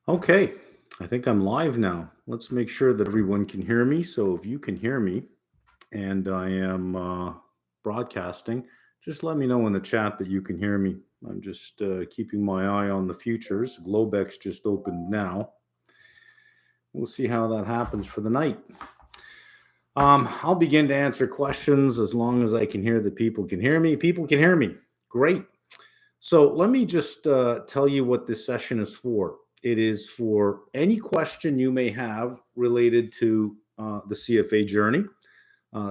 Okay, I think I'm live now. Let's make sure that everyone can hear me. So if you can hear me and I am broadcasting, just let me know in the chat that you can hear me. I'm just keeping my eye on the futures. Globex just opened now. We'll see how that happens for the night. I'll begin to answer questions as long as I can hear that people can hear me. People can hear me. Great. So let me just tell you what this session is for. It is for any question you may have related to the CFA journey,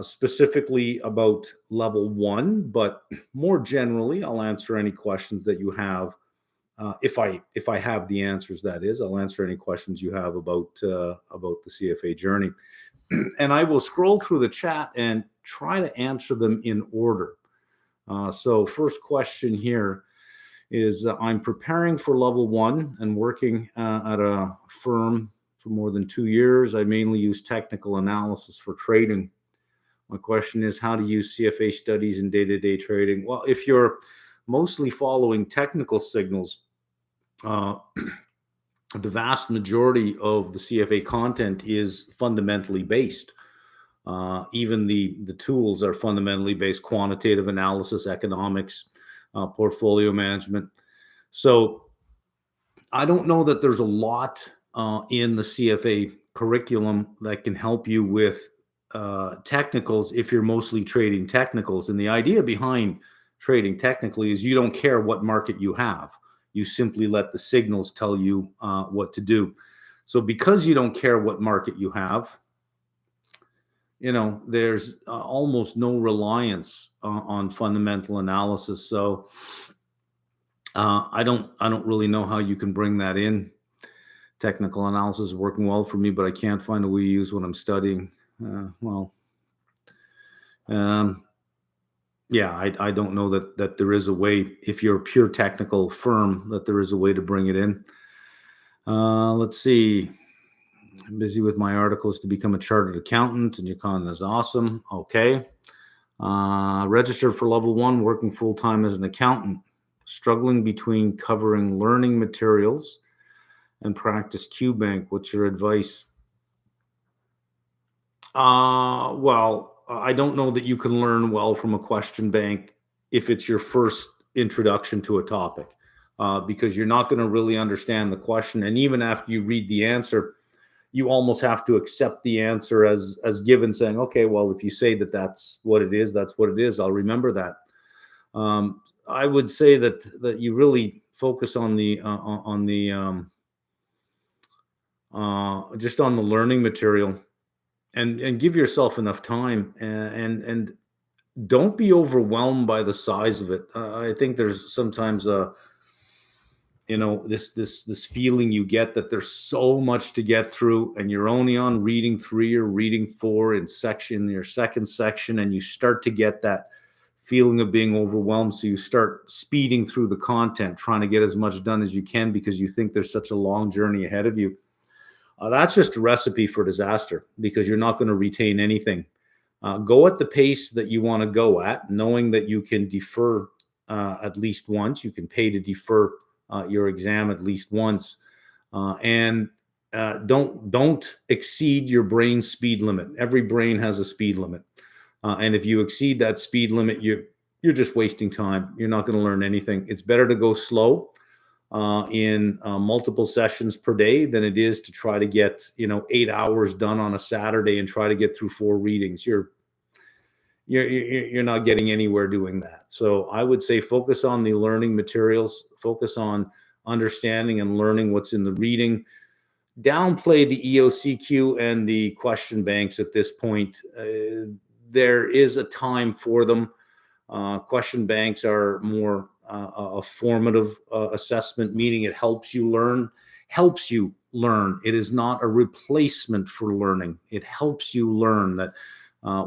specifically about level one, but more generally, I'll answer any questions that you have. If I have the answers, that is, I'll answer any questions you have about the CFA journey, and I will scroll through the chat and try to answer them in order. So, first question here is I'm preparing for level one and working at a firm for more than 2 years. I mainly use technical analysis for trading. My question is how to use CFA studies in day-to-day trading. Well, if you're mostly following technical signals, uh, the vast majority of the CFA content is fundamentally based. Even the tools are fundamentally based: quantitative analysis, economics, portfolio management. So I don't know that there's a lot in the CFA curriculum that can help you with technicals if you're mostly trading technicals. And the idea behind trading technically is you don't care what market you have. You simply let the signals tell you what to do. So because you don't care what market you have, there's almost no reliance on fundamental analysis. So I don't really know how you can bring that in. Technical analysis is working well for me, but I can't find a way to use what I'm studying. Um, yeah, I don't know that there is a way, if you're a pure technical firm, that there is a way to bring it in. Let's see. I'm busy with my articles to become a chartered accountant, and Yukon is awesome. Okay. Registered for level one, working full time as an accountant, struggling between covering learning materials and practice QBank. What's your advice? Well, I don't know that you can learn well from a question bank if it's your first introduction to a topic, because you're not going to really understand the question. And even after you read the answer, you almost have to accept the answer as given, saying, okay, well, if you say that that's what it is, that's what it is. I'll remember that. I would say that you really focus on the just on the learning material, and give yourself enough time, and don't be overwhelmed by the size of it. I think there's sometimes this feeling you get that there's so much to get through, and you're only on reading 3 or reading 4 in your second section, and you start to get that feeling of being overwhelmed. So you start speeding through the content, trying to get as much done as you can because you think there's such a long journey ahead of you. That's just a recipe for disaster, because you're not going to retain anything. Go at the pace that you want to go at, knowing that you can defer at least once. You can pay to defer your exam at least once, and don't exceed your brain speed limit. Every brain has a speed limit, and if you exceed that speed limit, you're just wasting time. You're not going to learn anything. It's better to go slow in multiple sessions per day than it is to try to get 8 hours done on a Saturday and try to get through 4 readings. You're not getting anywhere doing that. So I would say focus on the learning materials, focus on understanding and learning what's in the reading. Downplay the EOCQ and the question banks at this point. There is a time for them. Question banks are more a formative assessment, meaning it helps you learn. It is not a replacement for learning. It helps you learn that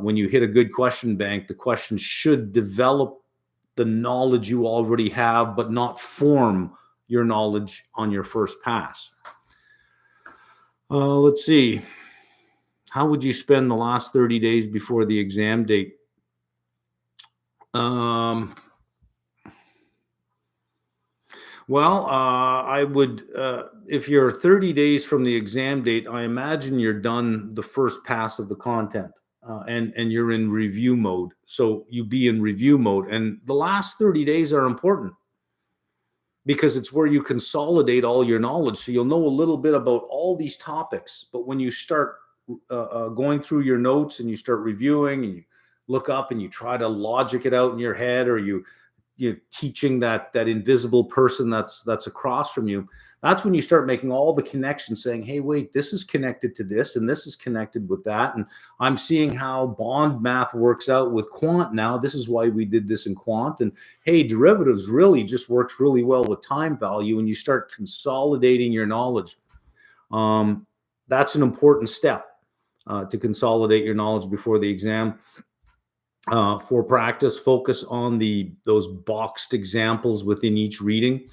when you hit a good question bank, the question should develop the knowledge you already have, but not form your knowledge on your first pass. Let's see. How would you spend the last 30 days before the exam date? Well, I would, if you're 30 days from the exam date, I imagine you're done the first pass of the content, and you're in review mode. So you be in review mode, and the last 30 days are important because it's where you consolidate all your knowledge. So you'll know a little bit about all these topics. But when you start going through your notes and you start reviewing and you look up and you try to logic it out in your head, or you're teaching that invisible person that's across from you, that's when you start making all the connections, saying, hey, wait, this is connected to this and this is connected with that, and I'm seeing how bond math works out with quant now. This is why we did this in quant, and hey, derivatives really just works really well with time value, and you start consolidating your knowledge. That's an important step, to consolidate your knowledge before the exam. For practice, focus on those boxed examples within each reading.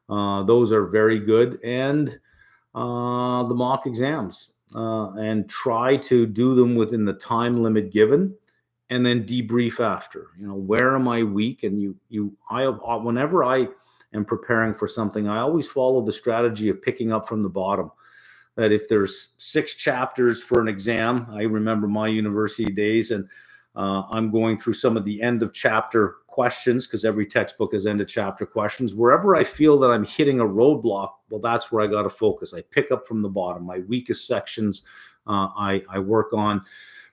Those are very good. And the mock exams, and try to do them within the time limit given, and then debrief after. Where am I weak? And whenever I am preparing for something, I always follow the strategy of picking up from the bottom. That if there's 6 chapters for an exam, I remember my university days, and I'm going through some of the end of chapter questions, because every textbook has end of chapter questions. Wherever I feel that I'm hitting a roadblock, well, that's where I got to focus. I pick up from the bottom. My weakest sections, I work on,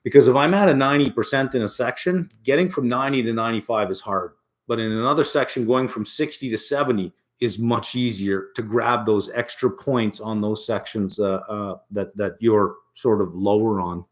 because if I'm at a 90% in a section, getting from 90 to 95 is hard. But in another section, going from 60 to 70 is much easier to grab those extra points on those sections that you're sort of lower on.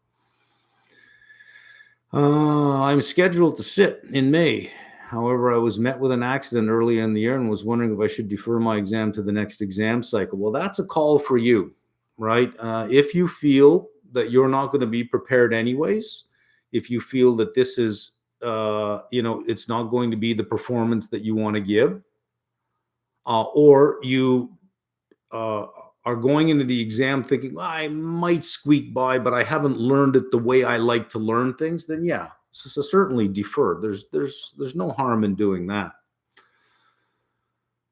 I'm scheduled to sit in May. However, I was met with an accident earlier in the year and was wondering if I should defer my exam to the next exam cycle. Well, that's a call for you, right? If you feel that you're not going to be prepared anyways, if you feel that this is, it's not going to be the performance that you want to give, or you are going into the exam thinking, well, I might squeak by, but I haven't learned it the way I like to learn things, then yeah, so certainly defer. There's no harm in doing that.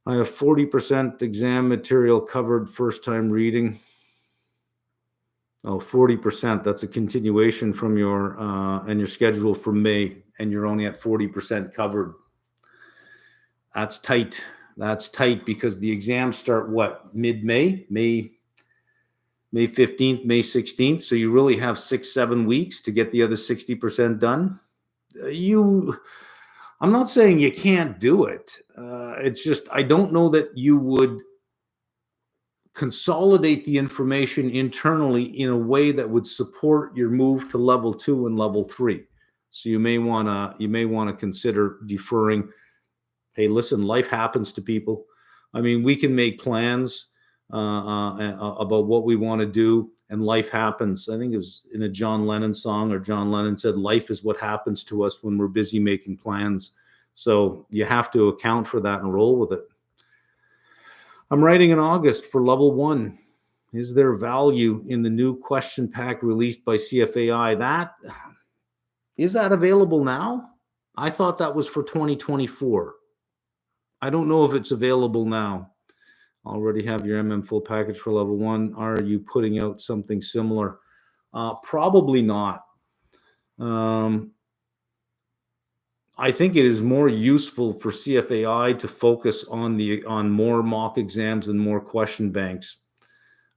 I have 40% exam material covered first time reading. Oh, 40%. That's a continuation from your and your schedule for May, and you're only at 40% covered. That's tight. That's tight, because the exams start mid-May, May 15th, May 16th. So you really have 6-7 weeks to get the other 60% done. I'm not saying you can't do it. It's just, I don't know that you would consolidate the information internally in a way that would support your move to level 2 and level 3. So you may want to consider deferring. Hey, listen, life happens to people. I mean, we can make plans about what we want to do, and life happens. I think it was in a John Lennon song, or John Lennon said, life is what happens to us when we're busy making plans. So you have to account for that and roll with it. I'm writing in August for level 1. Is there value in the new question pack released by CFA? Is that available now? I thought that was for 2024. I don't know if it's available now. Already have your full package for level 1. Are you putting out something similar? Probably not. I think it is more useful for CFAI to focus on more mock exams and more question banks.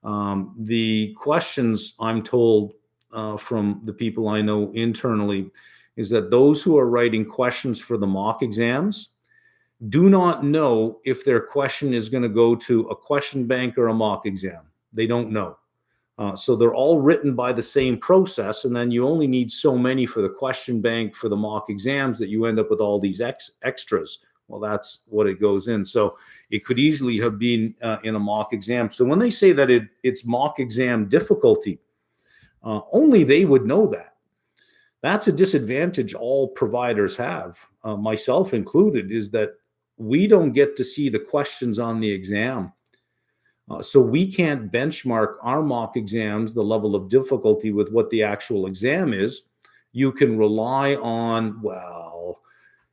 The questions, I'm told from the people I know internally, is that those who are writing questions for the mock exams do not know if their question is going to go to a question bank or a mock exam. They don't know. So they're all written by the same process, and then you only need so many for the question bank for the mock exams that you end up with all these extras. Well, that's what it goes in. So it could easily have been in a mock exam. So when they say that it's mock exam difficulty, only they would know that. That's a disadvantage all providers have, myself included, is that we don't get to see the questions on the exam. So we can't benchmark our mock exams, the level of difficulty, with what the actual exam is. You can rely on,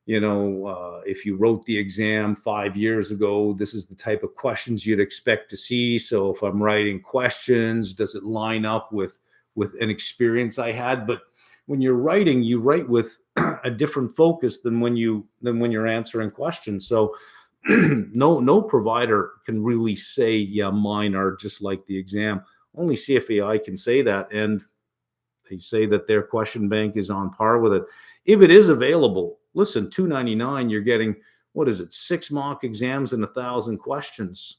if you wrote the exam 5 years ago, this is the type of questions you'd expect to see. So if I'm writing questions, does it line up with an experience I had? But when you're writing, you write with a different focus than when you're answering questions. So no provider can really say, yeah, mine are just like the exam. Only CFAI can say that, and they say that their question bank is on par with it. If it is available, listen, $299, you're getting, what is it, 6 mock exams and 1,000 questions.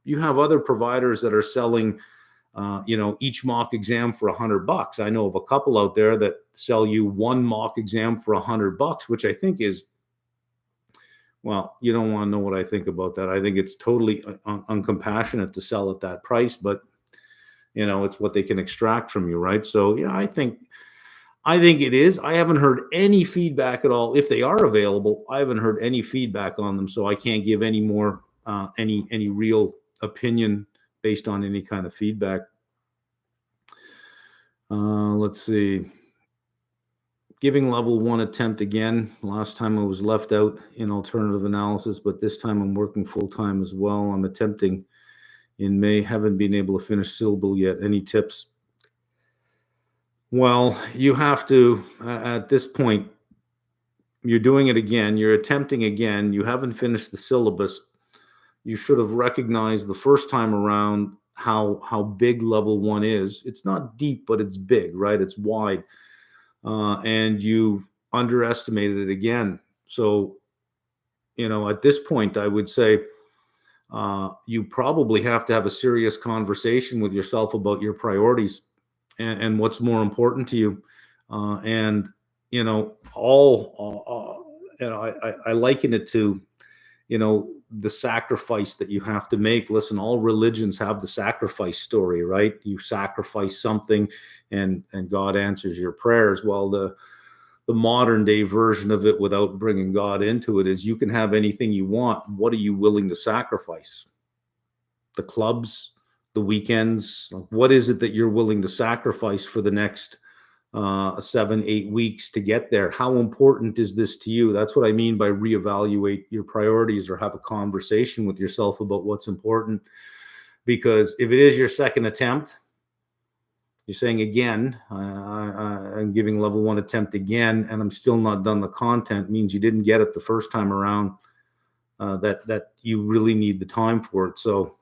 You have other providers that are selling each mock exam for $100. I know of a couple out there that sell you one mock exam for $100, which I think is, well, you don't want to know what I think about that. I think it's totally uncompassionate to sell at that price, but it's what they can extract from you, right? So yeah, I think it is. I haven't heard any feedback at all. If they are available, I haven't heard any feedback on them, so I can't give any more any real opinion based on any kind of feedback. Let's see. Giving level 1 attempt again. Last time I was left out in alternative analysis, but this time I'm working full-time as well. I'm attempting in May. Haven't been able to finish syllable yet. Any tips? Well, you have to, at this point, you're doing it again. You're attempting again. You haven't finished the syllabus. You should have recognized the first time around how big level 1 is. It's not deep, but it's big, right? It's wide. And you underestimated it again. So, at this point, I would say you probably have to have a serious conversation with yourself about your priorities and what's more important to you. And, I liken it to, the sacrifice that you have to make. Listen, all religions have the sacrifice story, right? You sacrifice something and God answers your prayers. Well, the modern day version of it, without bringing God into it, is you can have anything you want. What are you willing to sacrifice? The clubs, the weekends? What is it that you're willing to sacrifice for the next 7-8 weeks to get there? How important is this to you? That's what I mean by reevaluate your priorities, or have a conversation with yourself about what's important. Because if it is your second attempt, you're saying again, I'm giving level 1 attempt again, and I'm still not done the content, means you didn't get it the first time around, that you really need the time for it. So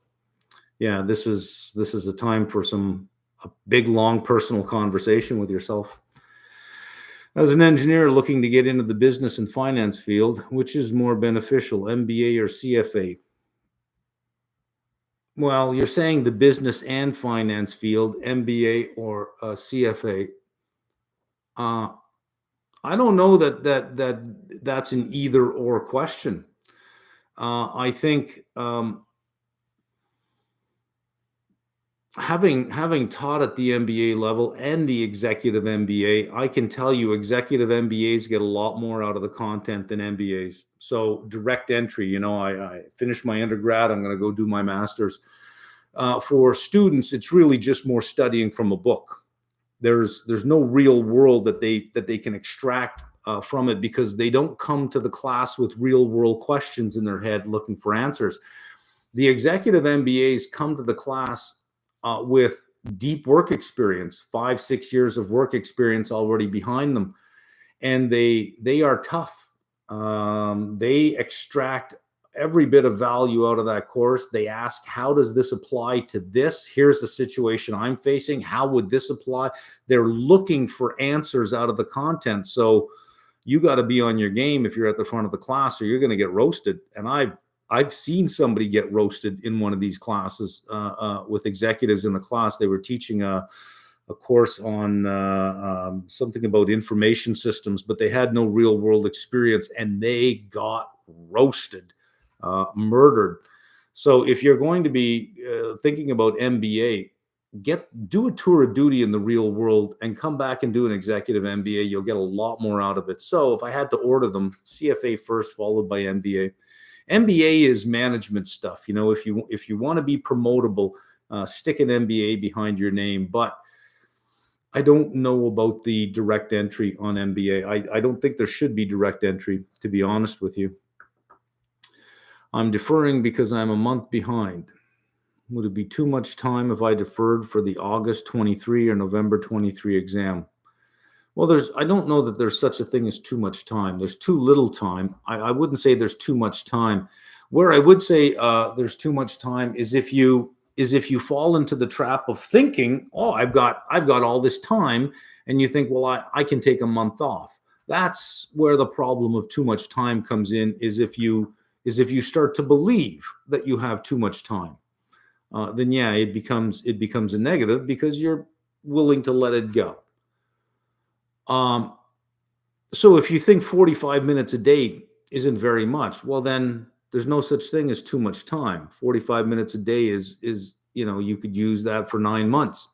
yeah, this is a time for a big, long personal conversation with yourself. As an engineer looking to get into the business and finance field, which is more beneficial, MBA or CFA? Well, you're saying the business and finance field, MBA or CFA. I don't know that's an either or question. I think having taught at the MBA level and the executive MBA, I can tell you executive MBAs get a lot more out of the content than MBAs. So direct entry, I finished my undergrad, I'm going to go do my master's. For students, it's really just more studying from a book. There's no real world that they can extract from it, because they don't come to the class with real world questions in their head looking for answers. The executive MBAs come to the class with deep work experience, 5-6 years of work experience already behind them, and they are tough. They extract every bit of value out of that course. They ask, how does this apply to this? Here's the situation I'm facing. How would this apply? They're looking for answers out of the content. So you got to be on your game if you're at the front of the class, or you're going to get roasted. And I've seen somebody get roasted in one of these classes with executives in the class. They were teaching a course on something about information systems, but they had no real world experience, and they got roasted, murdered. So if you're going to be thinking about MBA, do a tour of duty in the real world and come back and do an executive MBA. You'll get a lot more out of it. So if I had to order them, CFA first, followed by MBA. MBA is management stuff. If you want to be promotable, stick an MBA behind your name. But I don't know about the direct entry on MBA. I don't think there should be direct entry, to be honest with you. I'm deferring because I'm a month behind. Would it be too much time if I deferred for the August 23 or November 23 exam? Well, I don't know that there's such a thing as too much time. There's too little time. I wouldn't say there's too much time. Where I would say there's too much time is if you fall into the trap of thinking, oh, I've got all this time, and you think, well, I can take a month off. That's where the problem of too much time comes in, is if you start to believe that you have too much time. Then yeah, it becomes a negative because you're willing to let it go. So if you think 45 minutes a day isn't very much, well, then there's no such thing as too much time. 45 minutes a day is you could use that for 9 months.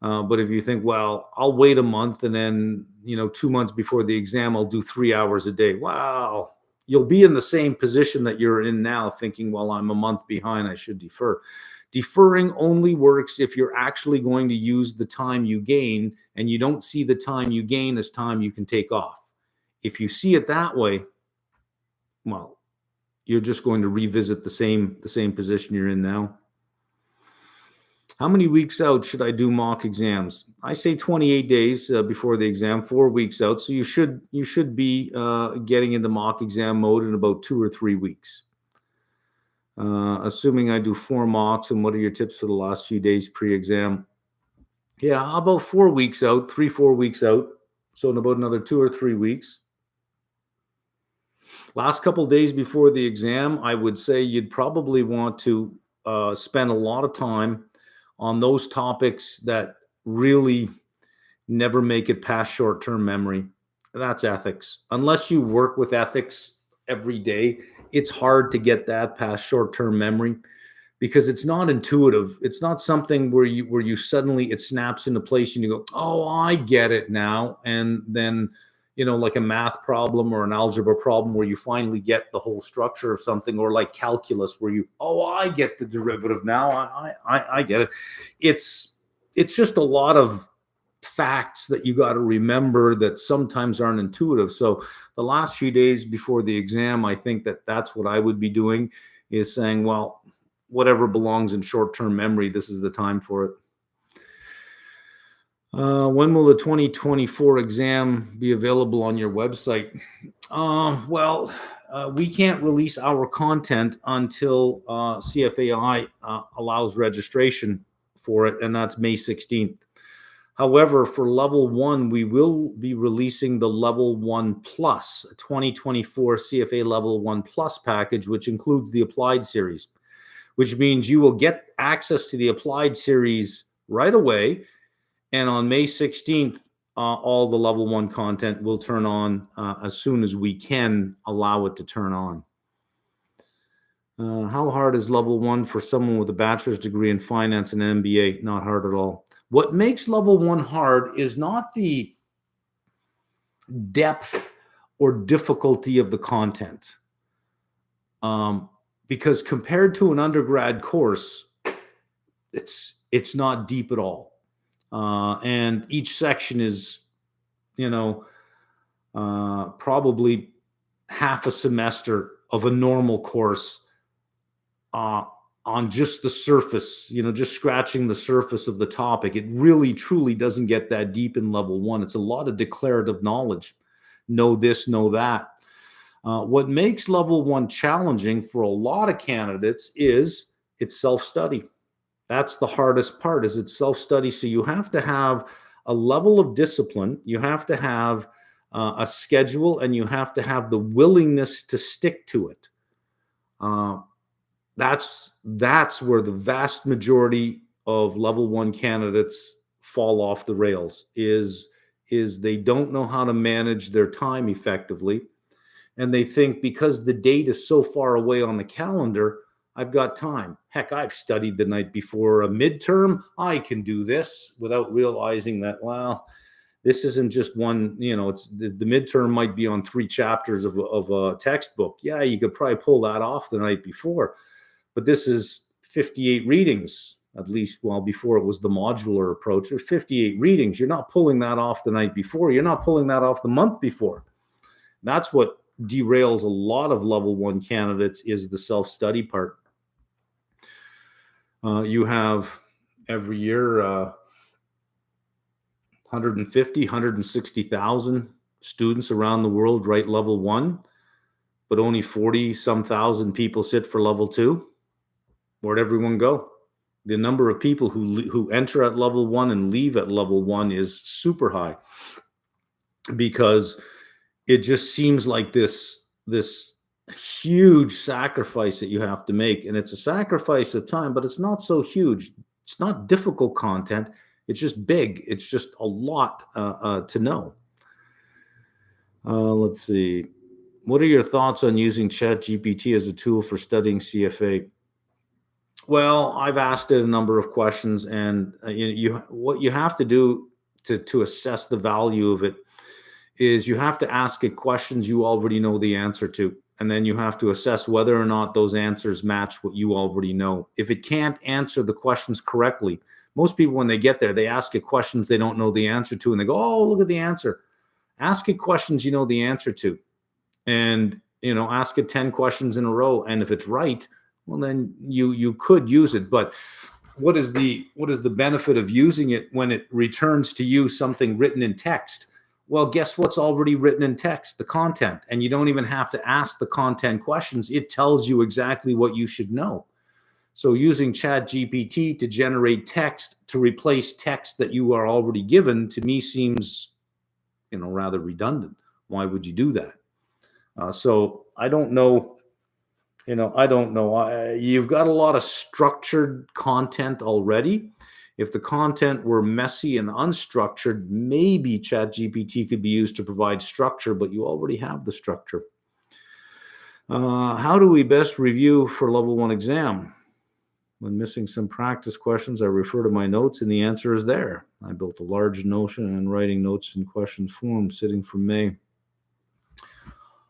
But if you think, well, I'll wait a month and then 2 months before the exam, I'll do 3 hours a day. Wow, you'll be in the same position that you're in now, thinking, well, I'm a month behind, I should defer. Deferring only works if you're actually going to use the time you gain, and you don't see the time you gain as time you can take off. If you see it that way, well, you're just going to revisit the same position you're in now. How many weeks out should I do mock exams? I say 28 days before the exam, 4 weeks out. So you should be getting into mock exam mode in about 2 or 3 weeks. Assuming I do 4 mocks, and what are your tips for the last few days pre-exam? Yeah, about 4 weeks out, 3-4 weeks out. So in about another 2 or 3 weeks. Last couple days before the exam, I would say you'd probably want to spend a lot of time on those topics that really never make it past short-term memory. That's ethics. Unless you work with ethics every day, it's hard to get that past short-term memory, because it's not intuitive. It's not something where you suddenly it snaps into place and you go, oh, I get it now. And then, like a math problem or an algebra problem where you finally get the whole structure of something, or like calculus where I get the derivative now. I get it. It's just a lot of facts that you got to remember that sometimes aren't intuitive. So the last few days before the exam, I think that's what I would be doing, is saying, well, whatever belongs in short-term memory, this is the time for it. When will the 2024 exam be available on your website? We can't release our content until CFAI allows registration for it, and that's May 16th. However, for level 1, we will be releasing the level 1 plus 2024 CFA level 1 plus package, which includes the applied series, which means you will get access to the applied series right away. And on May 16th, all the level 1 content will turn on as soon as we can allow it to turn on. How hard is level 1 for someone with a bachelor's degree in finance and an MBA? Not hard at all. What makes level 1 hard is not the depth or difficulty of the content. Because compared to an undergrad course, it's not deep at all. And each section is, probably half a semester of a normal course on just the surface, just scratching the surface of the topic. It really, truly doesn't get that deep in level 1. It's a lot of declarative knowledge. Know this, know that. What makes level 1 challenging for a lot of candidates is it's self-study. That's the hardest part, is it's self-study. So you have to have a level of discipline. You have to have a schedule, and you have to have the willingness to stick to it. That's where the vast majority of level 1 candidates fall off the rails, is they don't know how to manage their time effectively. And they think, because the date is so far away on the calendar, I've got time. Heck, I've studied the night before a midterm. I can do this, without realizing that, well, this isn't just one, it's the midterm might be on 3 chapters of a textbook. Yeah, you could probably pull that off the night before, but this is 58 readings at least, well, before it was the modular approach, there's 58 readings. You're not pulling that off the night before. You're not pulling that off the month before. That's what derails a lot of level 1 candidates, is the self-study part. You have every year 150, 160,000 students around the world write level 1, but only 40-some thousand people sit for level 2. Where'd everyone go? The number of people who enter at level 1 and leave at level 1 is super high, because it just seems like this huge sacrifice that you have to make. And it's a sacrifice of time, but it's not so huge. It's not difficult content. It's just big. It's just a lot to know. Let's see. What are your thoughts on using ChatGPT as a tool for studying CFA? Well, I've asked it a number of questions, and what you have to do to assess the value of it is you have to ask it questions you already know the answer to, and then you have to assess whether or not those answers match what you already know. If it can't answer the questions correctly, most people, when they get there, they ask it questions they don't know the answer to, and they go, oh, look at the answer. Ask it questions you know the answer to, and ask it 10 questions in a row, and if it's right, well, then you could use it. But what is the benefit of using it when it returns to you something written in text? Well, guess what's already written in text? The content. And you don't even have to ask the content questions. It tells you exactly what you should know. So using ChatGPT to generate text to replace text that you are already given, to me, seems rather redundant. Why would you do that? So I don't know. I don't know. You've got a lot of structured content already. If the content were messy and unstructured, maybe ChatGPT could be used to provide structure, but you already have the structure. How do we best review for level 1 exam? When missing some practice questions, I refer to my notes, and the answer is there. I built a large Notion and writing notes in questions form sitting for May.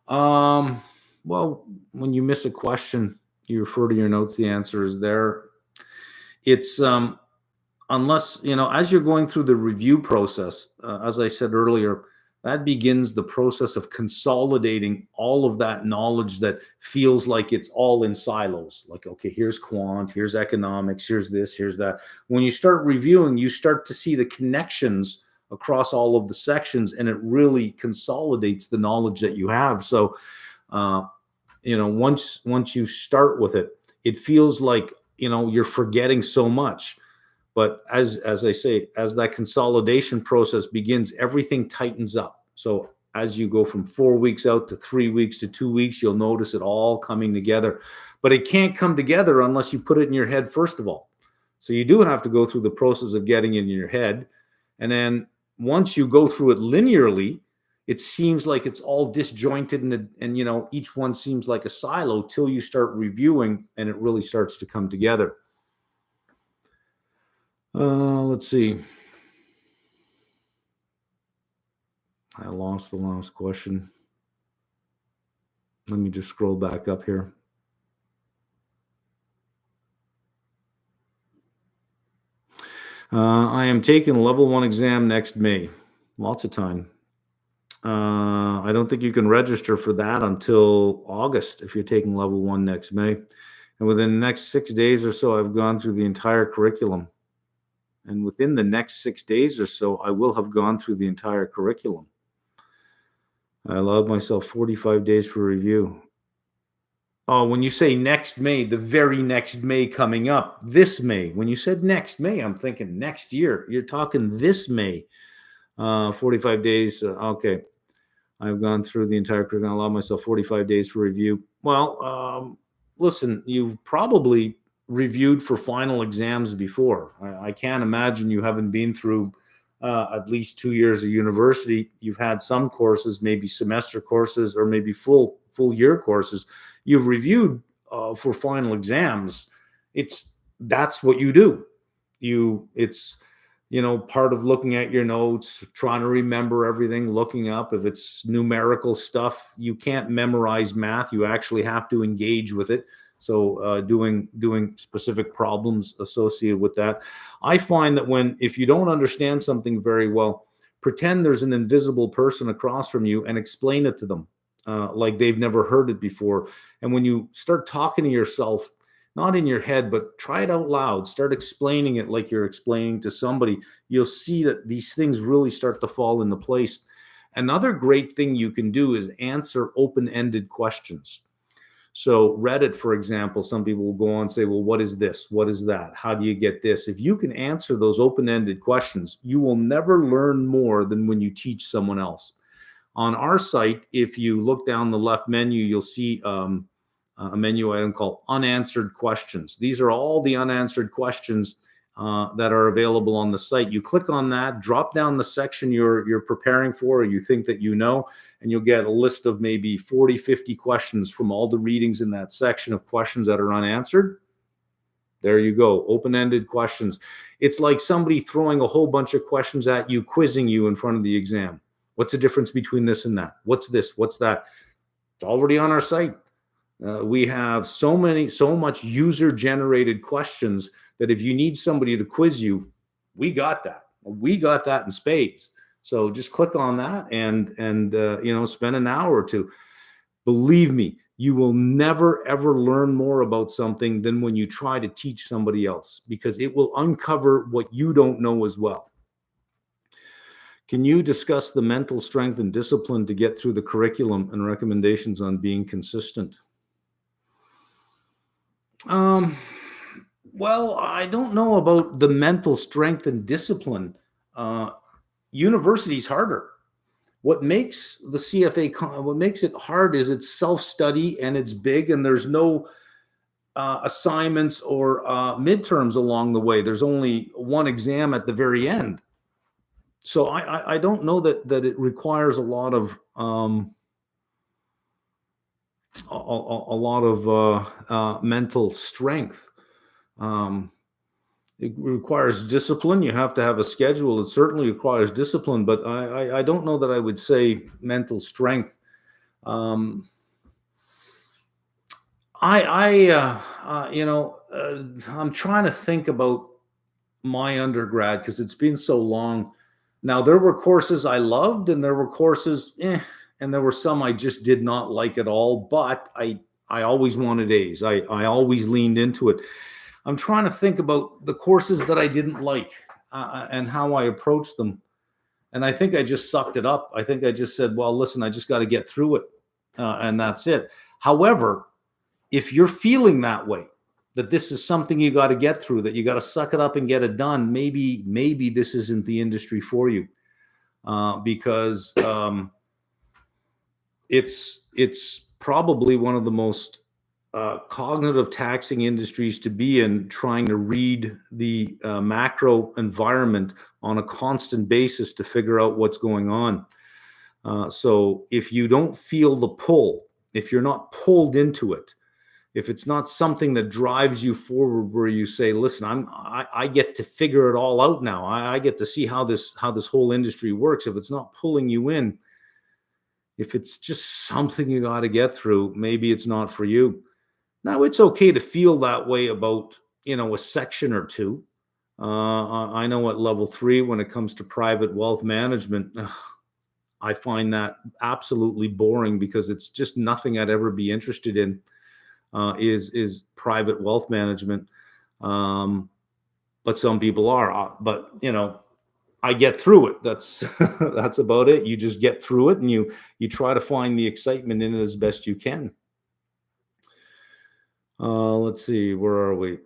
Well, when you miss a question, you refer to your notes, the answer is there. It's unless, as you're going through the review process, as I said earlier, that begins the process of consolidating all of that knowledge that feels like it's all in silos. Like, okay, here's quant, here's economics, here's this, here's that. When you start reviewing, you start to see the connections across all of the sections, and it really consolidates the knowledge that you have. So, once you start with it, it feels like, you're forgetting so much. But as I say, as that consolidation process begins, everything tightens up. So as you go from 4 weeks out to 3 weeks to 2 weeks, you'll notice it all coming together. But it can't come together unless you put it in your head, first of all. So you do have to go through the process of getting it in your head. And then once you go through it linearly, it seems like it's all disjointed, and each one seems like a silo till you start reviewing, and it really starts to come together. Let's see. I lost the last question. Let me just scroll back up here. I am taking level 1 exam next May. Lots of time. I don't think you can register for that until August if you're taking level 1 next May. And within the next 6 days or so, I've gone through the entire curriculum. And within the next 6 days or so, I will have gone through the entire curriculum. I allowed myself 45 days for review. Oh, when you say next May, the very next May coming up, this May. When you said next May, I'm thinking next year. You're talking this May. 45 days. Okay. I've gone through the entire curriculum. I allowed myself 45 days for review. Well, listen, you've probably reviewed for final exams before. I can't imagine you haven't been through at least 2 years of university. You've had some courses, maybe semester courses, or maybe full year courses. You've reviewed for final exams. That's what you do. It's part of looking at your notes, trying to remember everything, looking up. If it's numerical stuff, you can't memorize math. You actually have to engage with it. So doing specific problems associated with that. I find that if you don't understand something very well, pretend there's an invisible person across from you and explain it to them like they've never heard it before. And when you start talking to yourself, not in your head, but try it out loud, start explaining it like you're explaining to somebody, you'll see that these things really start to fall into place. Another great thing you can do is answer open-ended questions. So Reddit, for example, some people will go on and say, well, what is this? What is that? How do you get this? If you can answer those open-ended questions, you will never learn more than when you teach someone else. On our site, if you look down the left menu, you'll see a menu item called unanswered questions. These are all the unanswered questions that are available on the site. You click on that, drop down the section you're preparing for, or you think that you know, and you'll get a list of maybe 40, 50 questions from all the readings in that section of questions that are unanswered. There you go, open-ended questions. It's like somebody throwing a whole bunch of questions at you, quizzing you in front of the exam. What's the difference between this and that? What's this? What's that? It's already on our site. We have so much user-generated questions that if you need somebody to quiz you, we got that. We got that in spades. So just click on that and spend an hour or two. Believe me, you will never ever learn more about something than when you try to teach somebody else, because it will uncover what you don't know as well. Can you discuss the mental strength and discipline to get through the curriculum and recommendations on being consistent? Well, I don't know about the mental strength and discipline. University's harder. What makes the CFA, what makes it hard is it's self-study and it's big, and there's no assignments or midterms along the way. There's only one exam at the very end. So I don't know that it requires a lot of mental strength. It requires discipline. You have to have a schedule. It certainly requires discipline, but I don't know that I would say mental strength. I'm trying to think about my undergrad because it's been so long. Now, there were courses I loved, and there were courses, and there were some I just did not like at all, but I always wanted A's. I always leaned into it. I'm trying to think about the courses that I didn't like and how I approached them. And I think I just sucked it up. I think I just said, well, listen, I just got to get through it. And that's it. However, if you're feeling that way, that this is something you got to get through, that you got to suck it up and get it done, maybe this isn't the industry for you, because it's probably one of the most cognitive taxing industries to be in, trying to read the macro environment on a constant basis to figure out what's going on. So if you don't feel the pull, if you're not pulled into it, if it's not something that drives you forward, where you say, listen, I get to figure it all out now. I get to see how this whole industry works. If it's not pulling you in, if it's just something you got to get through, maybe it's not for you. Now, it's okay to feel that way about, a section or two. I know at level 3, when it comes to private wealth management, I find that absolutely boring, because it's just nothing I'd ever be interested in, is private wealth management. But some people are. But, I get through it. That's that's about it. You just get through it, and you try to find the excitement in it as best you can. Let's see, where are we?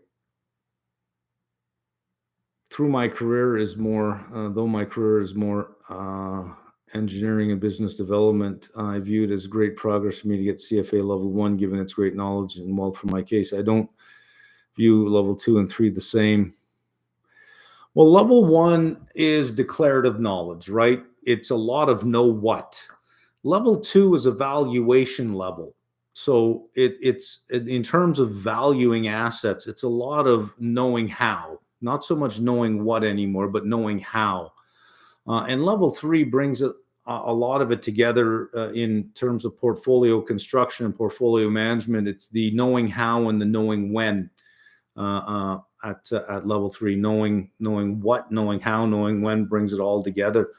Though my career is more engineering and business development, I view it as great progress for me to get CFA level 1, given its great knowledge and wealth for my case. I don't view level 2 and 3 the same. Well, level 1 is declarative knowledge, right? It's a lot of know what. Level 2 is a valuation level. So it's in terms of valuing assets, it's a lot of knowing how, not so much knowing what anymore, but knowing how. And level 3 brings a a lot of it together in terms of portfolio construction and portfolio management. It's the knowing how and the knowing when at level 3. Knowing what, knowing how, knowing when brings it all together.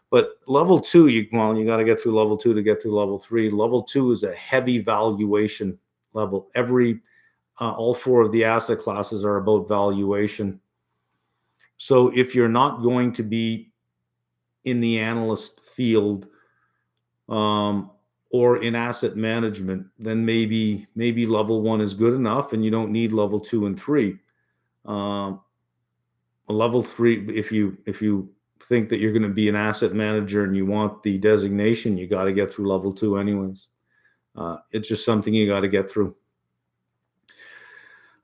But level 2, you got to get through level 2 to get through level 3. Level 2 is a heavy valuation level. All 4 of the asset classes are about valuation. So if you're not going to be in the analyst field or in asset management, then maybe level 1 is good enough and you don't need level 2 and 3. Level 3, if you think that you're going to be an asset manager and you want the designation, you got to get through level 2 anyways. It's just something you got to get through.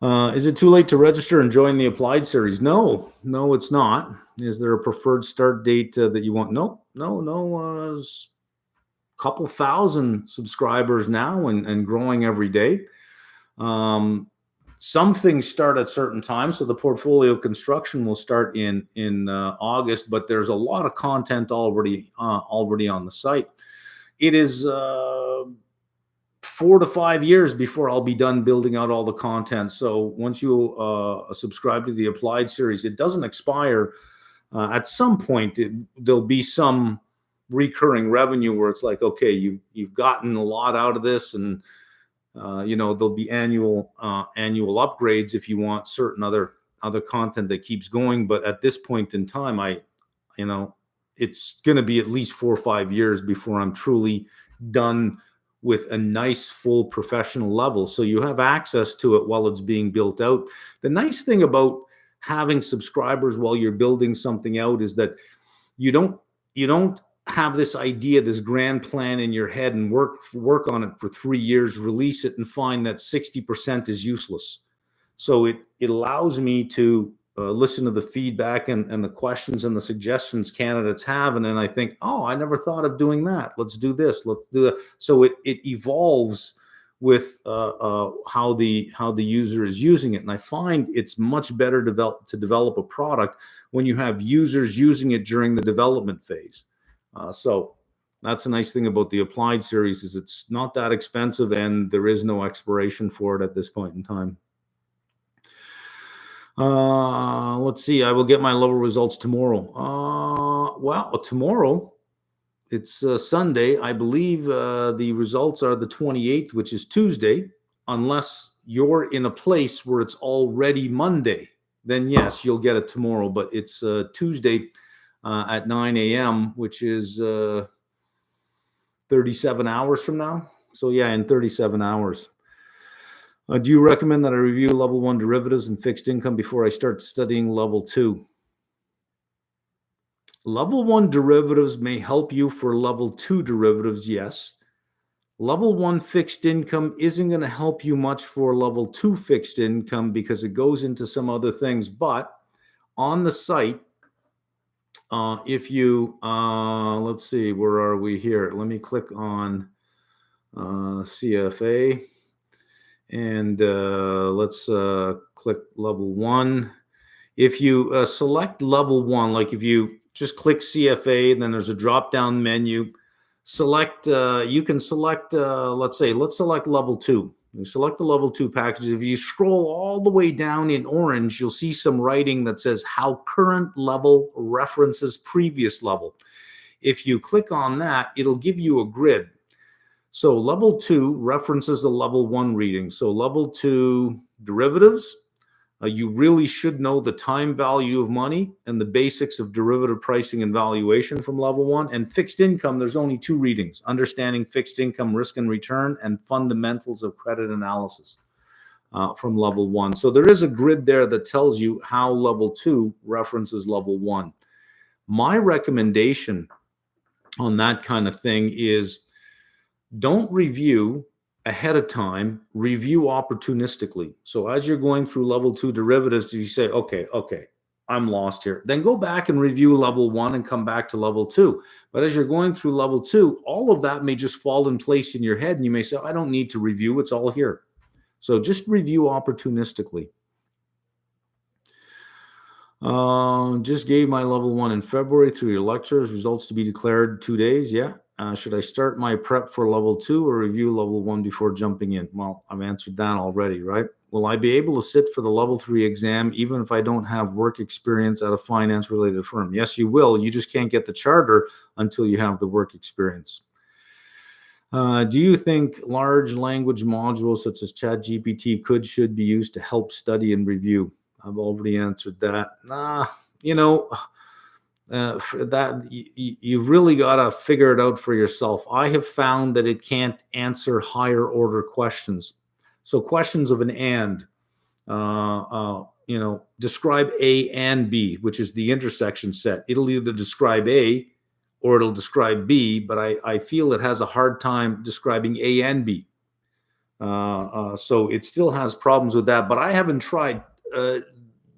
Is it too late to register and join the applied series? No, it's not. Is there a preferred start date that you want? No. Couple thousand subscribers now and growing every day. Some things start at certain times, so the portfolio construction will start in August, but there's a lot of content already on the site. It is 4 to 5 years before I'll be done building out all the content. So once you subscribe to the applied series, it doesn't expire. At some point, there'll be some recurring revenue where it's like, okay, you've gotten a lot out of this, and there'll be annual upgrades if you want certain other content that keeps going. But at this point in time, it's going to be at least 4 or 5 years before I'm truly done with a nice full professional level. So you have access to it while it's being built out. The nice thing about having subscribers while you're building something out is that you don't have this idea, this grand plan in your head and work on it for 3 years, release it and find that 60% is useless. So it allows me to listen to the feedback and the questions and the suggestions candidates have. And then I think, oh, I never thought of doing that. Let's do this. Let's do that. So it evolves with how the user is using it. And I find it's much better to develop a product when you have users using it during the development phase. So that's a nice thing about the applied series, is it's not that expensive and there is no expiration for it at this point in time. Let's see. I will get my level results tomorrow. Well, tomorrow, it's Sunday. I believe the results are the 28th, which is Tuesday, unless you're in a place where it's already Monday. Then yes, you'll get it tomorrow. But it's Tuesday at 9 a.m., which is 37 hours from now. So yeah, in 37 hours. Do you recommend that I review level 1 derivatives and fixed income before I start studying level 2? Level 1 derivatives may help you for level 2 derivatives, yes. Level 1 fixed income isn't going to help you much for level 2 fixed income because it goes into some other things. But on the site, if you, let's see, where are we here? Let me click on CFA. And let's click level 1. If you select level 1, like if you just click CFA, then there's a drop-down menu. You can select, let's select level 2. You select the level 2 packages. If you scroll all the way down in orange, you'll see some writing that says how current level references previous level. If you click on that, it'll give you a grid. So level 2 references the level 1 reading. So level 2 derivatives, you really should know the time value of money and the basics of derivative pricing and valuation from level 1. And fixed income, there's only 2 readings: understanding fixed income risk and return and fundamentals of credit analysis from level 1. So there is a grid there that tells you how level 2 references level 1. My recommendation on that kind of thing is, don't review ahead of time, review opportunistically. So as you're going through level 2 derivatives, you say, okay, I'm lost here. Then go back and review level 1 and come back to level 2. But as you're going through level 2, all of that may just fall in place in your head. And you may say, I don't need to review. It's all here. So just review opportunistically. Just gave my level 1 in February through your lectures. Results to be declared 2 days. Yeah. Should I start my prep for level 2 or review level 1 before jumping in? Well, I've answered that already, right? Will I be able to sit for the level 3 exam even if I don't have work experience at a finance-related firm? Yes, you will. You just can't get the charter until you have the work experience. Do you think large language modules such as ChatGPT should be used to help study and review? I've already answered that. You know, for that you've really got to figure it out for yourself. I have found that it can't answer higher order questions. So questions of an and, describe A and B, which is the intersection set. It'll either describe A or it'll describe B, but I feel it has a hard time describing A and B. So it still has problems with that, but I haven't tried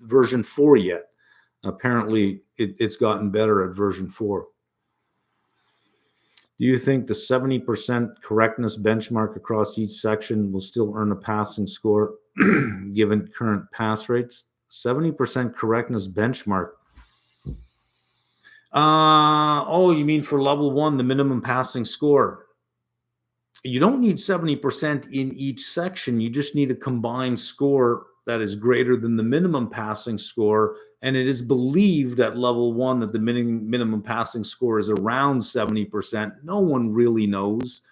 version 4 yet. Apparently, it's gotten better at version 4. Do you think the 70% correctness benchmark across each section will still earn a passing score given current pass rates? 70% correctness benchmark. You mean for level 1, the minimum passing score? You don't need 70% in each section. You just need a combined score that is greater than the minimum passing score. And it is believed at level 1 that the minimum passing score is around 70%. No one really knows,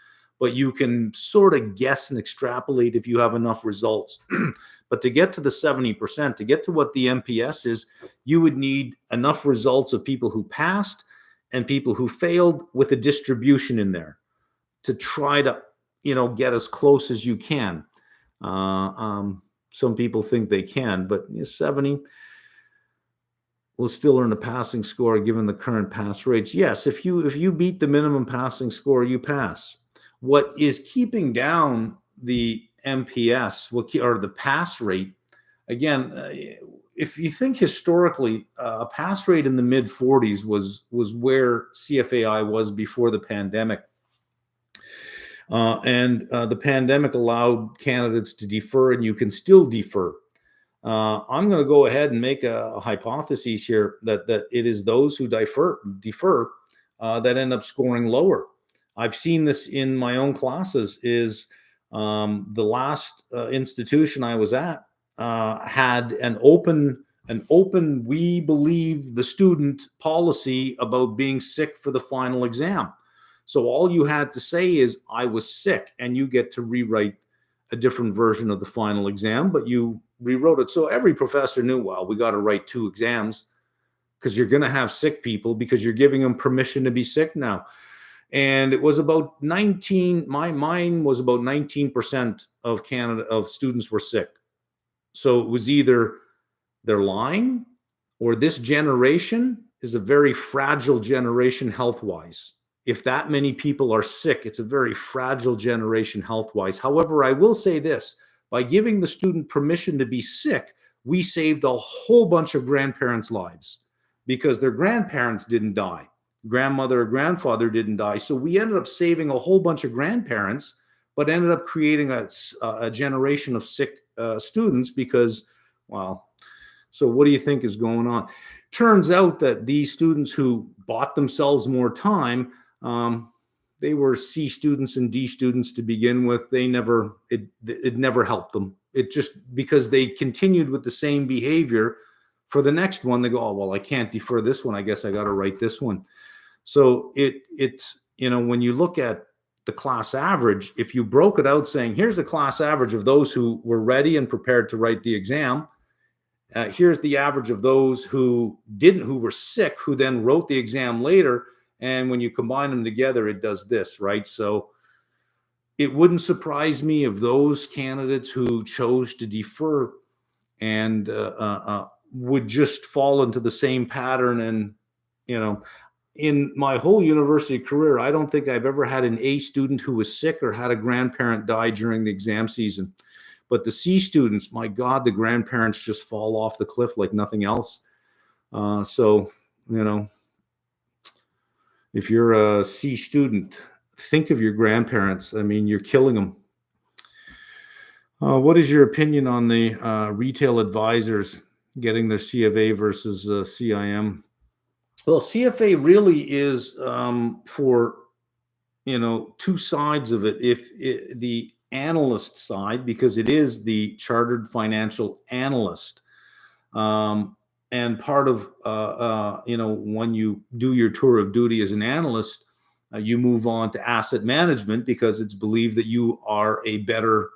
but you can sort of guess and extrapolate if you have enough results. But to get to the 70%, to get to what the MPS is, you would need enough results of people who passed and people who failed with a distribution in there to try to, get as close as you can. Some people think they can, but 70 will still earn a passing score given the current pass rates. Yes, if you beat the minimum passing score, you pass. What is keeping down the MPS or the pass rate, again, if you think historically, a pass rate in the mid 40s was where CFAI was before the pandemic. And the pandemic allowed candidates to defer, and you can still defer. I'm going to go ahead and make a hypothesis here that it is those who defer that end up scoring lower. I've seen this in my own classes. The last institution I was at had an open we believe the student policy about being sick for the final exam. So all you had to say is I was sick, and you get to rewrite a different version of the final exam, but you rewrote it. So every professor knew, well, we got to write 2 exams because you're going to have sick people because you're giving them permission to be sick now. And it was about 19, mine was about 19% of students were sick. So it was either they're lying or this generation is a very fragile generation health-wise. If that many people are sick, it's a very fragile generation health-wise. However, I will say this, by giving the student permission to be sick, we saved a whole bunch of grandparents' lives because their grandparents didn't die. Grandmother or grandfather didn't die. So we ended up saving a whole bunch of grandparents, but ended up creating a generation of sick students because, well, so what do you think is going on? Turns out that these students who bought themselves more time, they were C students and D students to begin with. It never helped them. It just, because they continued with the same behavior for the next one, they go, oh, well, I can't defer this one. I guess I got to write this one. So when you look at the class average, if you broke it out saying, here's the class average of those who were ready and prepared to write the exam. Here's the average of those who were sick, who then wrote the exam later. And when you combine them together, it does this, right? So it wouldn't surprise me if those candidates who chose to defer and would just fall into the same pattern. And, in my whole university career, I don't think I've ever had an A student who was sick or had a grandparent die during the exam season. But the C students, my God, the grandparents just fall off the cliff like nothing else. If you're a C student, think of your grandparents. I mean, you're killing them. What is your opinion on the retail advisors getting their CFA versus CIM. Well, CFA really is for, two sides of it. The analyst side, because it is the chartered financial analyst. And part of, when you do your tour of duty as an analyst, you move on to asset management because it's believed that you are a better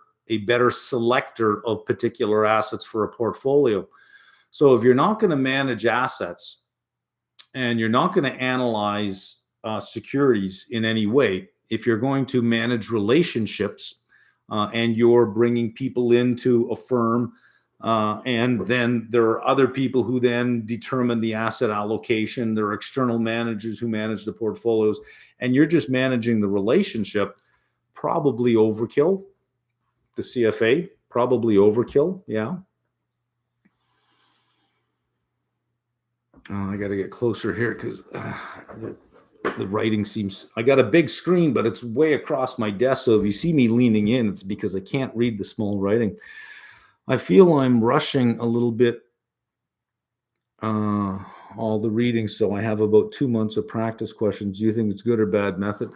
selector of particular assets for a portfolio. So if you're not going to manage assets and you're not going to analyze securities in any way, if you're going to manage relationships and you're bringing people into a firm, and then there are other people who then determine the asset allocation, there are external managers who manage the portfolios, and you're just managing the relationship, probably overkill. The CFA, probably overkill, yeah. I got to get closer here because the writing seems, I got a big screen, but it's way across my desk. So if you see me leaning in, it's because I can't read the small writing. I feel I'm rushing a little bit all the reading. So I have about 2 months of practice questions. Do you think it's good or bad method?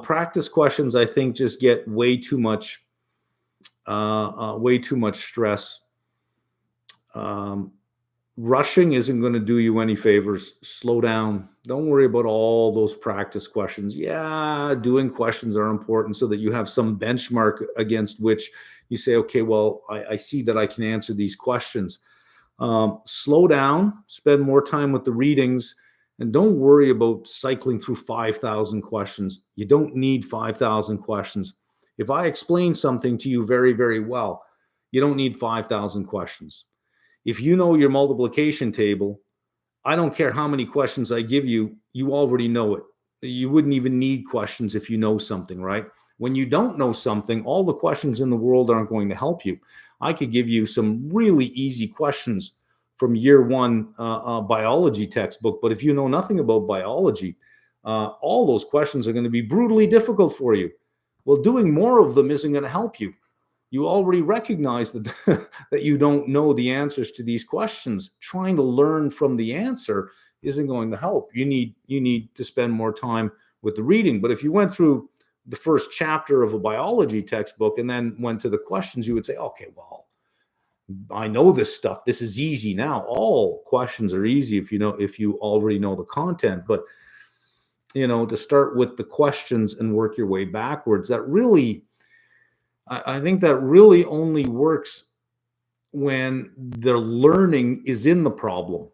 Practice questions, I think, just get way too much stress. Rushing isn't going to do you any favors. Slow down. Don't worry about all those practice questions. Yeah, doing questions are important so that you have some benchmark against which you say, okay, well, I see that I can answer these questions. Slow down, spend more time with the readings, and don't worry about cycling through 5,000 questions. You don't need 5,000 questions. If I explain something to you very, very well, you don't need 5,000 questions. If you know your multiplication table, I don't care how many questions I give you, you already know it. You wouldn't even need questions if you know something, right? When you don't know something, all the questions in the world aren't going to help you. I could give you some really easy questions from year one biology textbook, but if you know nothing about biology, all those questions are going to be brutally difficult for you. Well, doing more of them isn't going to help you. You already recognize that that you don't know the answers to these questions. Trying to learn from the answer isn't going to help. You need to spend more time with the reading. But if you went through the first chapter of a biology textbook and then went to the questions, you would say, okay, well, I know this stuff. This is easy now. All questions are easy if you already know the content. But to start with the questions and work your way backwards, I think that really only works when the learning is in the problem,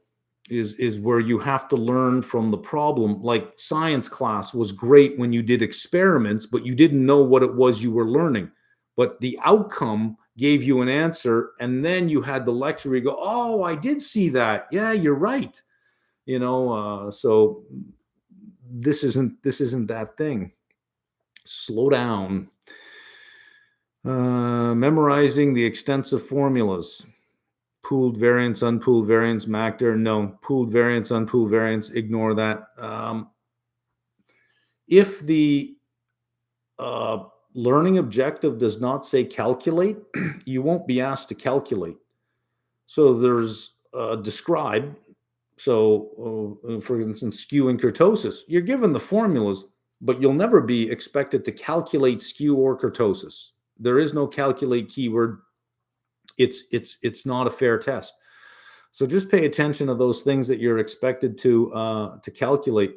is where you have to learn from the problem. Like science class was great when you did experiments, but you didn't know what it was you were learning. But the outcome gave you an answer, and then you had the lecture where you go, oh, I did see that. Yeah, you're right. So this isn't that thing. Slow down. Memorizing the extensive formulas. Pooled variance, unpooled variance, MACDR, no. Pooled variance, unpooled variance, ignore that. If the learning objective does not say calculate, you won't be asked to calculate. So there's describe. So for instance, skew and kurtosis. You're given the formulas, but you'll never be expected to calculate skew or kurtosis. There is no calculate keyword. It's not a fair test. So just pay attention to those things that you're expected to calculate.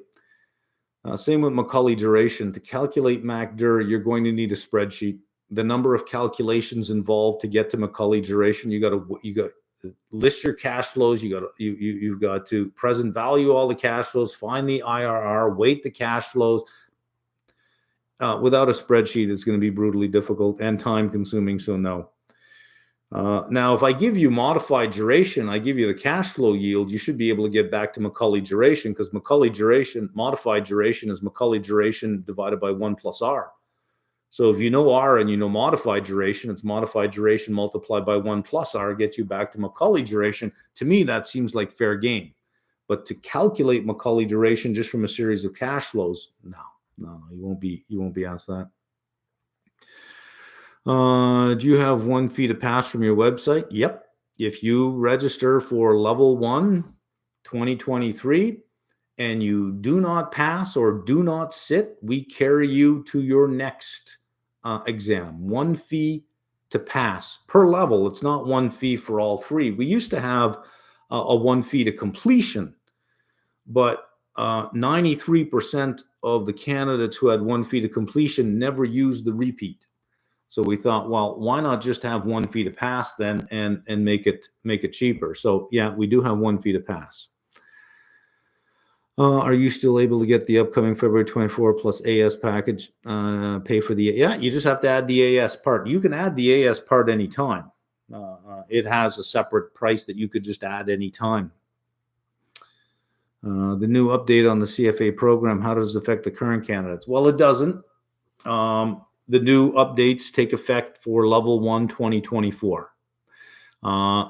Same with Macaulay duration. To calculate MACDR, you're going to need a spreadsheet. The number of calculations involved to get to Macaulay duration, you got to list your cash flows. You've got to present value all the cash flows, find the IRR, weight the cash flows. Without a spreadsheet, it's going to be brutally difficult and time consuming. So no. Now, if I give you modified duration, I give you the cash flow yield, you should be able to get back to Macaulay duration, because modified duration is Macaulay duration divided by 1 plus R. So if you know R and you know modified duration, it's modified duration multiplied by 1 plus R gets you back to Macaulay duration. To me, that seems like fair game. But to calculate Macaulay duration just from a series of cash flows, no, you won't be asked that. Do you have one fee to pass from your website? Yep. if you register for level 1 2023 and you do not pass or do not sit, we carry you to your next exam. One fee to pass per level. It's not one fee for all three. We used to have a one fee to completion, but 93% of the candidates who had one fee to completion never used the repeat. So we thought, well, why not just have one fee to pass then and make it cheaper? So yeah, we do have one fee to pass. Are you still able to get the upcoming February 24 plus AS package? Pay for the, yeah, you just have to add the AS part. You can add the AS part anytime. It has a separate price that you could just add anytime. The new update on the CFA program, how does it affect the current candidates? Well, it doesn't. The new updates take effect for level 1 2024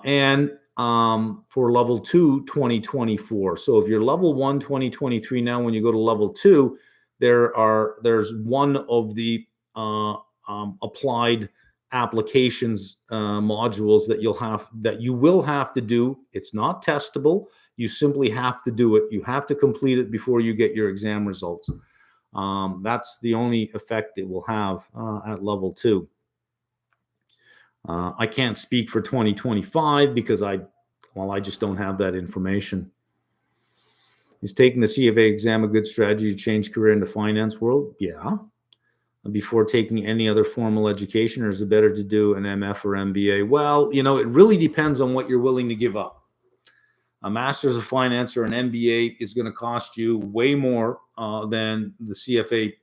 and for level 2 2024. So if you're level 1 2023 now, when you go to level 2, there's one of the applied applications modules that you will have to do. It's not testable. You simply have to do it. You have to complete it before you get your exam results. That's the only effect it will have at level 2. I can't speak for 2025 because I just don't have that information. Is taking the CFA exam a good strategy to change career in the finance world? Yeah. Before taking any other formal education, or is it better to do an MF or MBA? Well, it really depends on what you're willing to give up. A master's of finance or an MBA is going to cost you way more than the CFA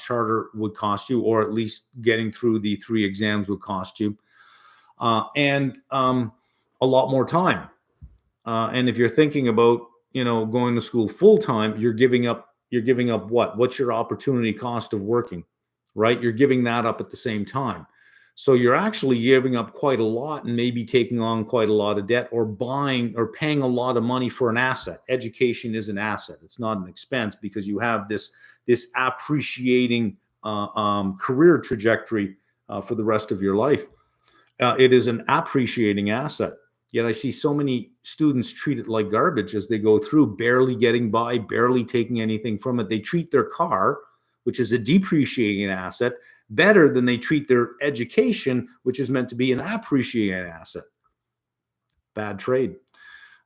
charter would cost you, or at least getting through the 3 exams would cost you, and a lot more time. And if you're thinking about, going to school full time, you're giving up what? What's your opportunity cost of working, right? You're giving that up at the same time. So you're actually giving up quite a lot and maybe taking on quite a lot of debt or buying or paying a lot of money for an asset. Education is an asset. It's not an expense because you have this appreciating career trajectory for the rest of your life. It is an appreciating asset. Yet I see so many students treat it like garbage as they go through, barely getting by, barely taking anything from it. They treat their car, which is a depreciating asset, better than they treat their education, which is meant to be an appreciating asset. Bad trade.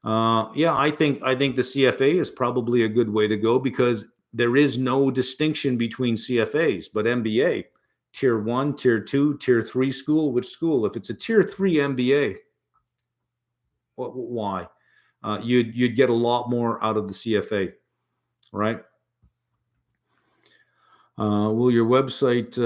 I think the CFA is probably a good way to go because there is no distinction between CFAs, but MBA, tier 1, tier 2, tier 3 school, which school? If it's a tier 3 MBA, why? You'd get a lot more out of the CFA, right? Will your website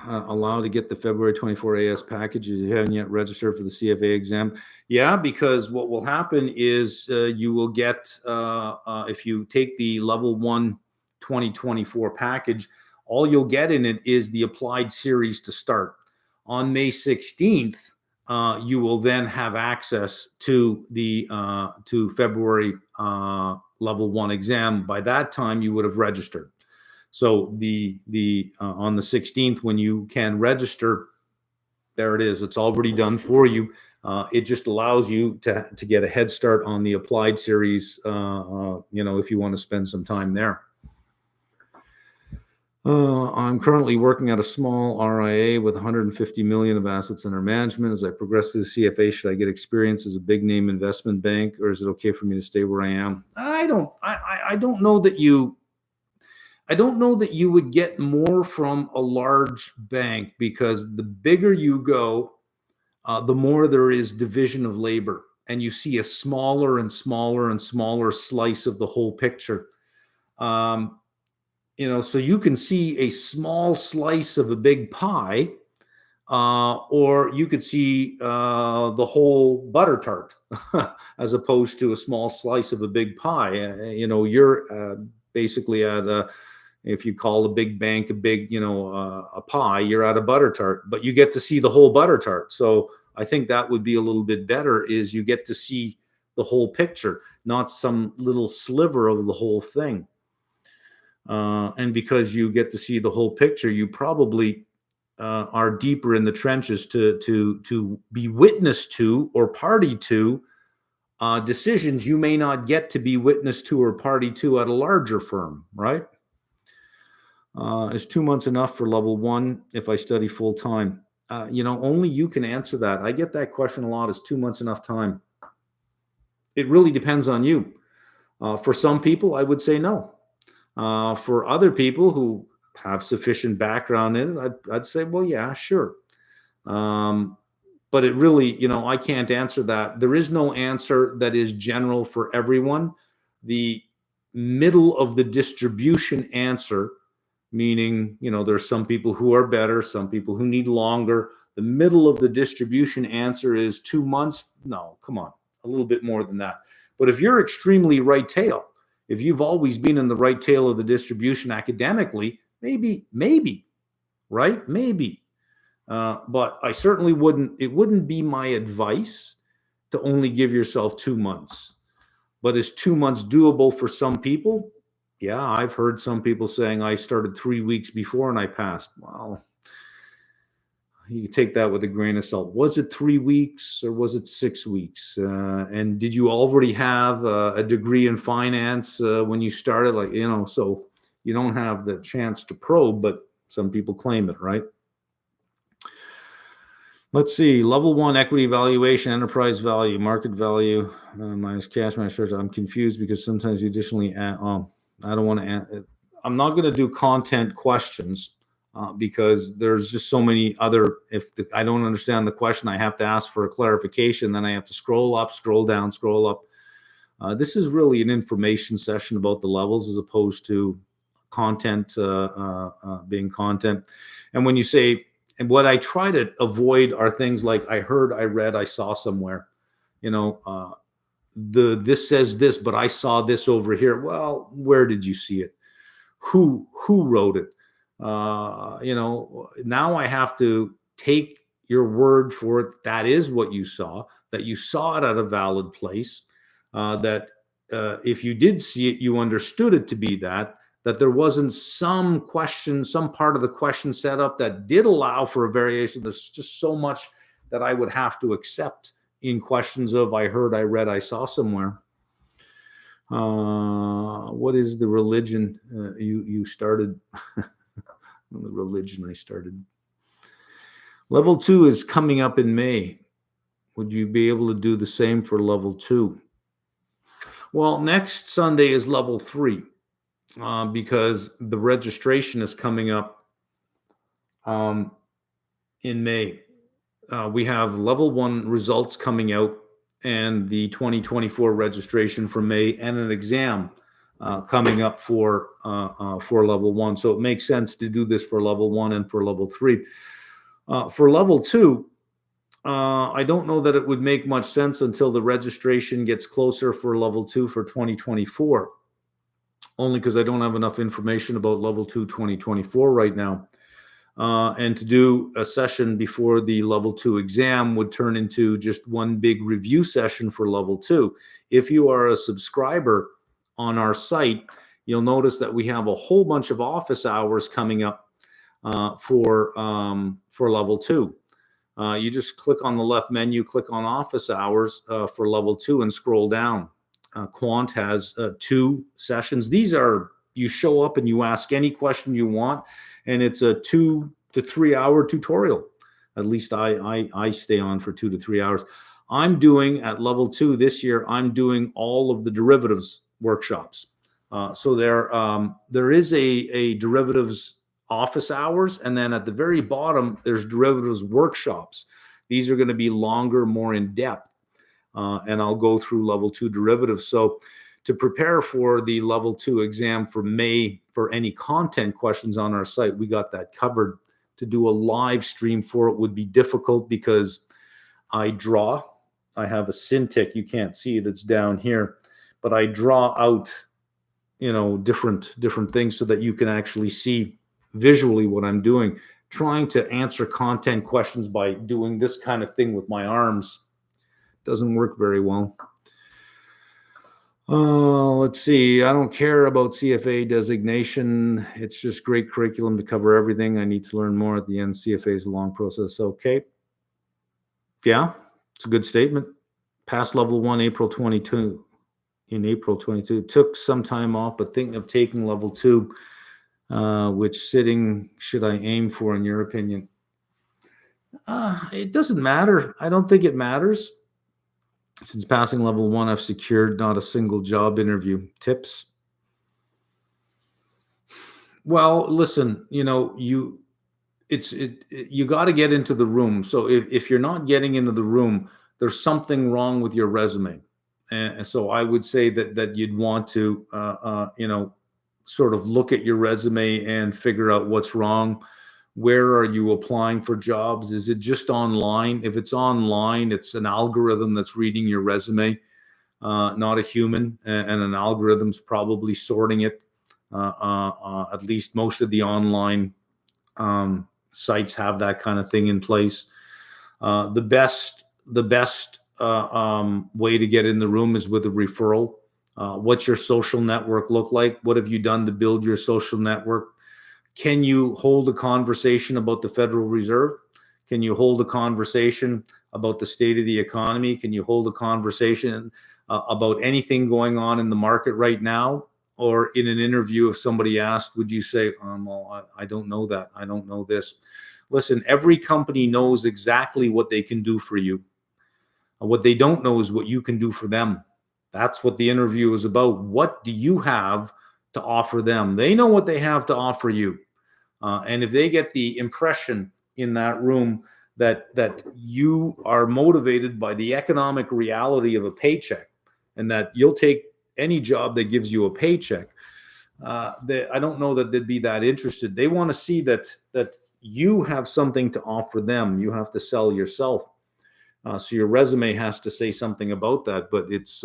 allow to get the February 24 AS package if you haven't yet registered for the CFA exam? Yeah, because what will happen is you will get, if you take the level 1 2024 package, all you'll get in it is the applied series to start. On May 16th, you will then have access to the to February level 1 exam. By that time, you would have registered. So the on the 16th, when you can register, there it is. It's already done for you. It just allows you to get a head start on the applied series, if you want to spend some time there. I'm currently working at a small RIA with 150 million of assets under management. As I progress through the CFA, should I get experience as a big name investment bank, or is it okay for me to stay where I am? I don't know that you would get more from a large bank, because the bigger you go, the more there is division of labor, and you see a smaller and smaller and smaller slice of the whole picture. So you can see a small slice of a big pie, or you could see the whole butter tart as opposed to a small slice of a big pie. You're basically at if you call a big bank a big, a pie, you're at a butter tart, but you get to see the whole butter tart. So I think that would be a little bit better, is you get to see the whole picture, not some little sliver of the whole thing. And because you get to see the whole picture, you probably are deeper in the trenches to be witness to or party to decisions you may not get to be witness to or party to at a larger firm, right? Is 2 months enough for level 1 if I study full time? Only you can answer that. I get that question a lot. Is 2 months enough time? It really depends on you. For some people, I would say no. For other people who have sufficient background in it, I'd say, well, yeah, sure. But it really, I can't answer that. There is no answer that is general for everyone. The middle of the distribution answer, meaning, there's some people who are better, some people who need longer. The middle of the distribution answer is 2 months. No, come on, a little bit more than that. But if you're extremely right tail, if you've always been in the right tail of the distribution academically, maybe, right? Maybe. But I certainly it wouldn't be my advice to only give yourself 2 months. But is 2 months doable for some people? Yeah, I've heard some people saying I started 3 weeks before and I passed. Well, you can take that with a grain of salt. Was it 3 weeks or was it 6 weeks? And did you already have a degree in finance when you started? So you don't have the chance to probe, but some people claim it, right? Let's see. Level 1 equity valuation, enterprise value, market value minus cash minus shares. I'm confused because sometimes you additionally add. I don't want to. I'm not going to do content questions because there's just so many other. If I don't understand the question, I have to ask for a clarification. Then I have to scroll up, scroll down, scroll up. This is really an information session about the levels as opposed to content being content. And when you say, and what I try to avoid are things like I heard, I read, I saw somewhere. This says this, but I saw this over here. Well, where did you see it? Who wrote it? Now I have to take your word for it. That is what you saw. That you saw it at a valid place. That if you did see it, you understood it to be that there wasn't some question, some part of the question set up that did allow for a variation. There's just so much that I would have to accept in questions of I heard, I read, I saw somewhere. What is the religion you started? The religion I started. Level 2 is coming up in May. Would you be able to do the same for level 2? Well, next Sunday is level 3. Because the registration is coming up in May. We have level 1 results coming out and the 2024 registration for May and an exam coming up for level 1. So it makes sense to do this for level 1 and for level 3. For level 2, I don't know that it would make much sense until the registration gets closer for level 2 for 2024. Only because I don't have enough information about level 2 2024 right now. And to do a session before the level 2 exam would turn into just one big review session for level 2. If you are a subscriber on our site, you'll notice that we have a whole bunch of office hours coming up for level 2. You just click on the left menu, click on office hours for level 2 and scroll down. Quant has 2 sessions. These are, you show up and you ask any question you want, and it's a 2 to 3 hour tutorial. At least I stay on for 2 to 3 hours. I'm doing at level 2 this year, I'm doing all of the derivatives workshops. So there is a derivatives office hours, and then at the very bottom, there's derivatives workshops. These are going to be longer, more in depth. And I'll go through level 2 derivatives. So to prepare for the level 2 exam for May, for any content questions on our site, we got that covered. To do a live stream for it would be difficult because I draw. I have a Cintiq. You can't see it. It's down here. But I draw out, different things so that you can actually see visually what I'm doing. Trying to answer content questions by doing this kind of thing with my arms doesn't work very well. Let's see. I don't care about CFA designation. It's just great curriculum to cover everything. I need to learn more at the end. CFA is a long process. Okay. Yeah, it's a good statement. Passed level 1 April 22. In April 22. Took some time off, but thinking of taking level 2. Which sitting should I aim for, in your opinion? It doesn't matter. I don't think it matters. Since passing level 1, I've secured not a single job interview. Tips? Well, listen, you got to get into the room. So if you're not getting into the room, there's something wrong with your resume. And so I would say that you'd want to, sort of look at your resume and figure out what's wrong. Where are you applying for jobs? Is it just online? If it's online, it's an algorithm that's reading your resume, not a human, and an algorithm's probably sorting it. At least most of the online sites have that kind of thing in place. The best way to get in the room is with a referral. What's your social network look like? What have you done to build your social network? Can you hold a conversation about the Federal Reserve? Can you hold a conversation about the state of the economy? Can you hold a conversation about anything going on in the market right now? Or in an interview, if somebody asked, would you say, well, I don't know that. I don't know this. Listen, every company knows exactly what they can do for you. What they don't know is what you can do for them. That's what the interview is about. What do you have to offer them? They know what they have to offer you. And if they get the impression in that room that you are motivated by the economic reality of a paycheck and that you'll take any job that gives you a paycheck, I don't know that they'd be that interested. They want to see that you have something to offer them. You have to sell yourself. So your resume has to say something about that. But it's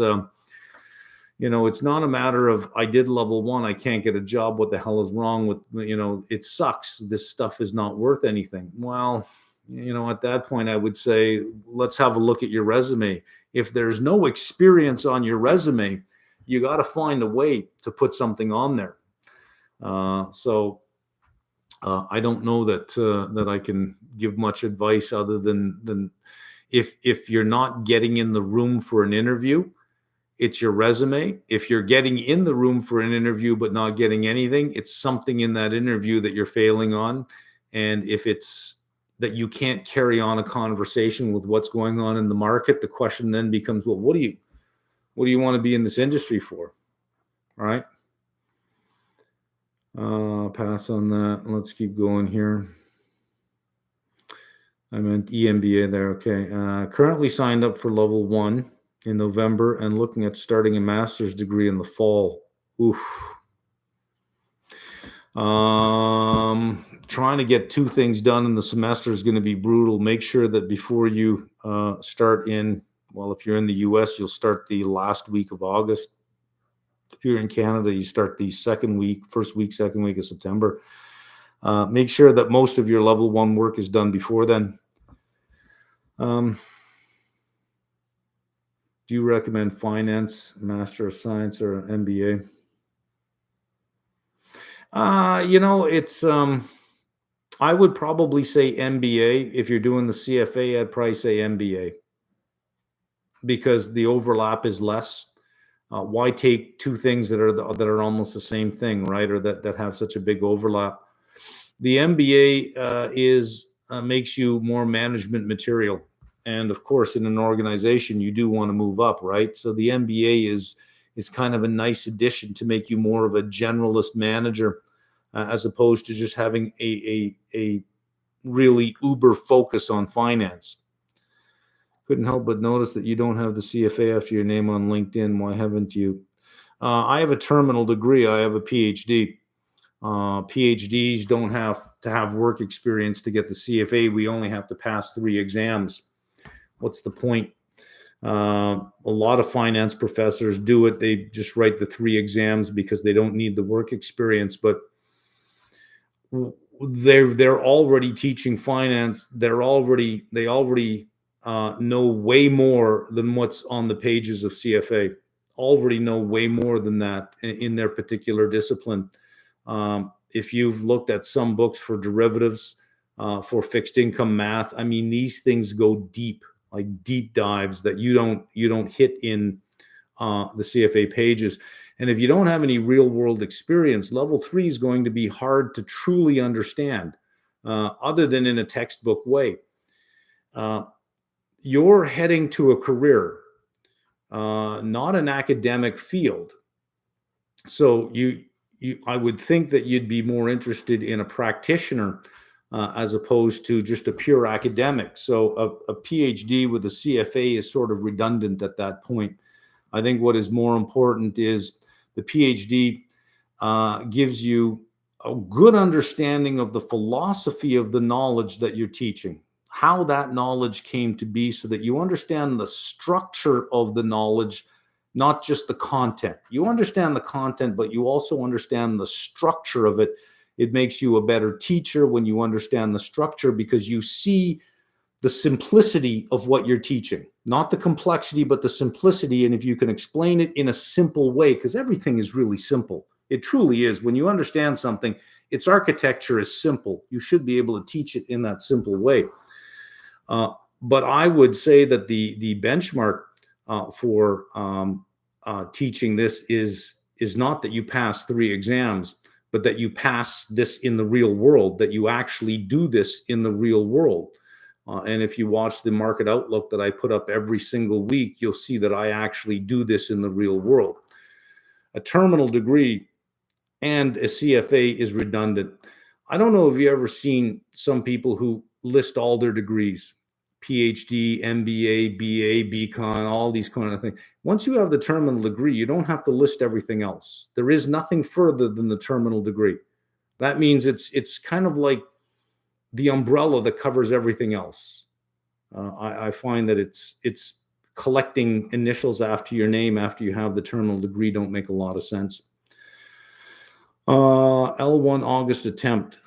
it's not a matter of I did level 1, I can't get a job. What the hell is wrong with, it sucks. This stuff is not worth anything. Well, at that point, I would say, let's have a look at your resume. If there's no experience on your resume, you got to find a way to put something on there. So I don't know that I can give much advice other than if you're not getting in the room for an interview, it's your resume. If you're getting in the room for an interview but not getting anything, it's something in that interview that you're failing on. And if it's that you can't carry on a conversation with what's going on in the market, the question then becomes, well, what do you want to be in this industry for? All right. Pass on that. Let's keep going here. I meant EMBA there. Okay. Currently signed up for level 1 in November and looking at starting a master's degree in the fall. Oof. Trying to get 2 things done in the semester is going to be brutal. Make sure that before you start if you're in the US, you'll start the last week of August. If you're in Canada, you start the second week of September. Make sure that most of your level 1 work is done before then. Do you recommend finance, Master of Science, or MBA? It's I would probably say MBA. If you're doing the CFA, I'd probably say MBA because the overlap is less. Why take 2 things that are almost the same thing, right? Or that have such a big overlap. The MBA makes you more management material. And of course, in an organization, you do want to move up, right? So the MBA is kind of a nice addition to make you more of a generalist manager, as opposed to just having a really uber focus on finance. Couldn't help but notice that you don't have the CFA after your name on LinkedIn. Why haven't you? I have a terminal degree. I have a PhD. PhDs don't have to have work experience to get the CFA. We only have to pass 3 exams. What's the point? A lot of finance professors do it. They just write the 3 exams because they don't need the work experience. But they're already teaching finance. They already know way more than what's on the pages of CFA already know way more than that in their particular discipline. If you've looked at some books for derivatives, for fixed income math, I mean, these things go deep, like deep dives that you don't hit in the CFA pages. And if you don't have any real world experience, level 3 is going to be hard to truly understand, other than in a textbook way. You're heading to a career, not an academic field. So I would think that you'd be more interested in a practitioner, as opposed to just a pure academic. So a PhD with a CFA is sort of redundant at that point. I think what is more important is the PhD gives you a good understanding of the philosophy of the knowledge that you're teaching, how that knowledge came to be, so that you understand the structure of the knowledge, not just the content. You understand the content, but you also understand the structure of it. It makes you a better teacher when you understand the structure, because you see the simplicity of what you're teaching, not the complexity, but the simplicity. And if you can explain it in a simple way, because everything is really simple. It truly is. When you understand something, its architecture is simple. You should be able to teach it in that simple way. But I would say that the benchmark for teaching this is not that you pass 3 exams, but that you pass this in the real world, that you actually do this in the real world. And if you watch the market outlook that I put up every single week, you'll see that I actually do this in the real world. A terminal degree and a CFA is redundant. I don't know if you've ever seen some people who list all their degrees: PhD, MBA, BA, BCon, all these kind of things. Once you have the terminal degree, you don't have to list everything else. There is nothing further than the terminal degree. That means it's kind of like the umbrella that covers everything else. I find that it's collecting initials after your name after you have the terminal degree don't make a lot of sense. L1 August attempt.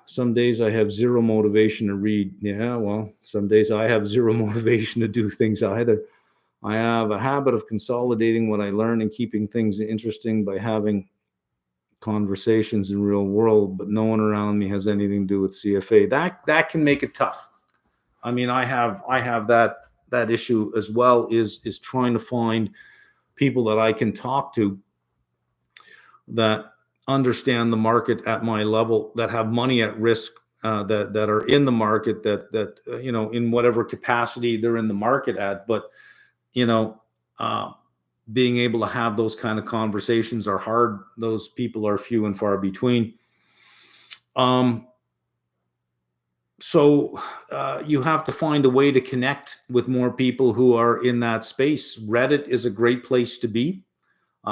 Some days I have zero motivation to read. Yeah, well, some days I have zero motivation to do things either. I have a habit of consolidating what I learn and keeping things interesting by having conversations in real world, but no one around me has anything to do with CFA. That can make it tough. I mean, I have that issue as well, is trying to find people that I can talk to that understand the market at my level, that have money at risk, that are in the market, that in whatever capacity they're in the market at. But being able to have those kind of conversations are hard. Those people are few and far between. So you have to find a way to connect with more people who are in that space. Reddit is a great place to be.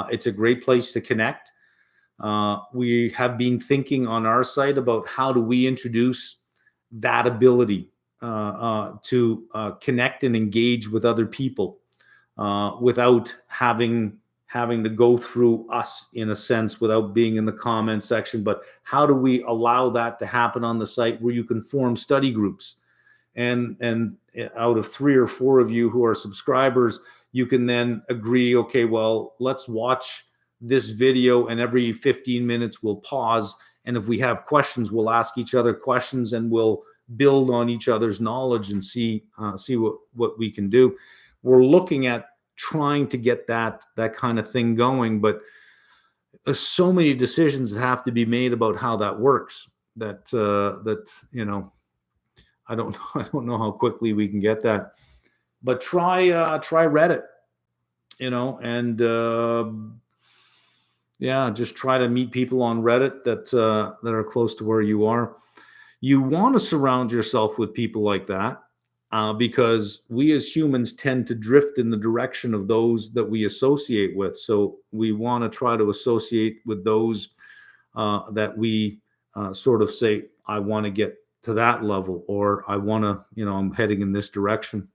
It's a great place to connect. We have been thinking on our site about how do we introduce that ability to connect and engage with other people without having to go through us, in a sense, without being in the comment section. But how do we allow that to happen on the site, where you can form study groups, and out of 3 or 4 of you who are subscribers, you can then agree, okay, well, let's watch this video, and every 15 minutes we'll pause, and if we have questions, we'll ask each other questions, and we'll build on each other's knowledge and see what we can do. We're looking at trying to get that kind of thing going, but there's so many decisions that have to be made about how that works, that I don't know how quickly we can get that. But try Reddit, and just try to meet people on Reddit that are close to where you are. You want to surround yourself with people like that, because we as humans tend to drift in the direction of those that we associate with. So we want to try to associate with those that we sort of say, I want to get to that level, or I want to, I'm heading in this direction.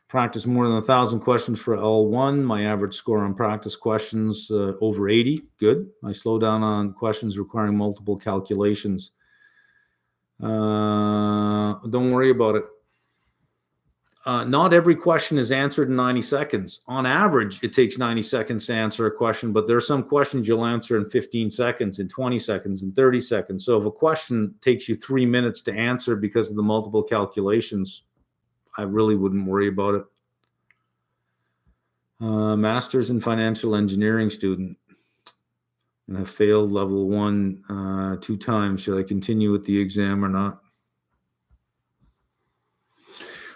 Practice more than 1,000 questions for L1. My average score on practice questions, over 80. Good. I slow down on questions requiring multiple calculations. Don't worry about it. Not every question is answered in 90 seconds. On average, it takes 90 seconds to answer a question, but there are some questions you'll answer in 15 seconds, in 20 seconds, in 30 seconds. So if a question takes you 3 minutes to answer because of the multiple calculations, I really wouldn't worry about it. Master's in financial engineering student, and have failed level 1 2 times. Should I continue with the exam or not?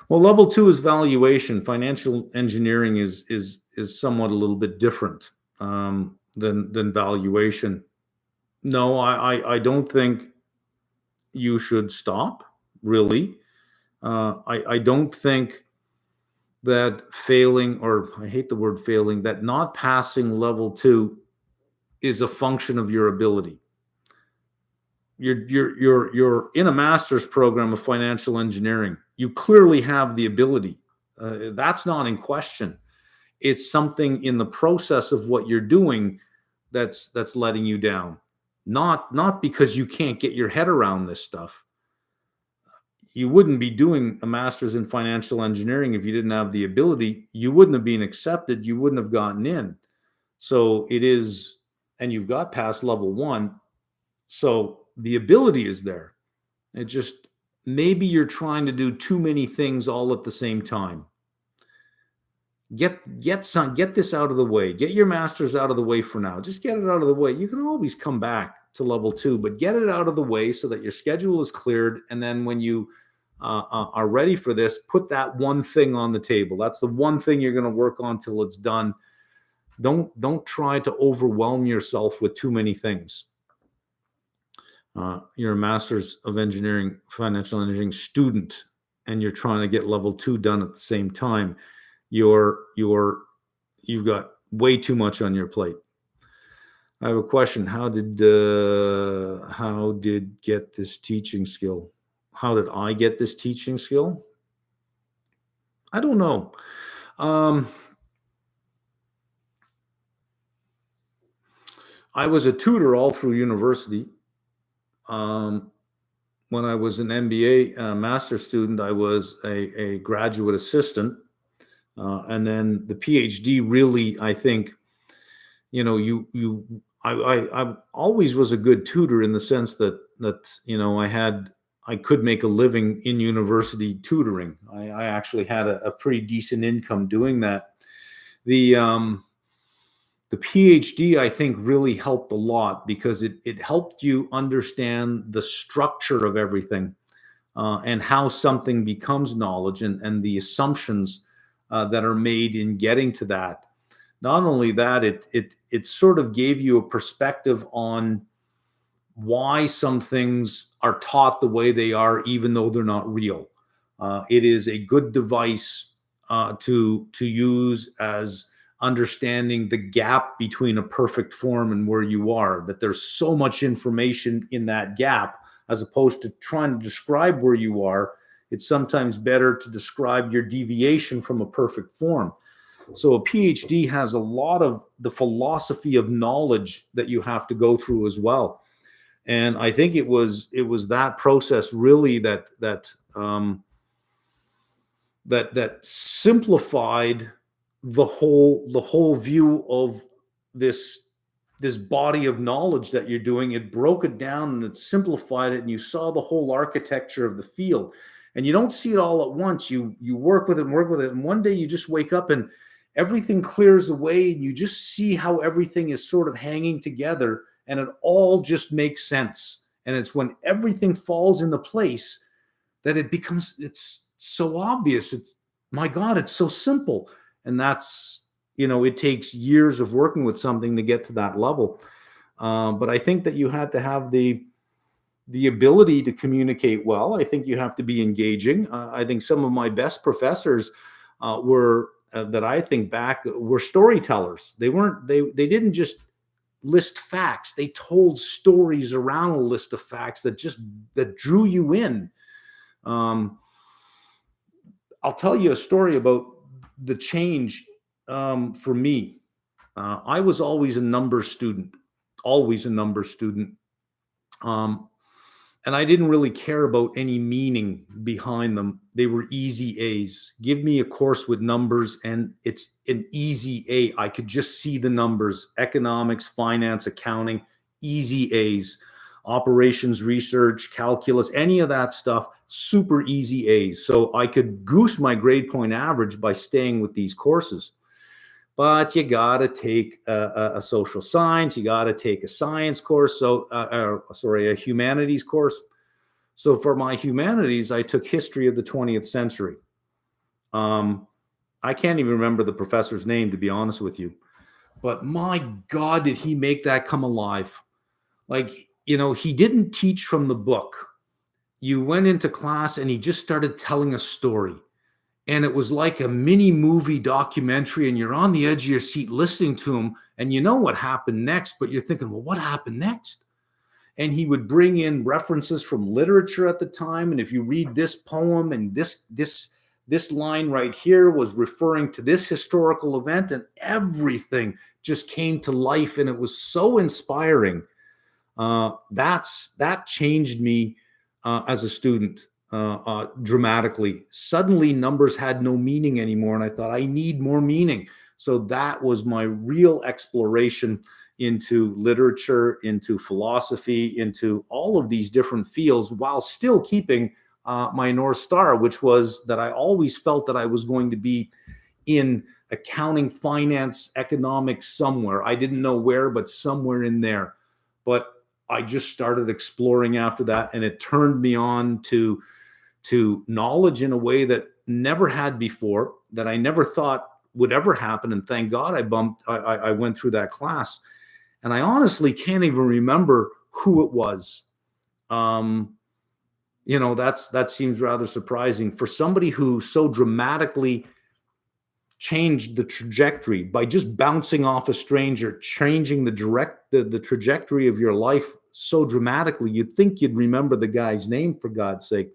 Well, level 2 is valuation. Financial engineering is somewhat a little bit different than valuation. No, I don't think you should stop, really. I don't think that failing, or I hate the word failing, that not passing level 2 is a function of your ability. You're in a master's program of financial engineering. You clearly have the ability. That's not in question. It's something in the process of what you're doing that's letting you down. Not because you can't get your head around this stuff. You wouldn't be doing a master's in financial engineering if you didn't have the ability. You wouldn't have been accepted. You wouldn't have gotten in. So it is, and you've got past level 1. So the ability is there. It just, maybe you're trying to do too many things all at the same time. Get this out of the way. Get your master's out of the way for now. Just get it out of the way. You can always come back to level 2, but get it out of the way so that your schedule is cleared. And then when you are ready for this, put that one thing on the table. That's the one thing you're going to work on till it's done. Don't try to overwhelm yourself with too many things. You're a master's of engineering, financial engineering student, and you're trying to get level 2 done at the same time. You've got way too much on your plate. I have a question. How did get this teaching skill? How did I get this teaching skill? I don't know. I was a tutor all through university. When I was an MBA master's student, I was a graduate assistant. And then the PhD really, I think, I always was a good tutor in the sense that I could make a living in university tutoring. I actually had a pretty decent income doing that. The PhD, I think, really helped a lot because it helped you understand the structure of everything and how something becomes knowledge and the assumptions that are made in getting to that. Not only that, it sort of gave you a perspective on why some things are taught the way they are, even though they're not real. It is a good device to use as understanding the gap between a perfect form and where you are, that there's so much information in that gap, as opposed to trying to describe where you are. It's sometimes better to describe your deviation from a perfect form. So a PhD has a lot of the philosophy of knowledge that you have to go through as well. And I think it was that process really that simplified the whole view of this body of knowledge that you're doing. It broke it down and it simplified it, and you saw the whole architecture of the field. And you don't see it all at once. You work with it and work with it, and one day you just wake up and everything clears away, and you just see how everything is sort of hanging together, and it all just makes sense. And it's when everything falls into place that it's so obvious. It's, my God, it's so simple. And that's, it takes years of working with something to get to that level. But I think that you had to have the ability to communicate well. I think you have to be engaging. I think some of my best professors were that I think back were storytellers. They didn't just list facts. They told stories around a list of facts that drew you in. I'll tell you a story about the change for me. I was always a numbers student. And I didn't really care about any meaning behind them. They were easy A's. Give me a course with numbers and it's an easy A. I could just see the numbers: economics, finance, accounting, easy A's. Operations, research, calculus, any of that stuff, super easy A's. So I could goose my grade point average by staying with these courses. But you got to take a social science, you got to take a science course, a humanities course. So for my humanities, I took history of the 20th century. I can't even remember the professor's name, to be honest with you. But my God, did he make that come alive? Like, he didn't teach from the book. You went into class and he just started telling a story. And it was like a mini movie documentary, and you're on the edge of your seat listening to him, and you know what happened next, but you're thinking, well, what happened next? And he would bring in references from literature at the time. And if you read this poem and this line right here was referring to this historical event, and everything just came to life, and it was so inspiring. That changed me as a student dramatically. Suddenly, numbers had no meaning anymore, and I thought, I need more meaning. So that was my real exploration into literature, into philosophy, into all of these different fields, while still keeping my North Star, which was that I always felt that I was going to be in accounting, finance, economics somewhere. I didn't know where, but somewhere in there. But I just started exploring after that, and it turned me on to knowledge in a way that never had before, that I never thought would ever happen. And thank God I went through that class. And I honestly can't even remember who it was. That seems rather surprising for somebody who so dramatically changed the trajectory by just bouncing off a stranger, changing the trajectory of your life so dramatically. You'd think you'd remember the guy's name, for God's sake,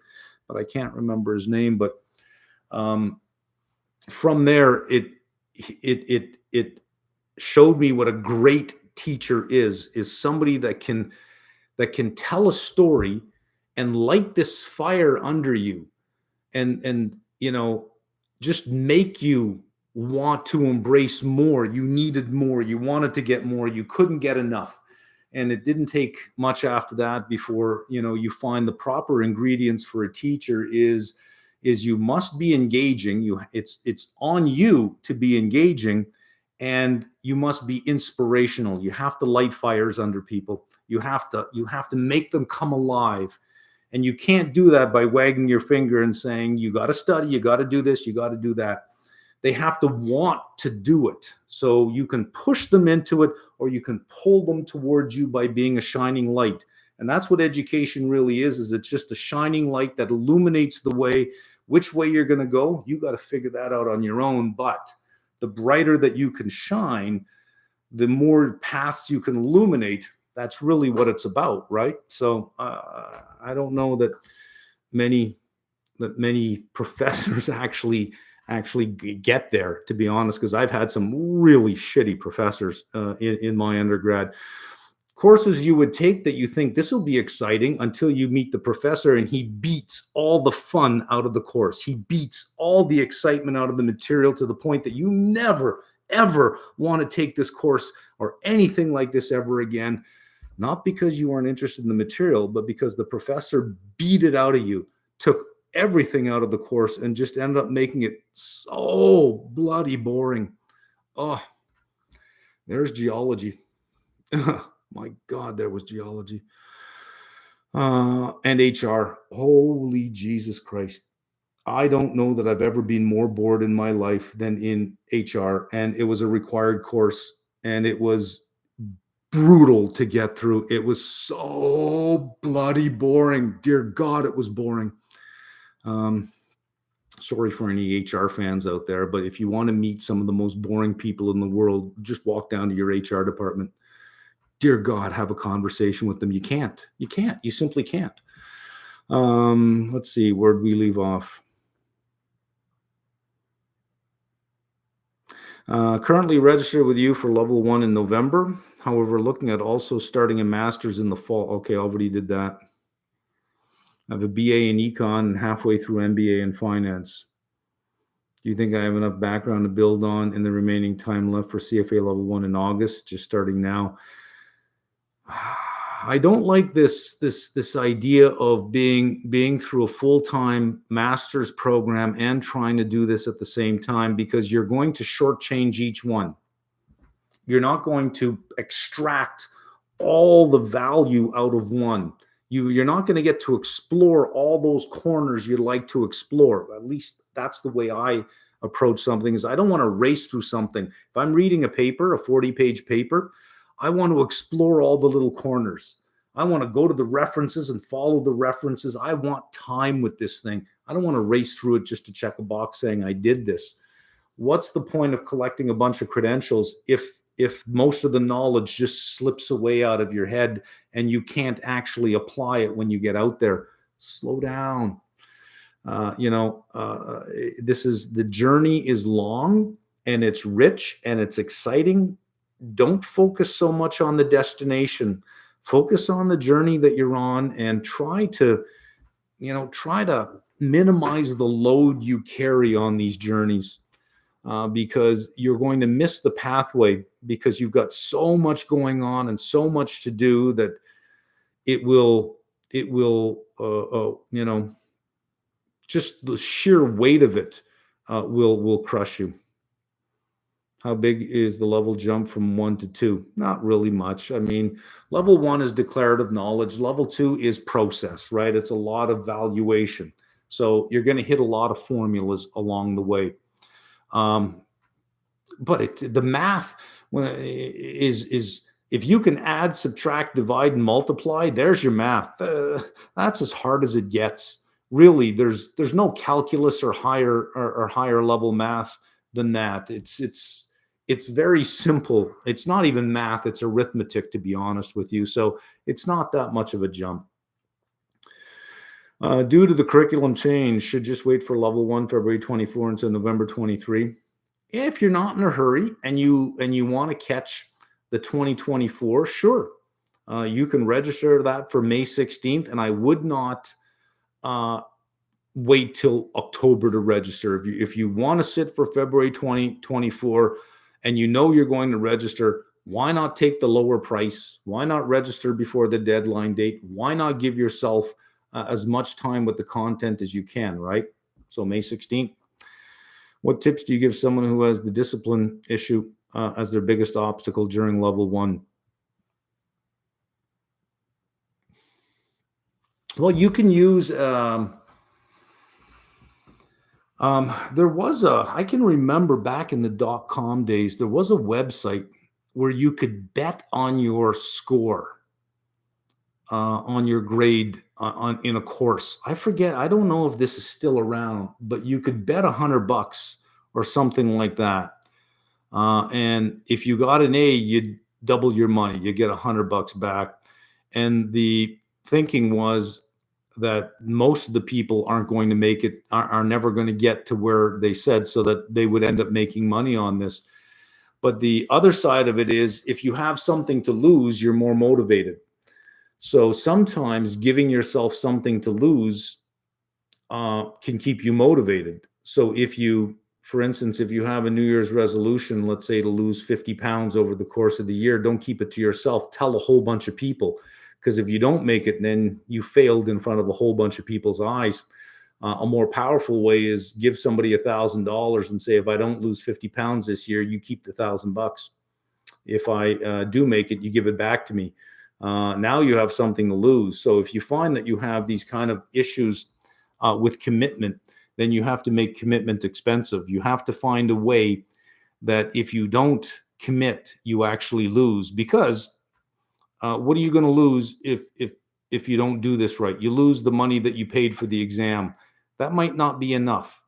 but I can't remember his name. But from there, it showed me what a great teacher is somebody that can tell a story and light this fire under you, and just make you want to embrace more. You needed more, you wanted to get more, you couldn't get enough. And it didn't take much after that before you find the proper ingredients for a teacher is you must be engaging. It's on you to be engaging, and you must be inspirational. You have to light fires under people. You have to make them come alive. And you can't do that by wagging your finger and saying, you got to study, you got to do this, you got to do that. They have to want to do it. So you can push them into it, or you can pull them towards you by being a shining light. And that's what education really is it's just a shining light that illuminates the way. Which way you're going to go, you got to figure that out on your own. But the brighter that you can shine, the more paths you can illuminate. That's really what it's about, right? So I don't know that many professors actually get there, to be honest, because I've had some really shitty professors in my undergrad. Courses you would take that you think this will be exciting until you meet the professor, and he beats all the fun out of the course. He beats all the excitement out of the material to the point that you never, ever want to take this course or anything like this ever again. Not because you weren't interested in the material, but because the professor beat it out of you, took everything out of the course, and just ended up making it so bloody boring. Oh, there's geology. My God, there was geology. And HR. Holy Jesus Christ. I don't know that I've ever been more bored in my life than in HR. And it was a required course, and it was brutal to get through. It was so bloody boring. Dear God, it was boring. Sorry for any HR fans out there, but if you want to meet some of the most boring people in the world, just walk down to your HR department. Dear God, have a conversation with them. You can't. You simply can't. Let's see, where'd we leave off? Currently registered with you for level 1 in November. However, looking at also starting a master's in the fall. Okay, already did that. I have a BA in econ and halfway through MBA in finance. Do you think I have enough background to build on in the remaining time left for CFA level 1 in August, just starting now? I don't like this idea of being through a full-time master's program and trying to do this at the same time, because you're going to shortchange each one. You're not going to extract all the value out of one. You're not going to get to explore all those corners you'd like to explore. At least that's the way I approach something. Is I don't want to race through something. If I'm reading a paper, a 40-page paper, I want to explore all the little corners. I want to go to the references and follow the references. I want time with this thing. I don't want to race through it just to check a box saying I did this. What's the point of collecting a bunch of credentials if most of the knowledge just slips away out of your head and you can't actually apply it when you get out there? Slow down. The journey is long and it's rich and it's exciting. Don't focus so much on the destination. Focus on the journey that you're on and try to minimize the load you carry on these journeys, because you're going to miss the pathway because you've got so much going on and so much to do that it will just the sheer weight of it will crush you. How big is the level jump from 1 to 2? Not really much. I mean, level 1 is declarative knowledge. Level 2 is process, right? It's a lot of valuation. So you're going to hit a lot of formulas along the way. But the math is if you can add, subtract, divide, and multiply, there's your math. That's as hard as it gets. Really, there's no calculus or higher level math than that. It's very simple. It's not even math, it's arithmetic, to be honest with you. So it's not that much of a jump. Due to the curriculum change, should just wait for level 1 February 24 until November 23. If you're not in a hurry and you want to catch the 2024, sure. You can register that for May 16th, and I would not wait till October to register. If you want to sit for February 2024 and you know you're going to register, why not take the lower price? Why not register before the deadline date? Why not give yourself as much time with the content as you can, right? So May 16th. What tips do you give someone who has the discipline issue as their biggest obstacle during level 1? Well, you can use I can remember back in the .com days, there was a website where you could bet on your score, on your grade in a course. I forget. I don't know if this is still around, but you could bet $100 or something like that. And if you got an A, you'd double your money. You get $100 back. And the thinking was that most of the people aren't going to make it, are never going to get to where they said, so that they would end up making money on this. But the other side of it is, if you have something to lose, you're more motivated. So sometimes giving yourself something to lose can keep you motivated. So for instance, if you have a New Year's resolution, let's say to lose 50 pounds over the course of the year, don't keep it to yourself. Tell a whole bunch of people. Because if you don't make it, then you failed in front of a whole bunch of people's eyes. A more powerful way is give somebody $1,000 and say, if I don't lose 50 pounds this year, you keep the $1,000. If I do make it, you give it back to me. Now you have something to lose. So if you find that you have these kind of issues with commitment, then you have to make commitment expensive. You have to find a way that if you don't commit, you actually lose. Because what are you going to lose if you don't do this right? You lose the money that you paid for the exam. That might not be enough.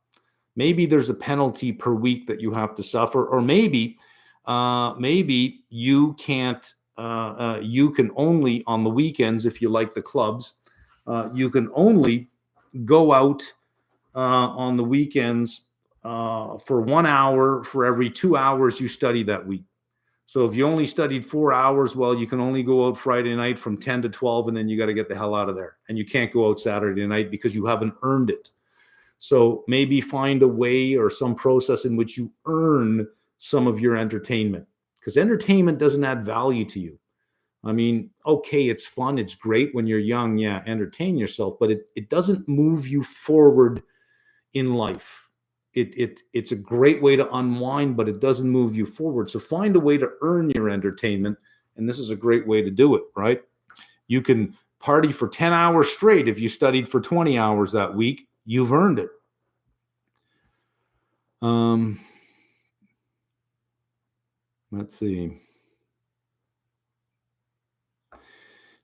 Maybe there's a penalty per week that you have to suffer, or maybe you can't. You can only on the weekends, if you like the clubs, you can only go out on the weekends for 1 hour for every 2 hours you study that week. So if you only studied 4 hours, well, you can only go out Friday night from 10 to 12, and then you got to get the hell out of there. And you can't go out Saturday night because you haven't earned it. So maybe find a way or some process in which you earn some of your entertainment, because entertainment doesn't add value to you. I mean, okay, it's fun, it's great when you're young, yeah, entertain yourself, but it doesn't move you forward in life. It's a great way to unwind, but it doesn't move you forward. So find a way to earn your entertainment, and this is a great way to do it, right? You can party for 10 hours straight. If you studied for 20 hours that week, you've earned it. Let's see.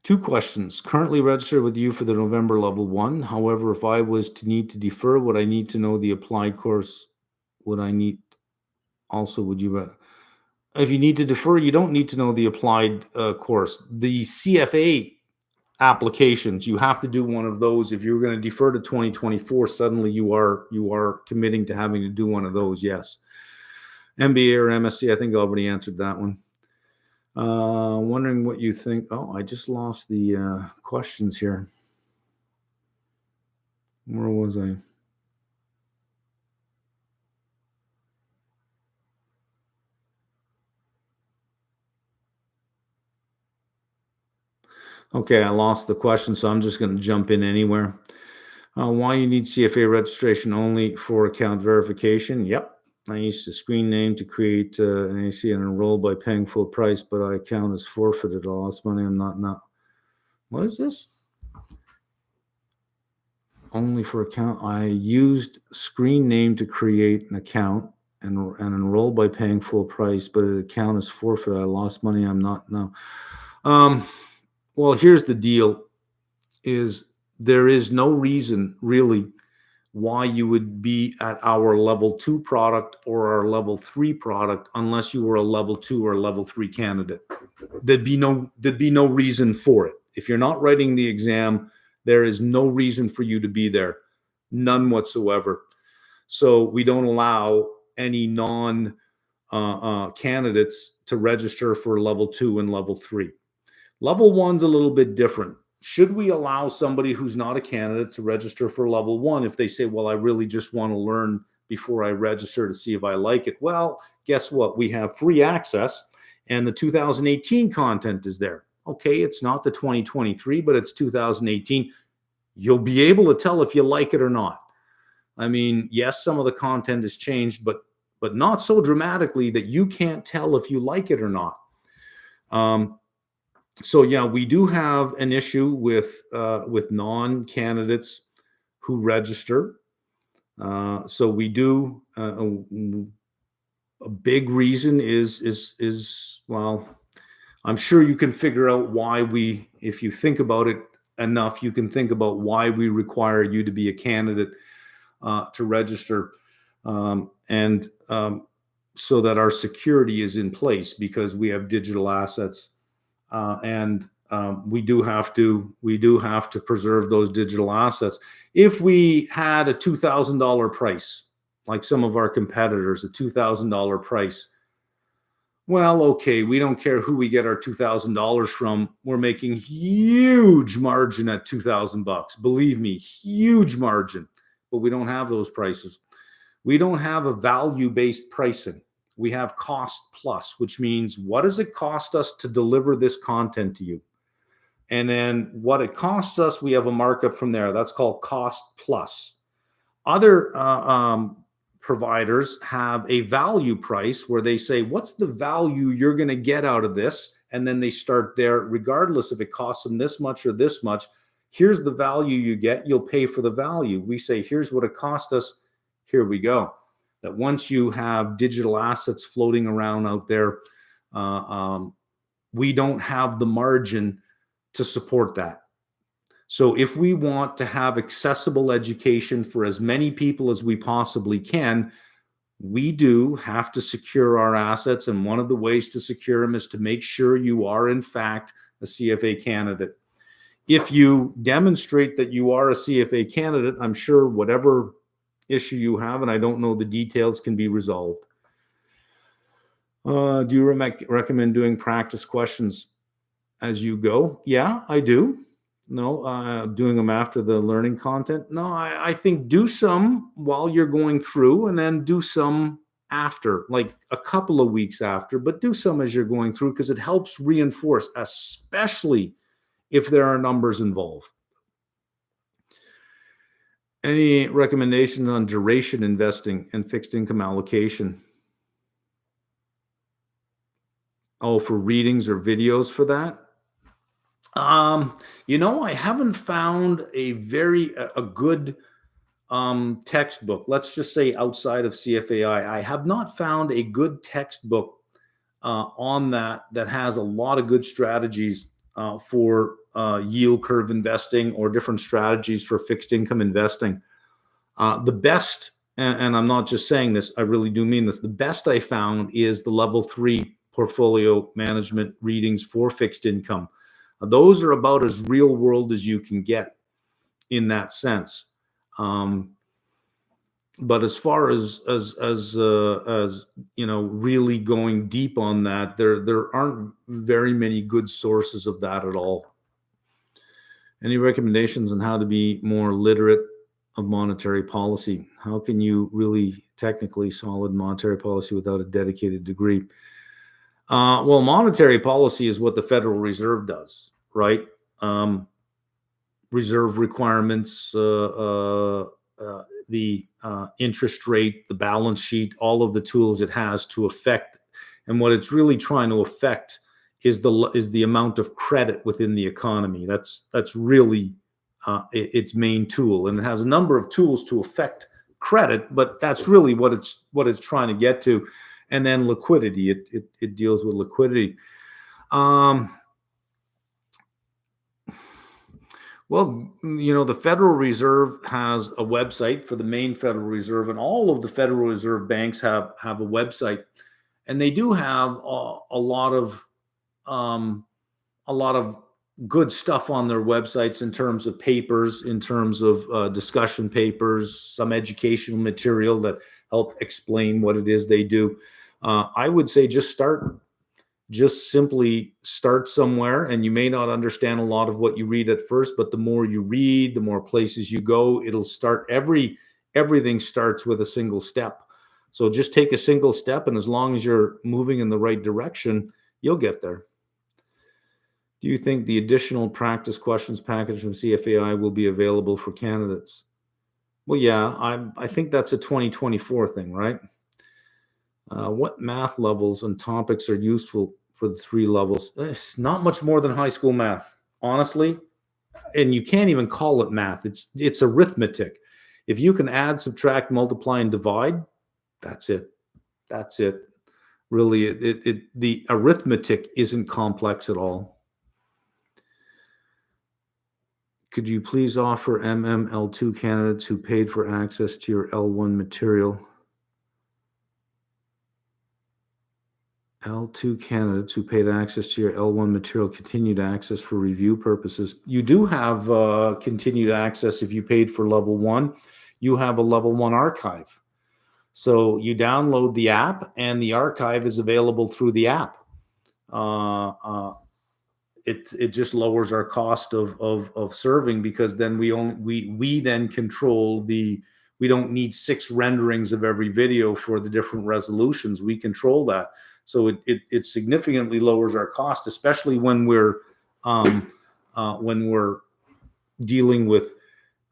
2 questions. Currently registered with you for the November level 1. However, if I was to need to defer, would I need to know the applied course? Would I need also, would you, if you need to defer, you don't need to know the applied course. The CFA applications, you have to do one of those. If you're going to defer to 2024, suddenly you are committing to having to do one of those. Yes. MBA or MSc, I think I already answered that one. Wondering what you think. Oh, I just lost the questions here. Where was I? Okay, I lost the question, so I'm just going to jump in anywhere. Why you need CFA registration only for account verification? Yep. I used a screen name to create an AC and enroll by paying full price, but our account is forfeited. I lost money. I'm not now. What is this? Only for account. I used screen name to create an account and enroll by paying full price, but an account is forfeited. I lost money. I'm not now. Well, here's the deal: is there is no reason really why you would be at our level 2 product or our level 3 product unless you were a level 2 or level 3 candidate. There'd be no reason for it. If you're not writing the exam, there is no reason for you to be there. None whatsoever. So we don't allow any non candidates to register for level 2 and level 3. Level 1's a little bit different. Should we allow somebody who's not a candidate to register for level 1 if they say, well, I really just want to learn before I register to see if I like it? Well, guess what? We have free access, and the 2018 content is there. Okay, it's not the 2023, but it's 2018. You'll be able to tell if you like it or not. I mean, yes, some of the content has changed, but not so dramatically that you can't tell if you like it or not. So yeah, we do have an issue with non-candidates who register. So we do. A big reason is well, I'm sure you can figure out why we, if you think about it enough, you can think about why we require you to be a candidate to register, and so that our security is in place, because we have digital assets. And we do have to preserve those digital assets. If we had a $2,000 price, like some of our competitors, a $2,000 price, well, okay, we don't care who we get our $2,000 from. We're making huge margin at $2,000. Believe me, huge margin. But we don't have those prices. We don't have a value-based pricing. We have cost plus, which means what does it cost us to deliver this content to you? And then what it costs us, we have a markup from there. That's called cost plus. Other providers have a value price where they say, what's the value you're going to get out of this? And then they start there, regardless if it costs them this much or this much. Here's the value you get. You'll pay for the value. We say, here's what it cost us. Here we go. That once you have digital assets floating around out there, we don't have the margin to support that. So if we want to have accessible education for as many people as we possibly can, we do have to secure our assets. And one of the ways to secure them is to make sure you are, in fact, a CFA candidate. If you demonstrate that you are a CFA candidate, I'm sure whatever issue you have, and I don't know the details, can be resolved. Do you recommend doing practice questions as you go? Yeah, I do. No, doing them after the learning content. No, I think do some while you're going through and then do some after, like a couple of weeks after, but do some as you're going through because it helps reinforce, especially if there are numbers involved. Any recommendations on duration investing and fixed income allocation? Oh, for readings or videos for that? I haven't found a good textbook. Let's just say outside of CFA, I have not found a good textbook on that has a lot of good strategies for yield curve investing or different strategies for fixed income investing. The best, and I'm not just saying this, I really do mean this. The best I found is the level 3 portfolio management readings for fixed income. Those are about as real world as you can get in that sense. But as far as really going deep on that, there aren't very many good sources of that at all. Any recommendations on how to be more literate of monetary policy? How can you really technically solid monetary policy without a dedicated degree? Well, monetary policy is what the Federal Reserve does, right? Reserve requirements, the interest rate, the balance sheet, all of the tools it has to affect. And what it's really trying to affect is the amount of credit within the economy. That's really its main tool, and it has a number of tools to affect credit, but that's really what it's trying to get to. And then liquidity, it deals with liquidity. Well, the Federal Reserve has a website for the main Federal Reserve, and all of the Federal Reserve banks have a website, and they do have a lot of good stuff on their websites in terms of papers, in terms of discussion papers, some educational material that help explain what it is they do. I would say just simply start somewhere, and you may not understand a lot of what you read at first, but the more you read, the more places you go, it'll start everything starts with a single step. So just take a single step, and as long as you're moving in the right direction, you'll get there. Do you think the additional practice questions package from CFAI will be available for candidates? Well, yeah, I think that's a 2024 thing, right? What math levels and topics are useful for the 3 levels? It's not much more than high school math, honestly. And you can't even call it math. It's arithmetic. If you can add, subtract, multiply, and divide, that's it. That's it. Really, the arithmetic isn't complex at all. Could you please offer MML2 candidates who paid for access to your L1 material? L2 candidates who paid access to your L1 material continued access for review purposes. You do have continued access if you paid for level 1. You have a level 1 archive. So you download the app, and the archive is available through the app. It just lowers our cost of serving, because then we then control we don't need 6 renderings of every video for the different resolutions. We control that. So it significantly lowers our cost, especially when we're dealing with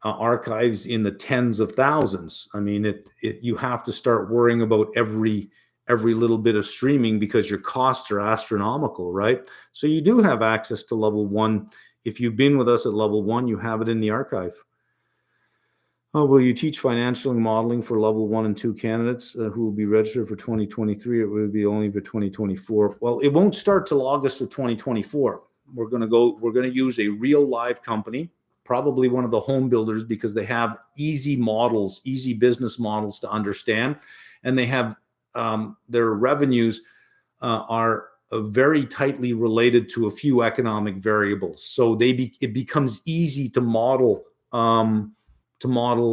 archives in the tens of thousands. I mean, you have to start worrying about every little bit of streaming because your costs are astronomical, right? So you do have access to level 1. If you've been with us at level 1, you have it in the archive. Will you teach financial modeling for level 1 and 2 candidates who will be registered for 2023? It will be only for 2024. Well, it won't start till August of 2024. We're going to use a real live company, probably one of the home builders, because they have easy business models to understand, and they have their revenues are very tightly related to a few economic variables. So it becomes easy to model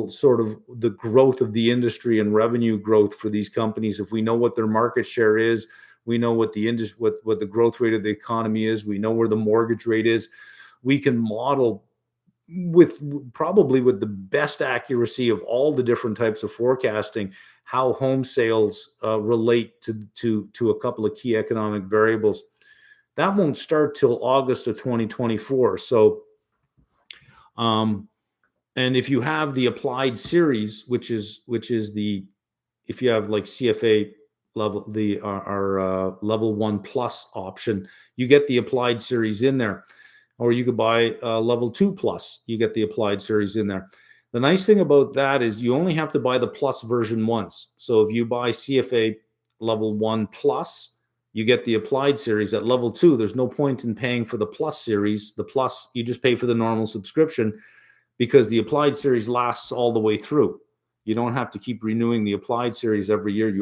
sort of the growth of the industry and revenue growth for these companies. If we know what their market share is, We know what the industry, what the growth rate of the economy is. We know where the mortgage rate is. We can model probably with the best accuracy of all the different types of forecasting how home sales relate to a couple of key economic variables. That won't start till August of 2024. So, and if you have the applied series, which is the, if you have like CFA level, our level 1+ option, you get the applied series in there. Or you could buy level 2+, you get the applied series in there. The nice thing about that is you only have to buy the plus version once. So if you buy CFA level 1+, you get the applied series. At level 2, there's no point in paying for the plus series. The plus, you just pay for the normal subscription, because the applied series lasts all the way through. You don't have to keep renewing the applied series every year.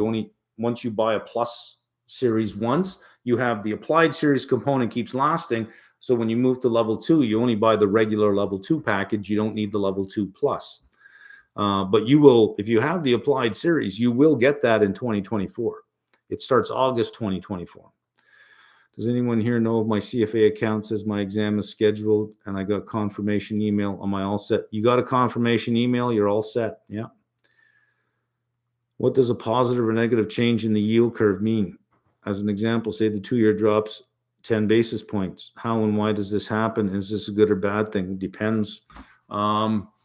Once you buy a plus series once, you have the applied series component keeps lasting. So when you move to level 2, you only buy the regular level 2 package. You don't need the level 2+. But you will, if you have the applied series, you will get that in 2024. It starts August 2024. Does anyone here know if my CFA account says my exam is scheduled and I got confirmation email? Am I all set? You got a confirmation email, you're all set. Yeah. What does a positive or negative change in the yield curve mean? As an example, say the 2-year drops 10 basis points. How and why does this happen? Is this a good or bad thing? It depends. All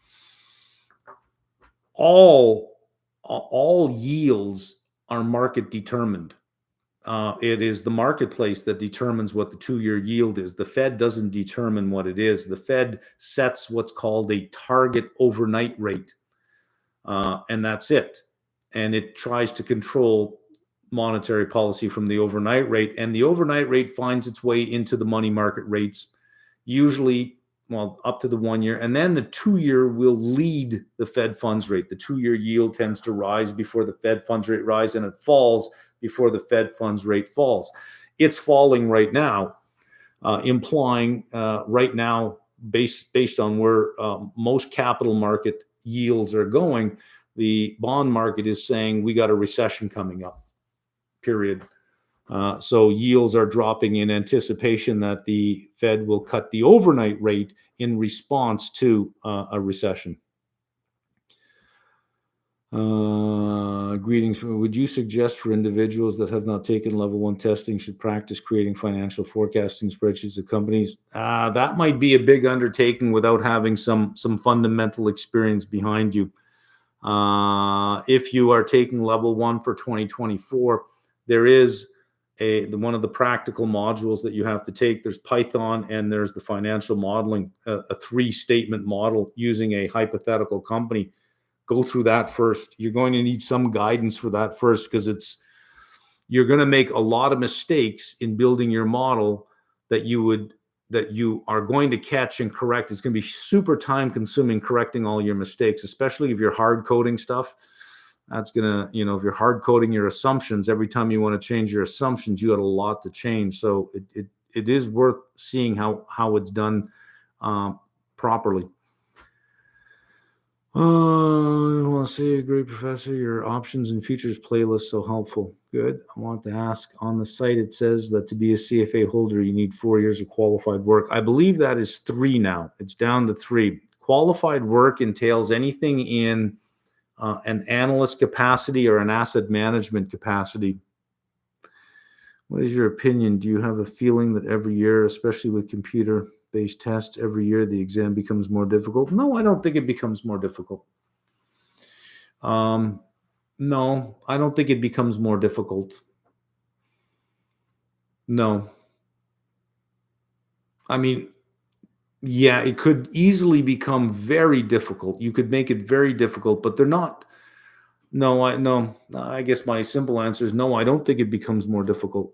yields are market determined. It is the marketplace that determines what the 2-year yield is. The Fed doesn't determine what it is. The Fed sets what's called a target overnight rate, and that's it. And it tries to control monetary policy from the overnight rate, and the overnight rate finds its way into the money market rates, usually, well, up to the 1 year, and then the 2-year will lead the Fed funds rate. The 2-year yield tends to rise before the Fed funds rate rise, and it falls before the Fed funds rate falls. It's falling right now, implying right now, based on where most capital market yields are going, the bond market is saying we got a recession coming up, period. So yields are dropping in anticipation that the Fed will cut the overnight rate in response to a recession. Greetings. Would you suggest for individuals that have not taken level 1 testing should practice creating financial forecasting spreadsheets of companies? That might be a big undertaking without having some fundamental experience behind you. If you are taking level 1 for 2024, there is one of the practical modules that you have to take. There's Python and there's the financial modeling, a 3-statement model using a hypothetical company. Go through that first. You're going to need some guidance for that first, because you're going to make a lot of mistakes in building your model that you are going to catch and correct. It's going to be super time consuming correcting all your mistakes, especially if you're hard coding stuff. That's going to, if you're hard coding your assumptions, every time you want to change your assumptions, you got a lot to change. So it is worth seeing how it's done properly. I want to say, great professor, your options and futures playlist so helpful. Good. I want to ask, on the site it says that to be a CFA holder you need 4 years of qualified work. I believe that is 3 now. It's down to 3. Qualified work entails anything in an analyst capacity or an asset management capacity. What is your opinion? Do you have a feeling that every year, especially with computer-based tests, every year the exam becomes more difficult? No, I don't think it becomes more difficult. No, I don't think it becomes more difficult. No. I mean, yeah, it could easily become very difficult. You could make it very difficult, but they're not. No, I guess my simple answer is no, I don't think it becomes more difficult.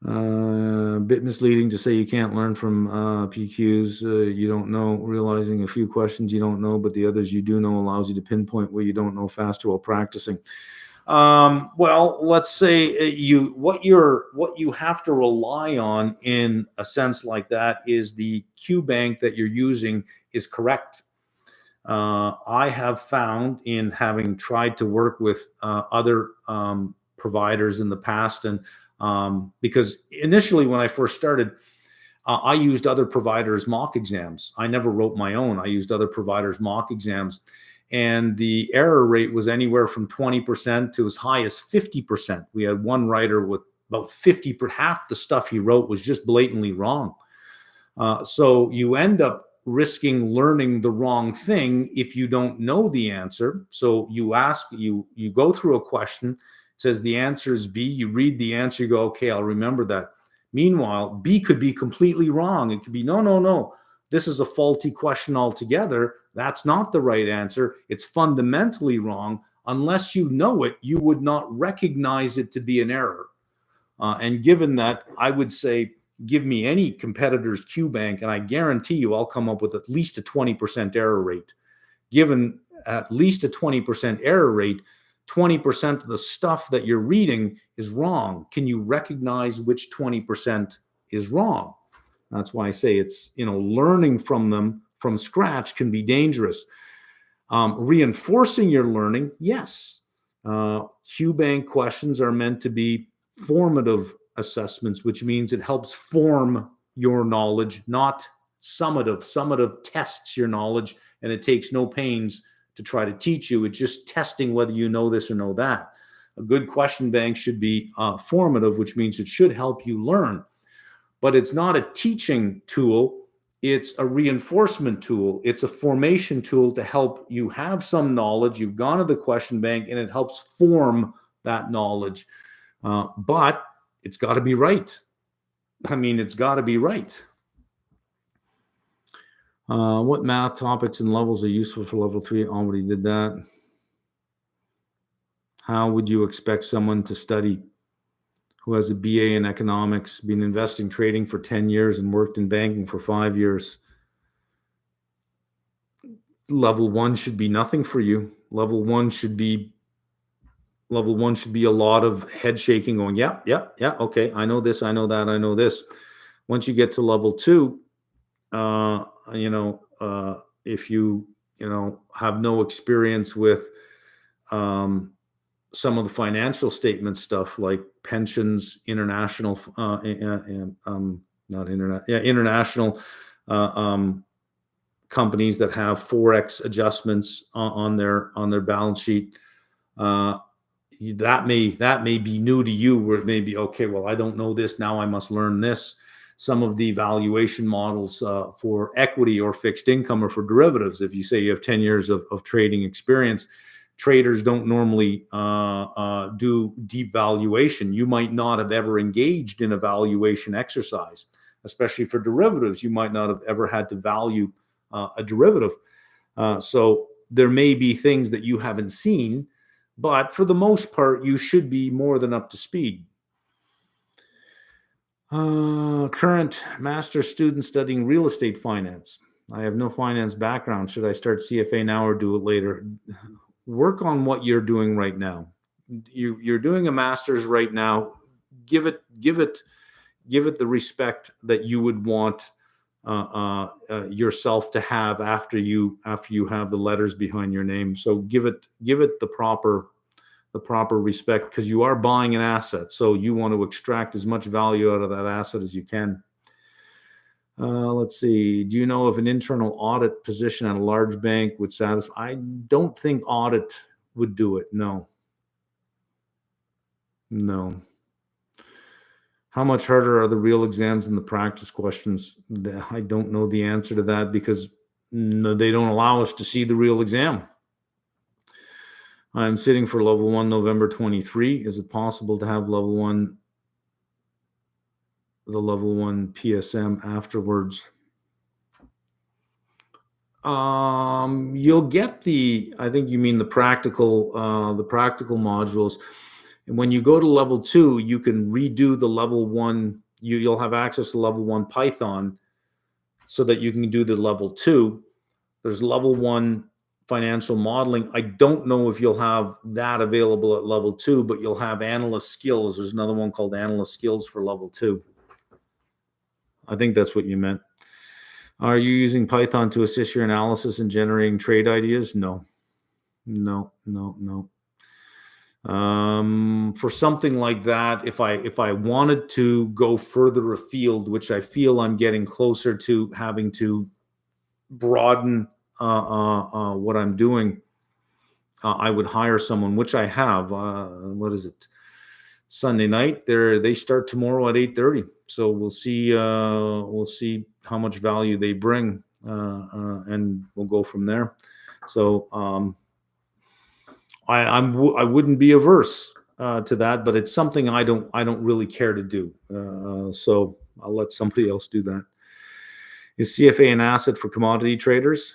A bit misleading to say you can't learn from PQs you don't know. Realizing a few questions you don't know, but the others you do know allows you to pinpoint what you don't know faster while practicing. Well, let's say what you have to rely on in a sense like that is the Q bank that you're using is correct. I have found, in having tried to work with other providers in the past. And because initially when I first started, I used other providers' mock exams. I never wrote my own. I used other providers' mock exams. And the error rate was anywhere from 20% to as high as 50%. We had one writer with about 50, half the stuff he wrote was just blatantly wrong. So you end up risking learning the wrong thing if you don't know the answer. So you go through a question, it says the answer is B, you read the answer, you go, okay, I'll remember that. Meanwhile, B could be completely wrong. It could be, no, this is a faulty question altogether. That's not the right answer. It's fundamentally wrong. Unless you know it, you would not recognize it to be an error. And given that, I would say, give me any competitor's QBank, and I guarantee you I'll come up with at least a 20% error rate. Given at least a 20% error rate, 20% of the stuff that you're reading is wrong. Can you recognize which 20% is wrong? That's why I say it's, learning from them from scratch can be dangerous. Reinforcing your learning, yes. QBank questions are meant to be formative assessments, which means it helps form your knowledge, not summative. Summative tests your knowledge, and it takes no pains to try to teach you. It's just testing whether you know this or know that. A good question bank should be formative, which means it should help you learn. But it's not a teaching tool. It's a reinforcement tool. It's a formation tool to help you have some knowledge. You've gone to the question bank, and it helps form that knowledge. But it's got to be right. It's got to be right. What math topics and levels are useful for level 3? Already did that. How would you expect someone to study who has a BA in economics, been investing, trading for 10 years, and worked in banking for 5 years? Level 1 should be nothing for you. Level 1 should be a lot of head shaking, going, yeah, okay, I know this, I know that, I know this. Once you get to level 2, if you have no experience with some of the financial statement stuff like pensions, international companies that have Forex adjustments on their balance sheet, that may be new to you, where it may be, okay, well, I don't know this, now I must learn this. Some of the valuation models for equity or fixed income or for derivatives, if you say you have 10 years of trading experience, traders don't normally do deep valuation. You might not have ever engaged in a valuation exercise, especially for derivatives. You might not have ever had to value a derivative. So there may be things that you haven't seen, but for the most part, you should be more than up to speed. Current master student studying real estate finance. I have no finance background. Should I start CFA now or do it later? Work on what you're doing right now. You're doing a master's right now. Give it the respect that you would want yourself to have after you have the letters behind your name. So give it the proper respect, because you are buying an asset. So you want to extract as much value out of that asset as you can. Let's see. Do you know if an internal audit position at a large bank would satisfy? I don't think audit would do it. No. How much harder are the real exams than the practice questions? I don't know the answer to that, because they don't allow us to see the real exam. I'm sitting for level 1 November 23. Is it possible to have the level 1 PSM afterwards? You'll get I think you mean the practical modules. And when you go to level 2, you can redo the level 1. You'll have access to level 1 Python so that you can do the level 2. There's level 1 financial modeling. I don't know if you'll have that available at level 2, but you'll have analyst skills. There's another one called analyst skills for level 2. I think that's what you meant. Are you using Python to assist your analysis and generating trade ideas? No. For something like that, if I wanted to go further afield, which I feel I'm getting closer to having to broaden what I'm doing, I would hire someone, which I have. What is it? Sunday night. They start tomorrow at 8:30. So we'll see. We'll see how much value they bring, and we'll go from there. So I wouldn't be averse to that, but it's something I don't really care to do. So I'll let somebody else do that. Is CFA an asset for commodity traders?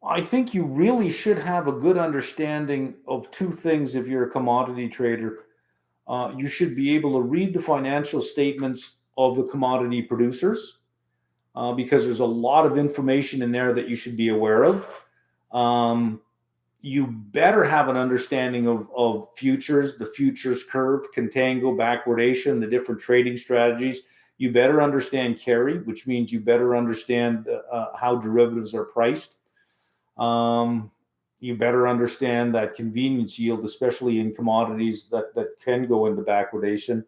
I think you really should have a good understanding of two things if you're a commodity trader. You should be able to read the financial statements of the commodity producers, because there's a lot of information in there that you should be aware of. You better have an understanding of futures, the futures curve, contango, backwardation, the different trading strategies. You better understand carry, which means you better understand how derivatives are priced. You better understand that convenience yield, especially in commodities that can go into backwardation.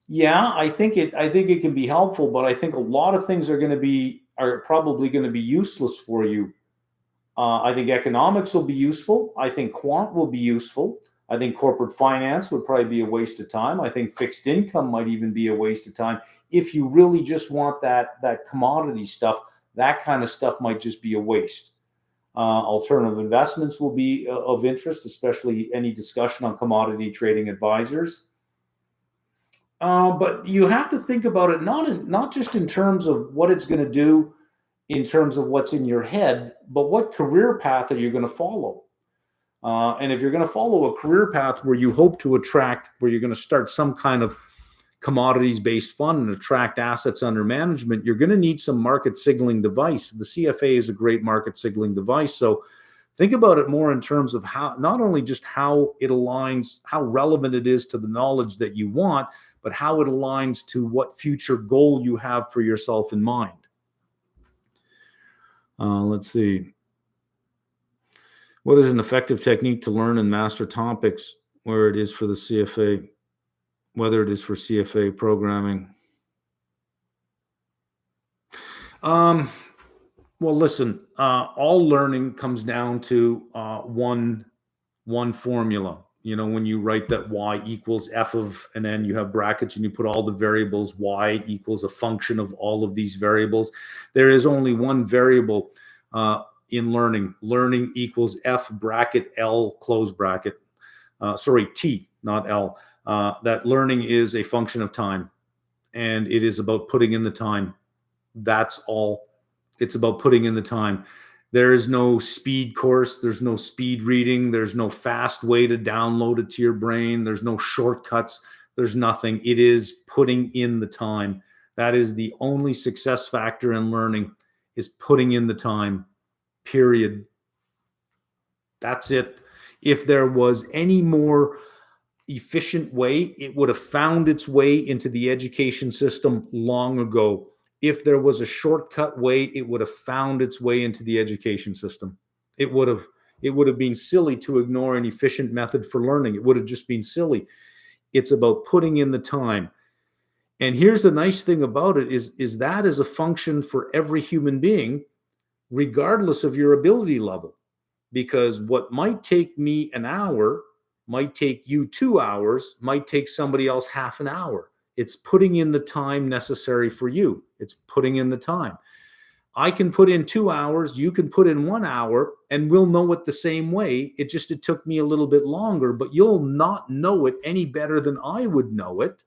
Yeah, I think it can be helpful, but I think a lot of things are probably going to be useless for you. I think economics will be useful. I think quant will be useful. I think corporate finance would probably be a waste of time. I think fixed income might even be a waste of time. If you really just want that commodity stuff, that kind of stuff might just be a waste. Alternative investments will be of interest, especially any discussion on commodity trading advisors. But you have to think about it not just in terms of what it's going to do in terms of what's in your head, but what career path are you going to follow? And if you're going to follow a career path where you hope to attract, where you're going to start some kind of commodities-based fund and attract assets under management, you're going to need some market signaling device. The CFA is a great market signaling device. So think about it more in terms of how, not only just how it aligns, how relevant it is to the knowledge that you want, but how it aligns to what future goal you have for yourself in mind. Let's see. What is an effective technique to learn and master topics where it is for the CFA, whether it is for CFA programming? Well, listen, all learning comes down to one formula. You know, when you write that y equals f of an n, you have brackets and you put all the variables, y equals a function of all of these variables. There is only one variable in learning. Learning equals f bracket L close bracket. T, not L. That learning is a function of time, and it is about putting in the time. That's all. It's about putting in the time. There is no speed course. There's no speed reading. There's no fast way to download it to your brain. There's no shortcuts. There's nothing. It is putting in the time. That is the only success factor in learning, is putting in the time, period. That's it. If there was any more efficient way, it would have found its way into the education system long ago. If there was a shortcut way, it would have found its way into the education system. It would have been silly to ignore an efficient method for learning. It would have just been silly. It's about putting in the time. And here's the nice thing about it is that is a function for every human being, regardless of your ability level. Because what might take me an hour might take you 2 hours, might take somebody else half an hour. It's putting in the time necessary for you. It's putting in the time. I can put in 2 hours, you can put in 1 hour, and we'll know it the same way. It took me a little bit longer, but you'll not know it any better than I would know it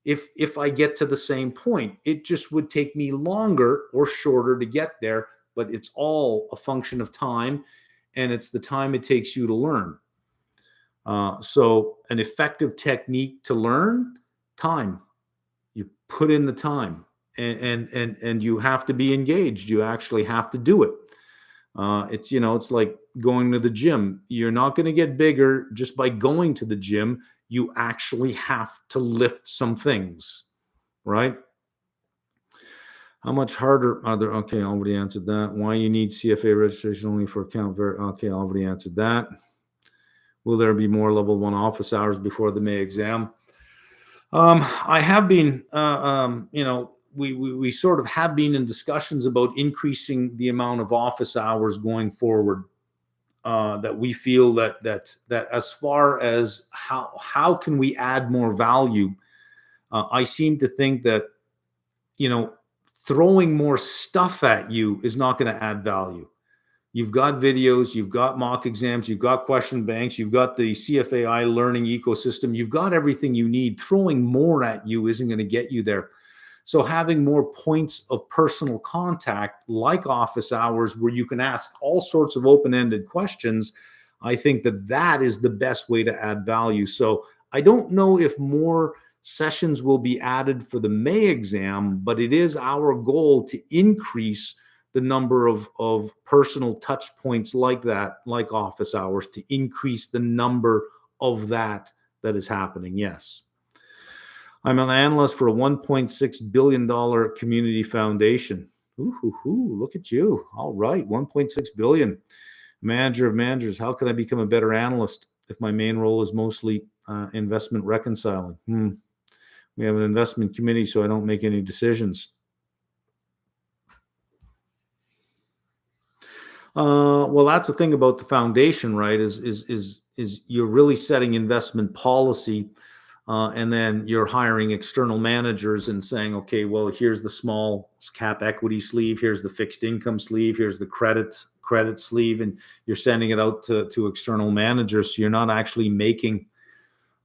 if I get to the same point. It just would take me longer or shorter to get there, but it's all a function of time, and it's the time it takes you to learn. So an effective technique to learn, time. You put in the time, and you have to be engaged. You actually have to do it. It's like going to the gym. You're not going to get bigger just by going to the gym. You actually have to lift some things, right? How much harder are there? Okay, I already answered that. Why you need CFA registration only for account? Okay, I already answered that. Will there be more level 1 office hours before the May exam? I have been, we sort of have been in discussions about increasing the amount of office hours going forward. That we feel that as far as how can we add more value, I seem to think that you know throwing more stuff at you is not going to add value. You've got videos, you've got mock exams, you've got question banks, you've got the CFAI learning ecosystem, you've got everything you need. Throwing more at you isn't going to get you there. So having more points of personal contact, like office hours, where you can ask all sorts of open-ended questions, I think that is the best way to add value. So I don't know if more sessions will be added for the May exam, but it is our goal to increase the number of personal touch points like that, like office hours, to increase the number of that is happening. Yes. I'm an analyst for a $1.6 billion community foundation. Ooh, look at you. All right, $1.6 billion. Manager of managers. How can I become a better analyst if my main role is mostly investment reconciling? We have an investment committee, so I don't make any decisions. Well, that's the thing about the foundation, right? Is you're really setting investment policy. And then you're hiring external managers and saying, okay, well, here's the small cap equity sleeve, here's the fixed income sleeve, here's the credit sleeve, and you're sending it out to external managers. So you're not actually making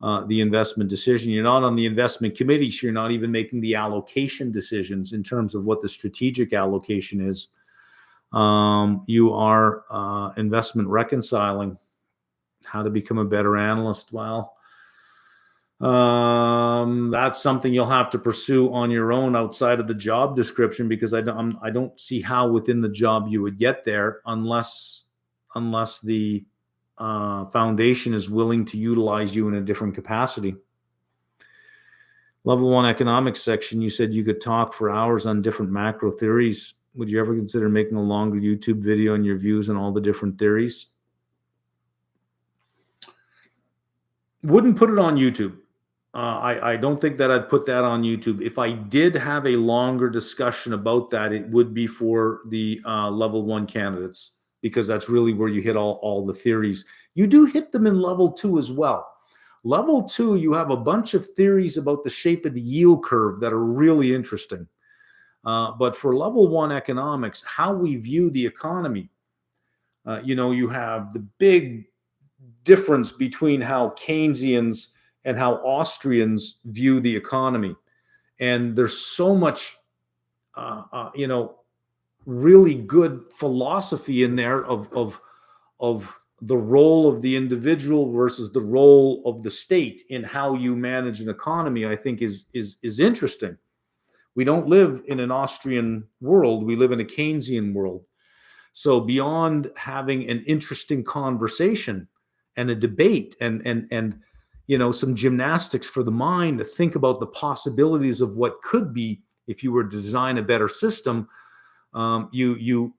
the investment decision. You're not on the investment committee, so you're not even making the allocation decisions in terms of what the strategic allocation is. You are investment reconciling. How to become a better analyst? Well, that's something you'll have to pursue on your own outside of the job description, because I don't see how within the job you would get there unless the foundation is willing to utilize you in a different capacity. Level 1 economics section, you said you could talk for hours on different macro theories. Would you ever consider making a longer YouTube video on your views on all the different theories? Wouldn't put it on YouTube. I don't think that I'd put that on YouTube. If I did have a longer discussion about that, it would be for the level 1 candidates, because that's really where you hit all the theories. You do hit them in level 2 as well. Level 2, you have a bunch of theories about the shape of the yield curve that are really interesting. But for level 1 economics, how we view the economy, you have the big difference between how Keynesians and how Austrians view the economy. And there's so much, really good philosophy in there of the role of the individual versus the role of the state in how you manage an economy. I think is interesting. We don't live in an Austrian world. We live in a Keynesian world. So beyond having an interesting conversation and a debate and some gymnastics for the mind to think about the possibilities of what could be if you were to design a better system, you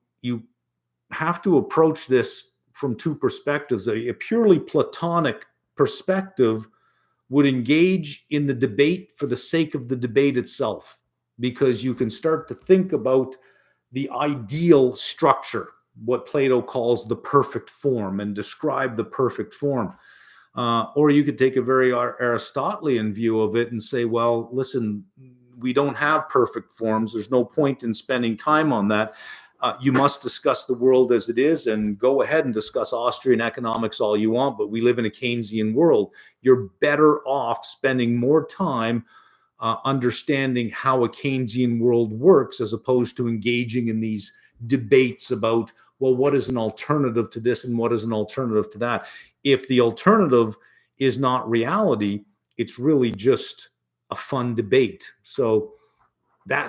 have to approach this from two perspectives. A purely Platonic perspective would engage in the debate for the sake of the debate itself, because you can start to think about the ideal structure, what Plato calls the perfect form, and describe the perfect form. Or you could take a very Aristotelian view of it and say, well, listen, we don't have perfect forms. There's no point in spending time on that. You must discuss the world as it is, and go ahead and discuss Austrian economics all you want, but we live in a Keynesian world. You're better off spending more time understanding how a Keynesian world works, as opposed to engaging in these debates about, well, what is an alternative to this and what is an alternative to that? If the alternative is not reality, it's really just a fun debate. So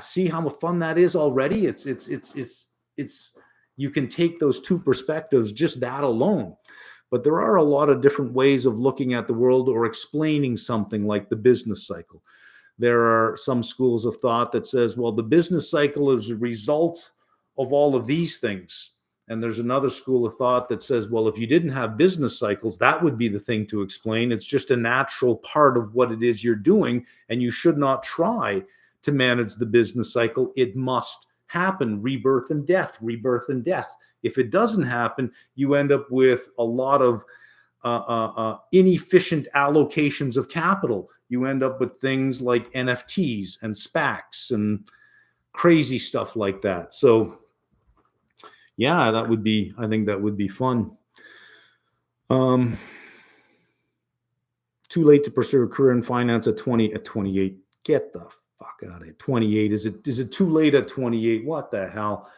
see how fun that is already? It's you can take those two perspectives, just that alone. But there are a lot of different ways of looking at the world or explaining something like the business cycle. There are some schools of thought that says, well, the business cycle is a result of all of these things. And there's another school of thought that says, well, if you didn't have business cycles, that would be the thing to explain. It's just a natural part of what it is you're doing, and you should not try to manage the business cycle. It must happen. Rebirth and death, rebirth and death. If it doesn't happen, you end up with a lot of inefficient allocations of capital. You end up with things like NFTs and SPACs and crazy stuff like that. So yeah, I think that would be fun. Too late to pursue a career in finance at 28. Get the fuck out of it. 28. Is it too late at 28? What the hell?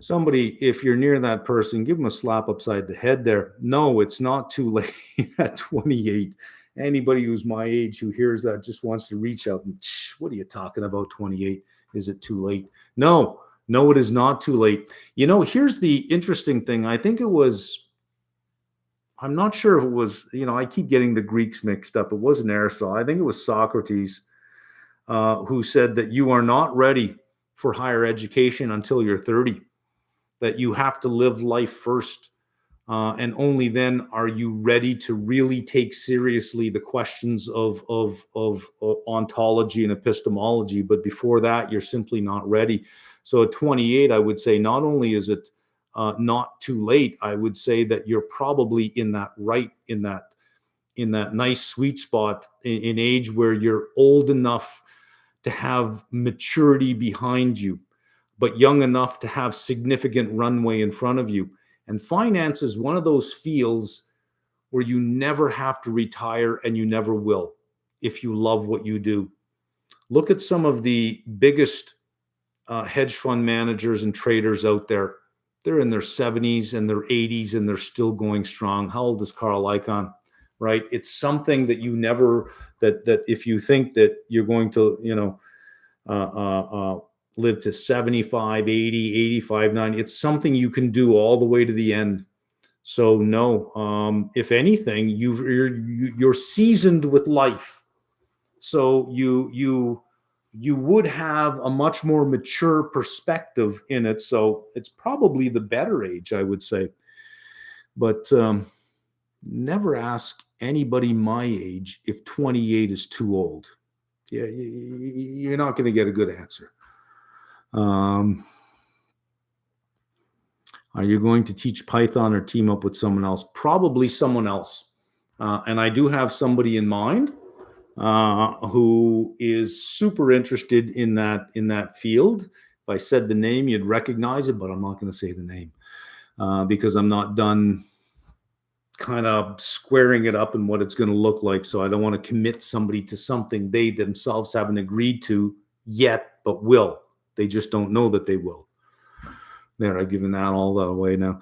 Somebody, if you're near that person, give them a slap upside the head there. No, it's not too late at 28. Anybody who's my age who hears that just wants to reach out and, what are you talking about, 28? Is it too late? No, it is not too late. Here's the interesting thing. I think it was, I'm not sure if it was, I keep getting the Greeks mixed up. It wasn't Aristotle. I think it was Socrates who said that you are not ready for higher education until you're 30, that you have to live life first. And only then are you ready to really take seriously the questions of ontology and epistemology. But before that, you're simply not ready. So at 28, I would say not only is it not too late, I would say that you're probably in that nice sweet spot in age where you're old enough to have maturity behind you, but young enough to have significant runway in front of you. And finance is one of those fields where you never have to retire, and you never will if you love what you do. Look at some of the biggest hedge fund managers and traders out there. They're in their 70s and their 80s, and they're still going strong. How old is Carl Icahn? Right? It's something that you never, that if you think that you're going to, live to 75, 80, 85, 90. It's something you can do all the way to the end. So no, if anything, you're seasoned with life. So you would have a much more mature perspective in it. So it's probably the better age, I would say. But never ask anybody my age if 28 is too old. Yeah, you're not going to get a good answer. Are you going to teach Python or team up with someone else? Probably someone else. And I do have somebody in mind who is super interested in that field. If I said the name, you'd recognize it, but I'm not going to say the name because I'm not done kind of squaring it up and what it's going to look like. So I don't want to commit somebody to something they themselves haven't agreed to yet, but will. They just don't know that they will. There, I've given that all away now.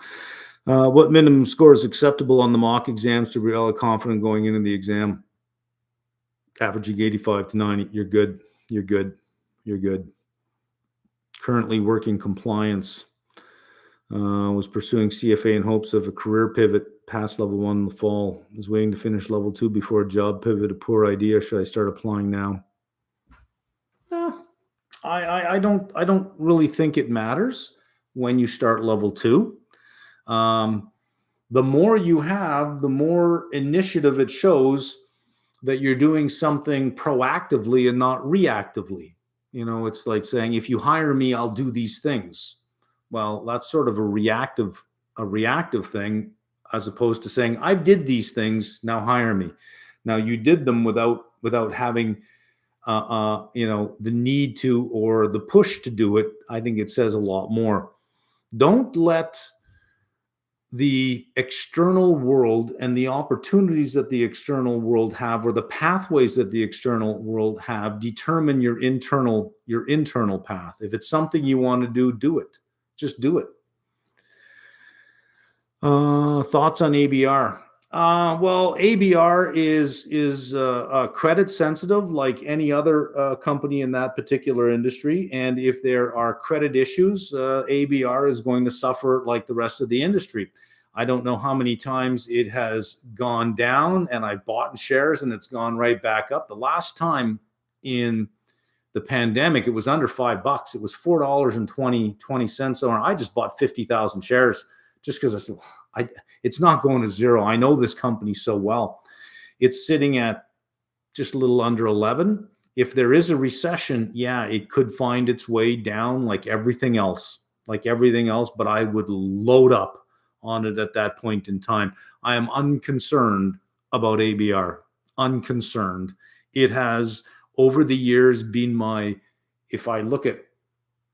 What minimum score is acceptable on the mock exams to be really confident going into the exam? Averaging 85 to 90. You're good. You're good. You're good. Currently working compliance. Was pursuing CFA in hopes of a career pivot past level 1 in the fall. Was waiting to finish level 2 before a job pivot. A poor idea. Should I start applying now? I don't really think it matters when you start level 2. The more you have, the more initiative it shows that you're doing something proactively and not reactively. It's like saying, if you hire me, I'll do these things. Well, that's sort of a reactive thing, as opposed to saying, I did these things, now hire me. Now you did them without having the need to or the push to do it. I think it says a lot more. Don't let the external world and the opportunities that the external world have, or the pathways that the external world have, determine your internal path. If it's something you want to do it. Just do it. Thoughts on ABR? Well, ABR is credit sensitive, like any other company in that particular industry. And if there are credit issues, ABR is going to suffer like the rest of the industry. I don't know how many times it has gone down, and I bought in shares and it's gone right back up. The last time in the pandemic, it was under $5. It was $4.20. I just bought 50,000 shares just because I said, it's not going to zero. I know this company so well. It's sitting at just a little under 11. If there is a recession, yeah, it could find its way down like everything else, but I would load up on it at that point in time. I am unconcerned about ABR, unconcerned. It has over the years been if I look at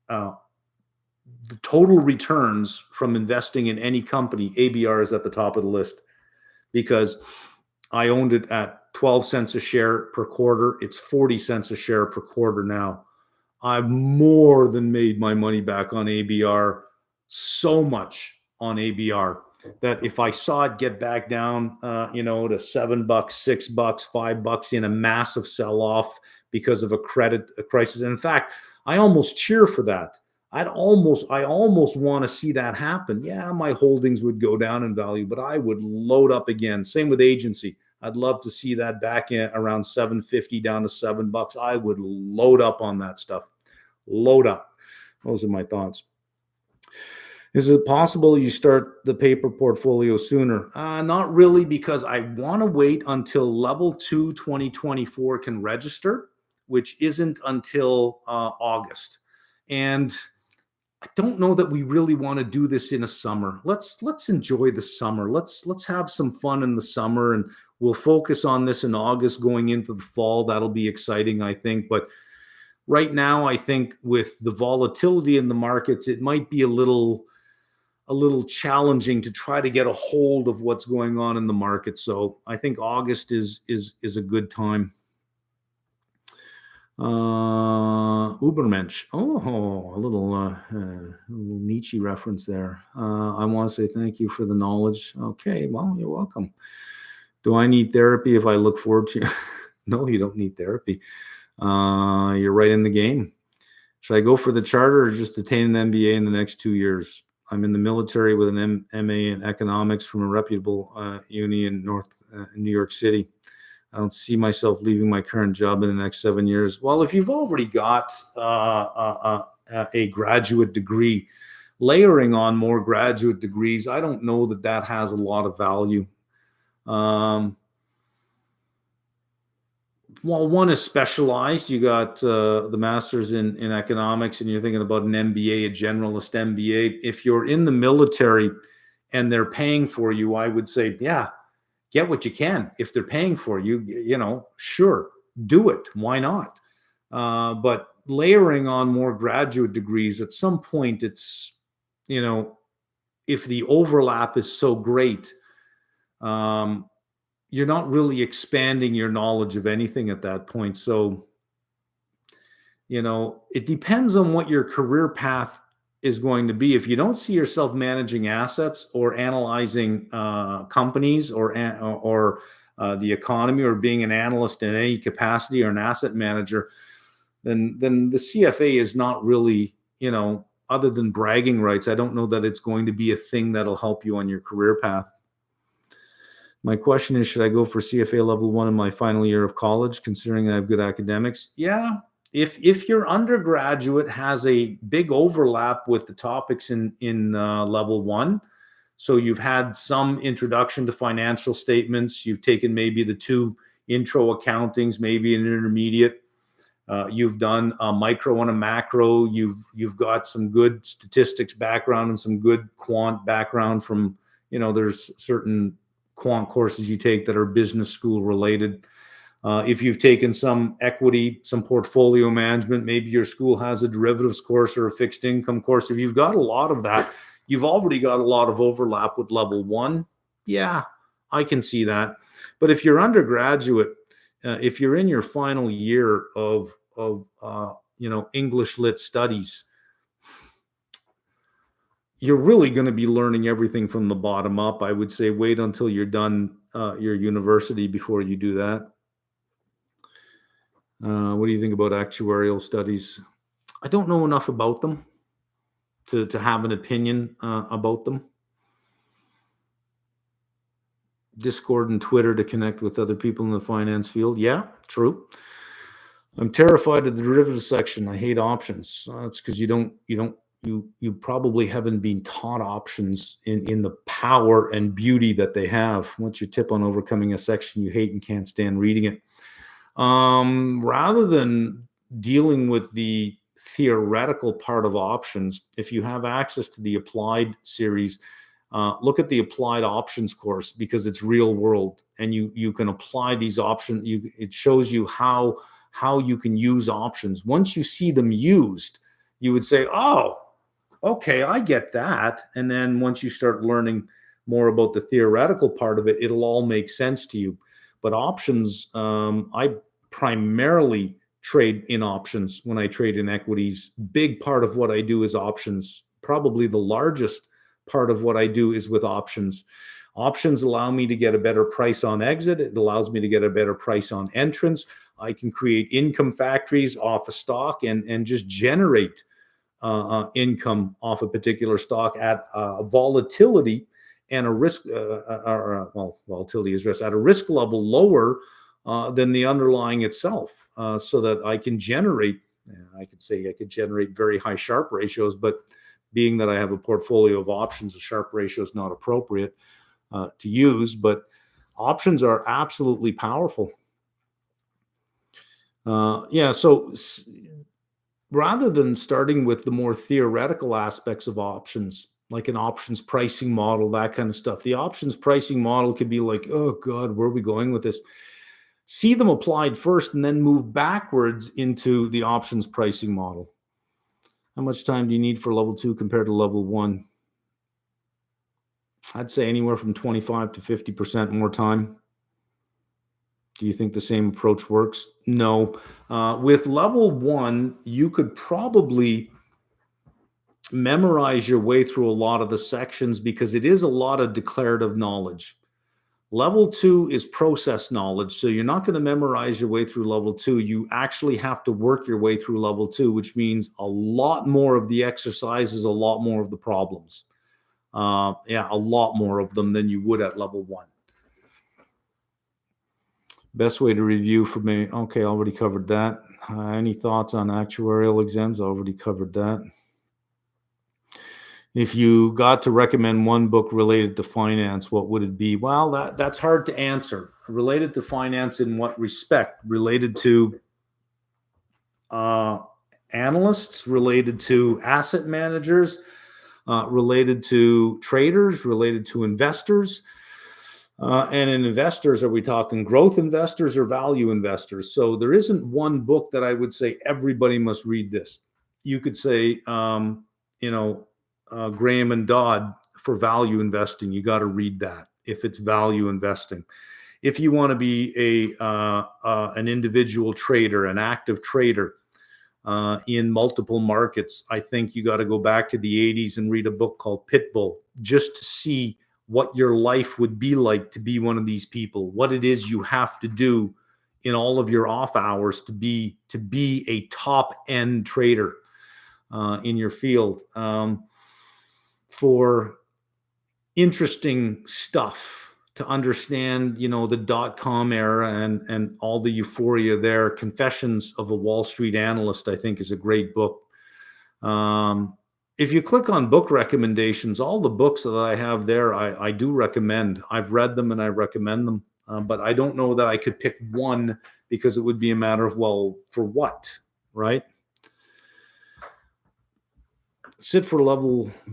the total returns from investing in any company, ABR is at the top of the list because I owned it at 12 cents a share per quarter. It's 40 cents a share per quarter now. I've more than made my money back on ABR, so much on ABR that if I saw it get back down, to $7, $6, $5 in a massive sell-off because of a crisis. And in fact, I almost cheer for that. I almost want to see that happen. Yeah, my holdings would go down in value, but I would load up again. Same with agency. I'd love to see that back in around $7.50 down to $7. I would load up on that stuff. Load up. Those are my thoughts. Is it possible you start the paper portfolio sooner? Not really, because I want to wait until level 2 2024 can register, which isn't until August. And I don't know that we really want to do this in a summer. Let's enjoy the summer. Let's have some fun in the summer, and we'll focus on this in August going into the fall. That'll be exciting, I think. But right now, I think with the volatility in the markets, it might be a little challenging to try to get a hold of what's going on in the market. So I think August is a good time. Ubermensch. Oh, a little Nietzsche reference there. I want to say thank you for the knowledge. Okay, well, you're welcome. Do I need therapy if I look forward to? No, you don't need therapy. You're right in the game. Should I go for the charter or just attain an MBA in the next 2 years? I'm in the military with an MA in economics from a reputable uni in New York City. I don't see myself leaving my current job in the next 7 years. Well, if you've already got a graduate degree, layering on more graduate degrees, I don't know that has a lot of value. Well, one is specialized. You got the master's in economics, and you're thinking about an MBA, a generalist MBA. If you're in the military and they're paying for you, I would say, yeah, get what you can. If they're paying for you, sure, do it. Why not? But layering on more graduate degrees, at some point, it's, if the overlap is so great, you're not really expanding your knowledge of anything at that point. So, it depends on what your career path is going to be. If you don't see yourself managing assets or analyzing companies or the economy, or being an analyst in any capacity, or an asset manager, then the CFA is not really, other than bragging rights, I don't know that it's going to be a thing that'll help you on your career path. My question is, should I go for CFA level 1 in my final year of college, considering I have good academics? Yeah. If your undergraduate has a big overlap with the topics in level 1, so you've had some introduction to financial statements, you've taken maybe the 2 intro accountings, maybe an intermediate, you've done a micro and a macro, you've got some good statistics background and some good quant background from, there's certain quant courses you take that are business school related. If you've taken some equity, some portfolio management, maybe your school has a derivatives course or a fixed income course. If you've got a lot of that, you've already got a lot of overlap with level 1. Yeah, I can see that. But if you're undergraduate, if you're in your final year of English lit studies, you're really going to be learning everything from the bottom up. I would say wait until you're done your university before you do that. What do you think about actuarial studies? I don't know enough about them to have an opinion about them. Discord and Twitter to connect with other people in the finance field. Yeah, true. I'm terrified of the derivatives section. I hate options. It's because you probably haven't been taught options in the power and beauty that they have. What's your tip on overcoming a section you hate and can't stand reading it? Rather than dealing with the theoretical part of options, if you have access to the applied series, look at the applied options course, because it's real world, and you can apply these options. It shows you how you can use options. Once you see them used, you would say, oh, okay, I get that. And then once you start learning more about the theoretical part of it, it'll all make sense to you. But options, I primarily trade in options when I trade in equities. Big part of what I do is options. Probably the largest part of what I do is with options. Options allow me to get a better price on exit. It allows me to get a better price on entrance. I can create income factories off a stock and just generate income off a particular stock at volatility and a risk, volatility is risk, at a risk level lower than the underlying itself, so that I can generate, I could say I could generate very high Sharpe ratios, but being that I have a portfolio of options, a Sharpe ratio is not appropriate to use, but options are absolutely powerful. So rather than starting with the more theoretical aspects of options, like an options pricing model, that kind of stuff, the options pricing model could be like, oh God, where are we going with this? See them applied first and then move backwards into the options pricing model. How much time do you need for level 2 compared to level 1? I'd say anywhere from 25 to 50% more time. Do you think the same approach works? No. With level 1, you could probably memorize your way through a lot of the sections because it is a lot of declarative knowledge. Level 2 is process knowledge. So you're not going to memorize your way through level 2. You actually have to work your way through level 2, which means a lot more of the exercises, a lot more of the problems. A lot more of them than you would at level 1. Best way to review for me. Okay, already covered that. Any thoughts on actuarial exams? Already covered that. If you got to recommend one book related to finance, what would it be? Well, that's hard to answer. Related to finance in what respect? Related to analysts, related to asset managers, related to traders, related to investors. And in investors, are we talking growth investors or value investors? So there isn't one book that I would say everybody must read this. You could say, Graham and Dodd for value investing. You got to read that if it's value investing. If you want to be an individual trader, an active trader in multiple markets, I think you got to go back to the 80s and read a book called Pitbull just to see what your life would be like to be one of these people, what it is you have to do in all of your off hours to be a top end trader in your field. For interesting stuff to understand, the .com era and all the euphoria there. Confessions of a Wall Street Analyst, I think, is a great book. If you click on book recommendations, all the books that I have there, I do recommend. I've read them and I recommend them, but I don't know that I could pick one because it would be a matter of, well, for what, right? Sit for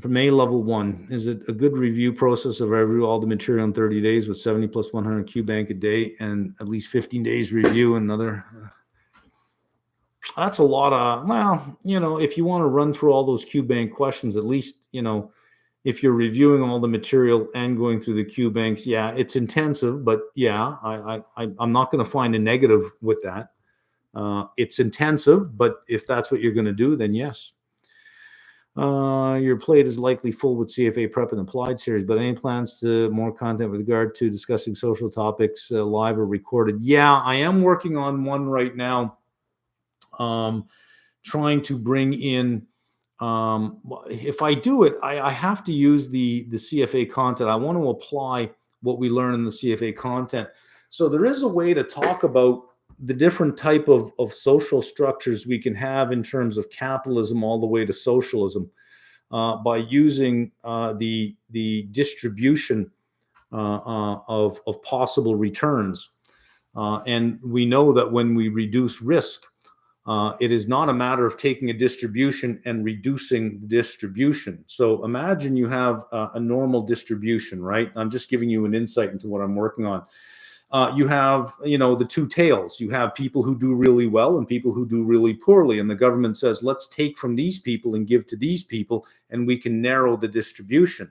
May level 1. Is it a good review process of all the material in 30 days with 70 plus 100 Q bank a day and at least 15 days review another? That's a lot of, if you want to run through all those Q bank questions, at least, if you're reviewing all the material and going through the Q banks, yeah, it's intensive, but yeah, I'm not going to find a negative with that. It's intensive, but if that's what you're going to do, then yes. Your plate is likely full with CFA prep and applied series, but any plans to more content with regard to discussing social topics, live or recorded? Yeah, I am working on one right now. Trying to bring in, if I do it, I have to use the CFA content. I want to apply what we learn in the CFA content. So there is a way to talk about the different type of social structures we can have in terms of capitalism all the way to socialism by using the distribution of possible returns. And we know that when we reduce risk, it is not a matter of taking a distribution and reducing the distribution. So imagine you have a normal distribution, right? I'm just giving you an insight into what I'm working on. You have, the two tails. You have people who do really well and people who do really poorly. And the government says, let's take from these people and give to these people, and we can narrow the distribution.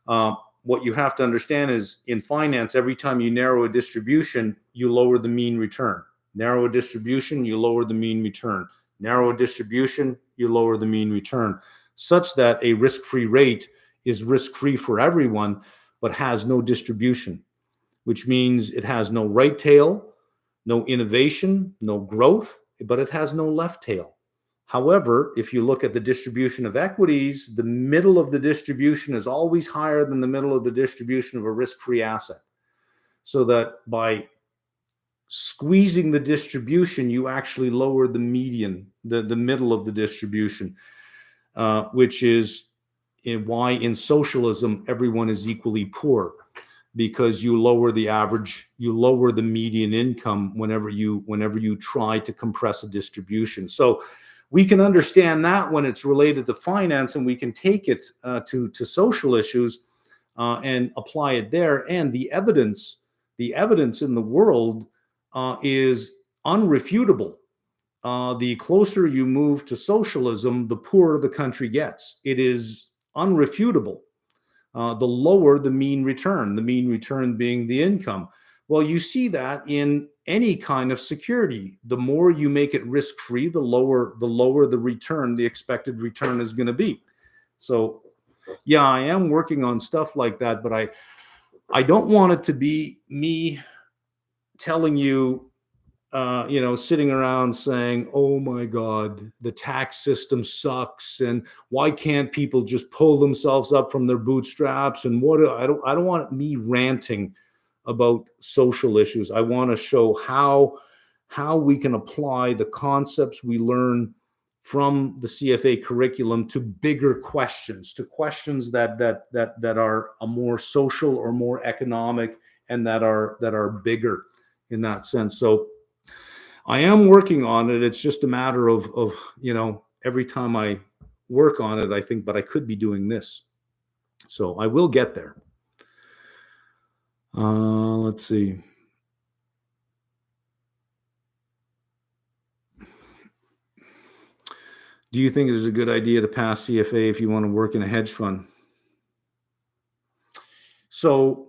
What you have to understand is in finance, every time you narrow a distribution, you lower the mean return. Narrow a distribution, you lower the mean return. Narrow a distribution, you lower the mean return, such that a risk-free rate is risk-free for everyone, but has no distribution, which means it has no right tail, no innovation, no growth, but it has no left tail. However, if you look at the distribution of equities, the middle of the distribution is always higher than the middle of the distribution of a risk-free asset. So that by squeezing the distribution, you actually lower the median, the middle of the distribution, which is why in socialism everyone is equally poor, because you lower the average, you lower the median income whenever you try to compress a distribution. So we can understand that when it's related to finance, and we can take it to social issues and apply it there. And the evidence in the world is unrefutable. The closer you move to socialism, the poorer the country gets. It is unrefutable. The lower the mean return being the income. Well, you see that in any kind of security. The more you make it risk-free, the lower the return, the expected return is going to be. So, yeah, I am working on stuff like that, but I don't want it to be me telling you, sitting around saying, "Oh my God, the tax system sucks, and why can't people just pull themselves up from their bootstraps?" And I don't want me ranting about social issues. I want to show how we can apply the concepts we learn from the CFA curriculum to bigger questions, to questions that are a more social or more economic, and that are bigger in that sense. So I am working on it. It's just a matter of every time I work on it, I think, but I could be doing this. So I will get there. Let's see. Do you think it is a good idea to pass CFA if you want to work in a hedge fund? So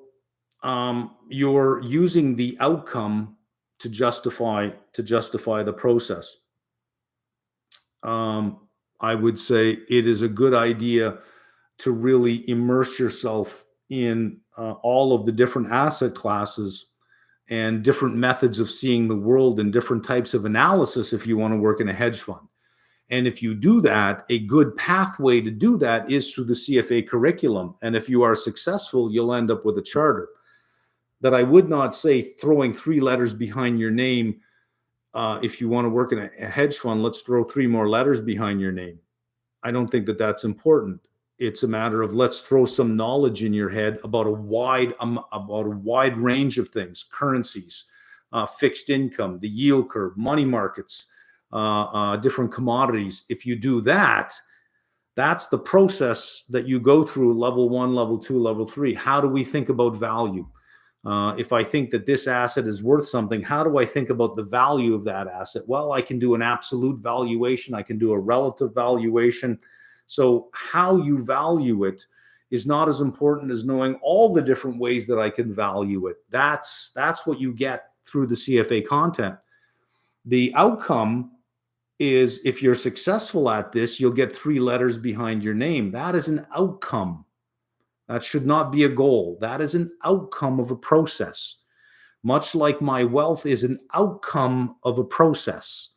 you're using the outcome to justify the process. I would say it is a good idea to really immerse yourself in all of the different asset classes and different methods of seeing the world and different types of analysis if you want to work in a hedge fund. And if you do that, a good pathway to do that is through the CFA curriculum. And if you are successful, you'll end up with a charter. That I would not say throwing 3 letters behind your name. If you want to work in a hedge fund, let's throw 3 more letters behind your name. I don't think that that's important. It's a matter of let's throw some knowledge in your head about a wide range of things: currencies, fixed income, the yield curve, money markets, different commodities. If you do that, that's the process that you go through: level 1, level 2, level 3. How do we think about value? If I think that this asset is worth something, how do I think about the value of that asset? Well, I can do an absolute valuation. I can do a relative valuation. So how you value it is not as important as knowing all the different ways that I can value it. That's what you get through the CFA content. The outcome is, if you're successful at this, you'll get 3 letters behind your name. That is an outcome. That should not be a goal. That is an outcome of a process. Much like my wealth is an outcome of a process.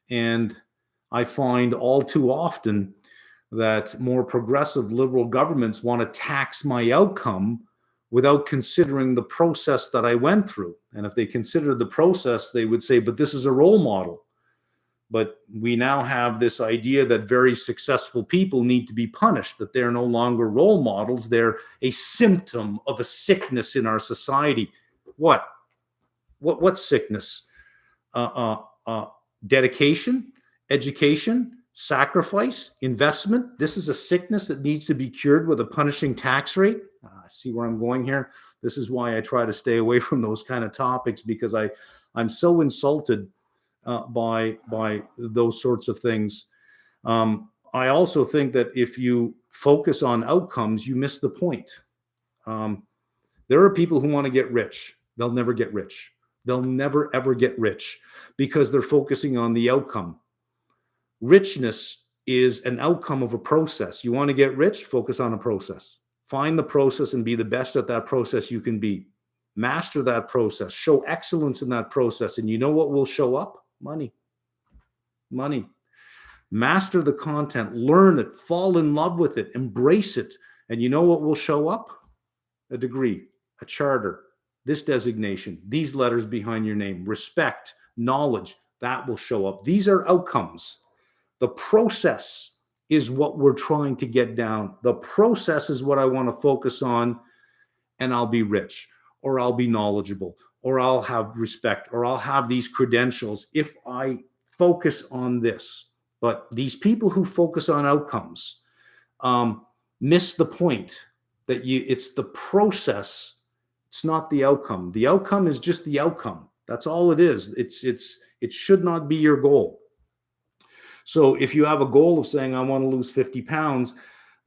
And I find all too often that more progressive liberal governments want to tax my outcome without considering the process that I went through. And if they considered the process, they would say, but this is a role model. But we now have this idea that very successful people need to be punished, that they're no longer role models. They're a symptom of a sickness in our society. What sickness? Dedication, education, sacrifice, investment. This is a sickness that needs to be cured with a punishing tax rate. See where I'm going here? This is why I try to stay away from those kind of topics, because I'm so insulted by those sorts of things. I also think that if you focus on outcomes, you miss the point. There are people who want to get rich. They'll never get rich. They'll never, ever get rich because they're focusing on the outcome. Richness is an outcome of a process. You want to get rich? Focus on a process. Find the process and be the best at that process you can be. Master that process. Show excellence in that process. And you know what will show up? Money. Money. Master the content. Learn it. Fall in love with it. Embrace it. And you know what will show up? A degree, a charter, this designation, these letters behind your name, respect, knowledge, that will show up. These are outcomes. The process is what we're trying to get down. The process is what I want to focus on, and I'll be rich, or I'll be knowledgeable, or I'll have respect, or I'll have these credentials if I focus on this. But these people who focus on outcomes miss the point that it's the process. It's not the outcome. The outcome is just the outcome. That's all it is. It should not be your goal. So if you have a goal of saying, I want to lose 50 pounds,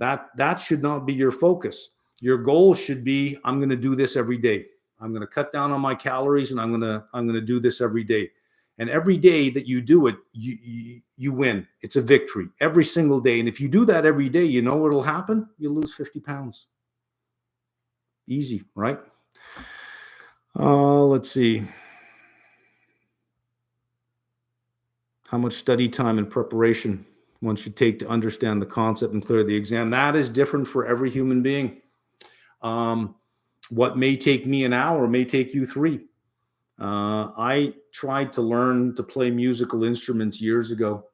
that should not be your focus. Your goal should be, I'm going to do this every day. I'm going to cut down on my calories, and I'm going to do this every day. And every day that you do it, you win. It's a victory every single day. And if you do that every day, you know what will happen? You'll lose 50 pounds. Easy, right? Let's see. How much study time and preparation one should take to understand the concept and clear the exam. That is different for every human being. What may take me an hour may take you 3. I tried to learn to play musical instruments years ago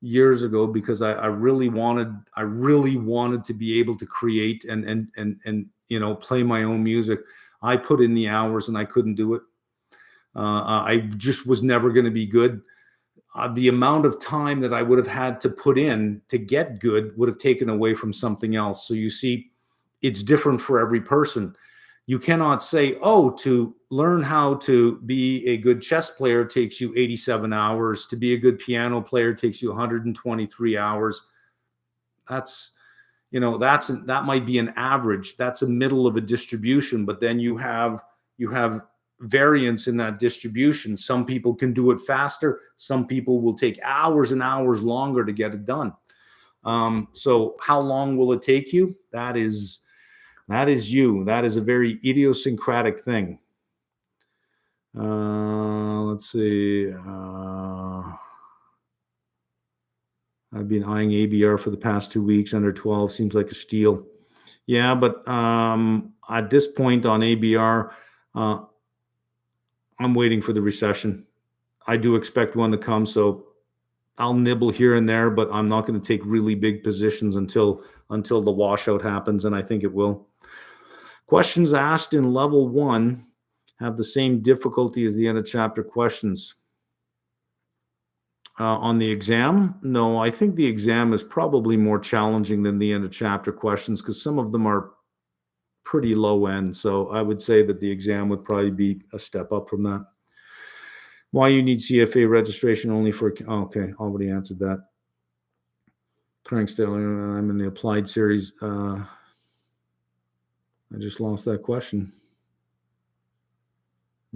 because I really wanted to be able to create and play my own music. I put in the hours and I couldn't do it. I just was never going to be good. The amount of time that I would have had to put in to get good would have taken away from something else. So you see, it's different for every person. You cannot say, to learn how to be a good chess player takes you 87 hours. To be a good piano player takes you 123 hours. That might be an average. That's a middle of a distribution, but then you have variance in that distribution. Some people can do it faster. Some people will take hours and hours longer to get it done. So how long will it take you? That is you. That is a very idiosyncratic thing. Let's see. I've been eyeing ABR for the past 2 weeks. Under 12 seems like a steal. Yeah, but at this point on ABR, I'm waiting for the recession. I do expect one to come, so I'll nibble here and there, but I'm not going to take really big positions until the washout happens, and I think it will. Questions asked in level 1 have the same difficulty as the end of chapter questions. On the exam, no, I think the exam is probably more challenging than the end of chapter questions because some of them are pretty low end. So I would say that the exam would probably be a step up from that. Why you need CFA registration only for, okay, already answered that. Crankstill, I'm in the applied series. I just lost that question.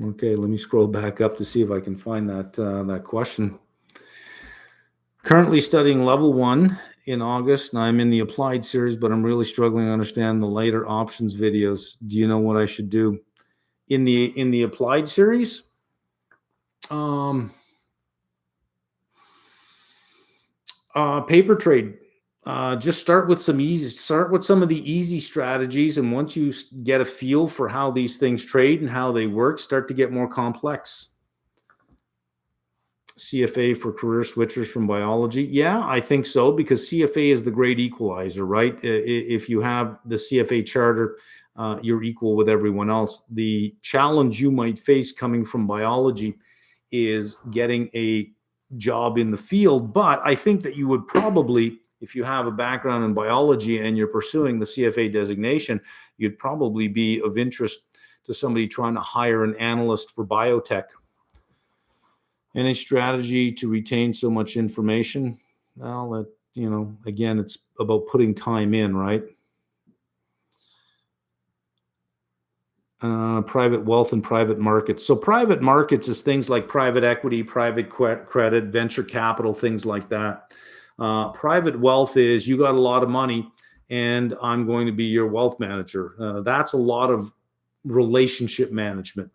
Okay, let me scroll back up to see if I can find that question. Currently studying level 1 in August, and I'm in the applied series, but I'm really struggling to understand the later options videos. Do you know what I should do? In the applied series, paper trade. Just start with some of the easy strategies. And once you get a feel for how these things trade and how they work, start to get more complex. CFA for career switchers from biology. Yeah, I think so, because CFA is the great equalizer, right? If you have the CFA charter, you're equal with everyone else. The challenge you might face coming from biology is getting a job in the field. But I think that you would probably, if you have a background in biology and you're pursuing the CFA designation, you'd probably be of interest to somebody trying to hire an analyst for biotech. Any strategy to retain so much information? Well, again, it's about putting time in, right? Private wealth and private markets. So private markets is things like private equity, private credit, venture capital, things like that. Private wealth is you got a lot of money and I'm going to be your wealth manager. That's a lot of relationship management.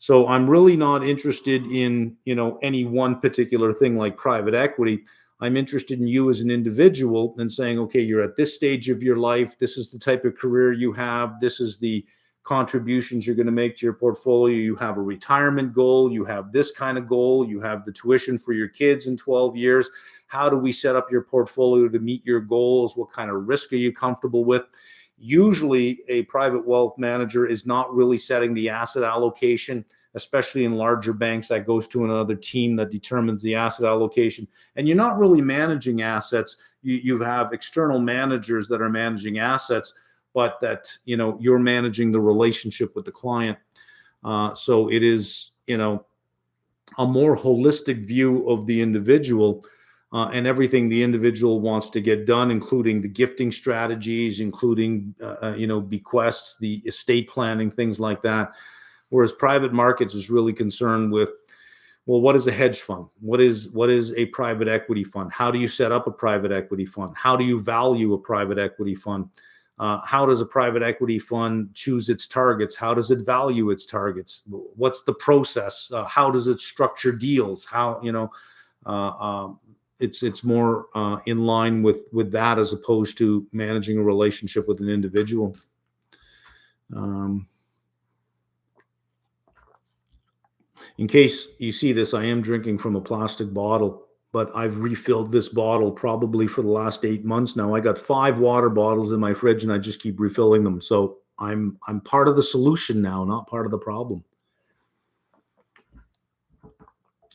So I'm really not interested in, any one particular thing like private equity. I'm interested in you as an individual and saying, okay, you're at this stage of your life. This is the type of career you have. This is the contributions you're going to make to your portfolio. You have a retirement goal. You have this kind of goal. You have the tuition for your kids in 12 years. How do we set up your portfolio to meet your goals? What kind of risk are you comfortable with? Usually a private wealth manager is not really setting the asset allocation, especially in larger banks. That goes to another team that determines the asset allocation. And you're not really managing assets. You have external managers that are managing assets, but that, you're managing the relationship with the client. So it is, a more holistic view of the individual and everything the individual wants to get done, including the gifting strategies, including, bequests, the estate planning, things like that. Whereas private markets is really concerned with, well, what is a hedge fund? What is a private equity fund? How do you set up a private equity fund? How do you value a private equity fund? How does a private equity fund choose its targets? How does it value its targets? What's the process? How does it structure deals? How, it's more in line with that, as opposed to managing a relationship with an individual. In case you see this, I am drinking from a plastic bottle, but I've refilled this bottle probably for the last 8 months now. I got 5 water bottles in my fridge and I just keep refilling them. So I'm part of the solution now, not part of the problem.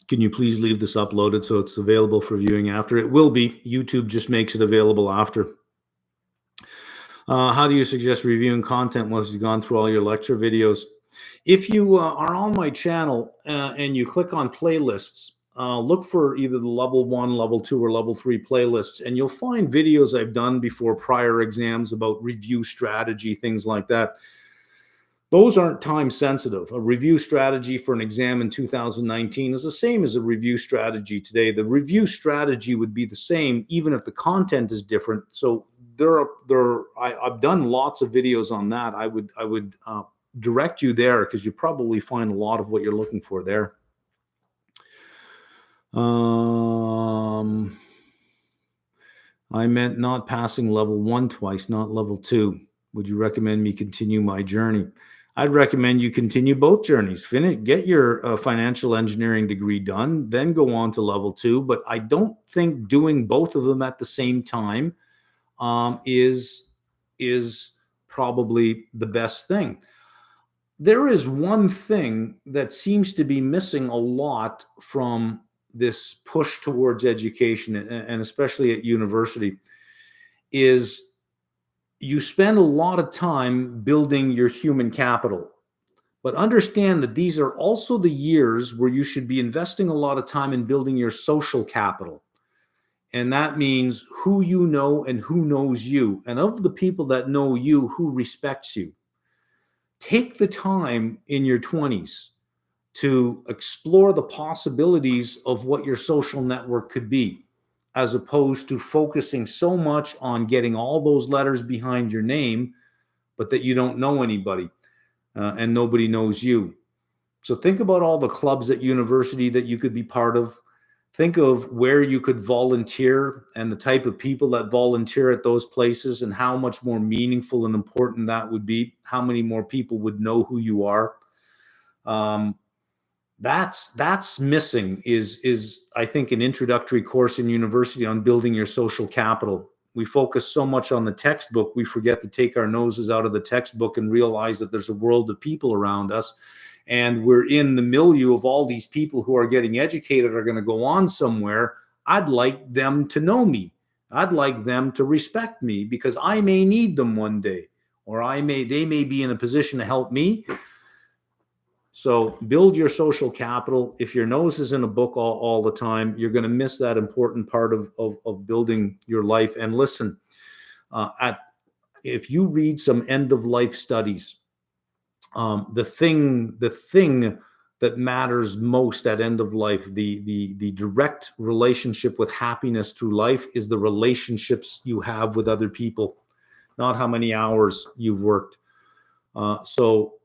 Can you please leave this uploaded so it's available for viewing after? It will be. YouTube just makes it available after. How do you suggest reviewing content once you've gone through all your lecture videos? If you are on my channel and you click on playlists, look for either the level 1, level 2, or level 3 playlists, and you'll find videos I've done before prior exams about review strategy, things like that. Those aren't time sensitive. A review strategy for an exam in 2019 is the same as a review strategy today. The review strategy would be the same even if the content is different. So I've done lots of videos on that. I would direct you there, because you probably find a lot of what you're looking for there. I meant not passing level 1 twice, not level 2. Would you recommend me continue my journey? I'd recommend you continue both journeys. Get your financial engineering degree done, then go on to level 2. But I don't think doing both of them at the same time is probably the best thing. There is one thing that seems to be missing a lot from this push towards education, and especially at university, is you spend a lot of time building your human capital. But understand that these are also the years where you should be investing a lot of time in building your social capital. And that means who you know and who knows you. And of the people that know you, who respects you. Take the time in your 20s to explore the possibilities of what your social network could be, as opposed to focusing so much on getting all those letters behind your name, but that you don't know anybody and nobody knows you. So think about all the clubs at university that you could be part of. Think of where you could volunteer and the type of people that volunteer at those places and how much more meaningful and important that would be. How many more people would know who you are? Um, that's missing is I think an introductory course in university on building your social capital. We focus so much on the textbook, we forget to take our noses out of the textbook and realize that there's a world of people around us, and we're in the milieu of all these people who are getting educated, are going to go on somewhere. I'd like them to know me. I'd like them to respect me because I may need them one day, or they may be in a position to help me. So build your social capital. If your nose is in a book all the time, you're going to miss that important part of building your life. And listen, if you read some end of life studies, the thing that matters most at end of life, the direct relationship with happiness through life, is the relationships you have with other people, not how many hours you've worked. So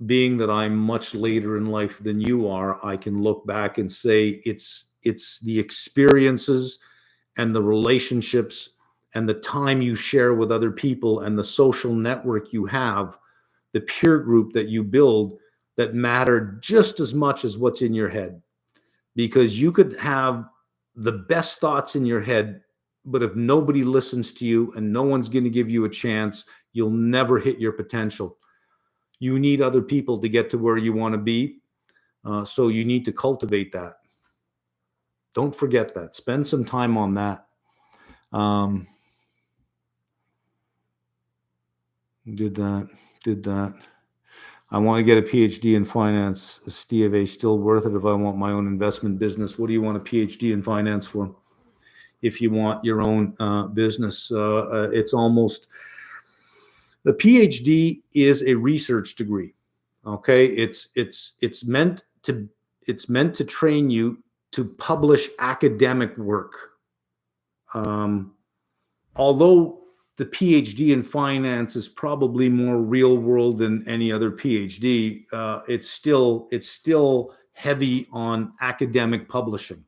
being that I'm much later in life than you are, I can look back and say it's the experiences and the relationships and the time you share with other people and the social network you have, the peer group that you build, that matter just as much as what's in your head. Because you could have the best thoughts in your head, but if nobody listens to you and no one's going to give you a chance, you'll never hit your potential. You need other people to get to where you want to be. So you need to cultivate that. Don't forget that. Spend some time on that. Did that. I want to get a PhD in finance. Is CFA still worth it if I want my own investment business? What do you want a PhD in finance for? If you want your own business, it's almost... The PhD is a research degree. Okay, it's meant to train you to publish academic work. Although the PhD in finance is probably more real world than any other PhD, it's still heavy on academic publishing.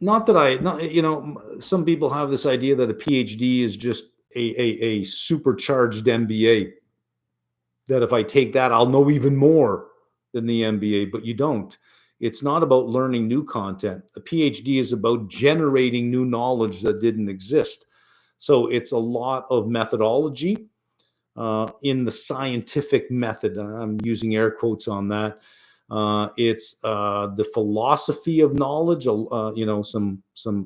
Not that some people have this idea that a PhD is just a supercharged MBA, that if I take that, I'll know even more than the MBA, but you don't. It's not about learning new content. A PhD is about generating new knowledge that didn't exist. So it's a lot of methodology in the scientific method. I'm using air quotes on that. It's the philosophy of knowledge, some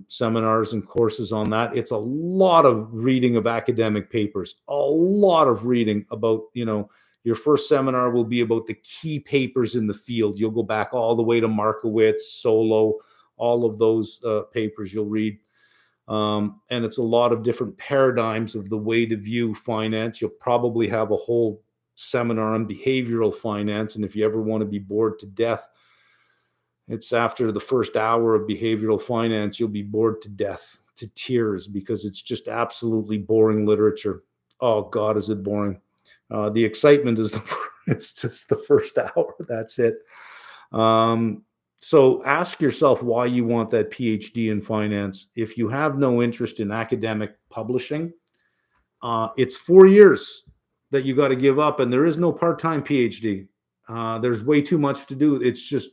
seminars and courses on that. It's a lot of reading of academic papers, a lot of reading about, your first seminar will be about the key papers in the field. You'll go back all the way to Markowitz, Solo, all of those papers you'll read. And it's a lot of different paradigms of the way to view finance. You'll probably have a whole seminar on behavioral finance. And if you ever want to be bored to death, it's after the first hour of behavioral finance, you'll be bored to death, to tears, because it's just absolutely boring literature. Oh God, is it boring? The excitement is it's just the first hour. That's it. So ask yourself why you want that PhD in finance. If you have no interest in academic publishing, it's 4 years that you got to give up, and there is no part-time PhD. There's way too much to do. It's just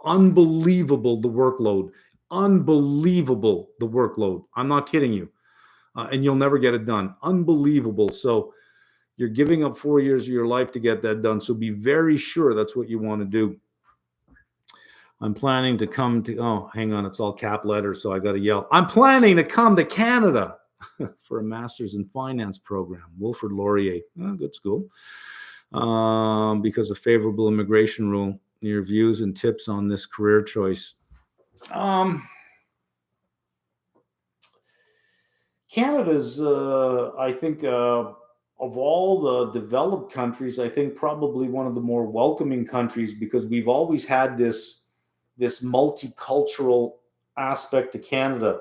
unbelievable, the workload. Unbelievable, the workload. I'm not kidding you. And you'll never get it done. Unbelievable. So you're giving up 4 years of your life to get that done. So be very sure that's what you want to do. I'm planning to come to, oh, hang on, it's all cap letters, so I got to yell. I'm planning to come to Canada for a master's in finance program. Wilfrid Laurier, good school. Because of favorable immigration rule. Your views and tips on this career choice. Canada's, I think, of all the developed countries, I think probably one of the more welcoming countries, because we've always had this multicultural aspect to Canada.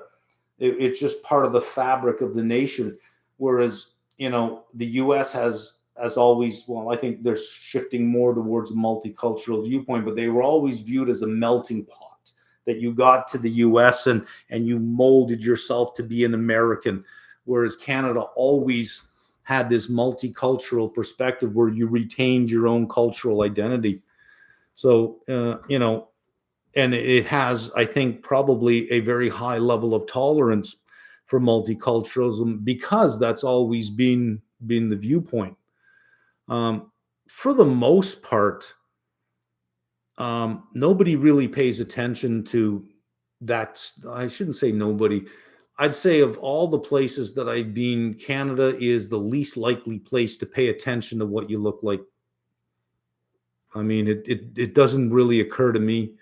It's just part of the fabric of the nation. Whereas, the US has as always, well, I think they're shifting more towards a multicultural viewpoint, but they were always viewed as a melting pot, that you got to the US and you molded yourself to be an American, whereas Canada always had this multicultural perspective where you retained your own cultural identity. So, and it has, I think, probably a very high level of tolerance for multiculturalism because that's always been the viewpoint. For the most part, nobody really pays attention to that. I shouldn't say nobody. I'd say of all the places that I've been, Canada is the least likely place to pay attention to what you look like. I mean, it doesn't really occur to me.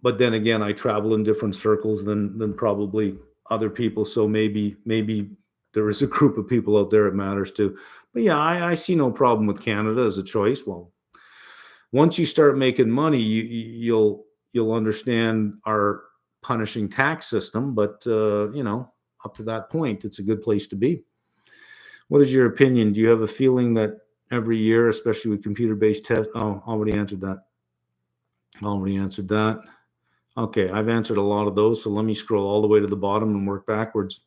But then again, I travel in different circles than probably other people. So maybe there is a group of people out there it matters to. But yeah, I see no problem with Canada as a choice. Well, once you start making money, you'll understand our punishing tax system. But up to that point, it's a good place to be. What is your opinion? Do you have a feeling that every year, especially with computer-based tests? Oh, already answered that. Already answered that. Okay, I've answered a lot of those, so let me scroll all the way to the bottom and work backwards.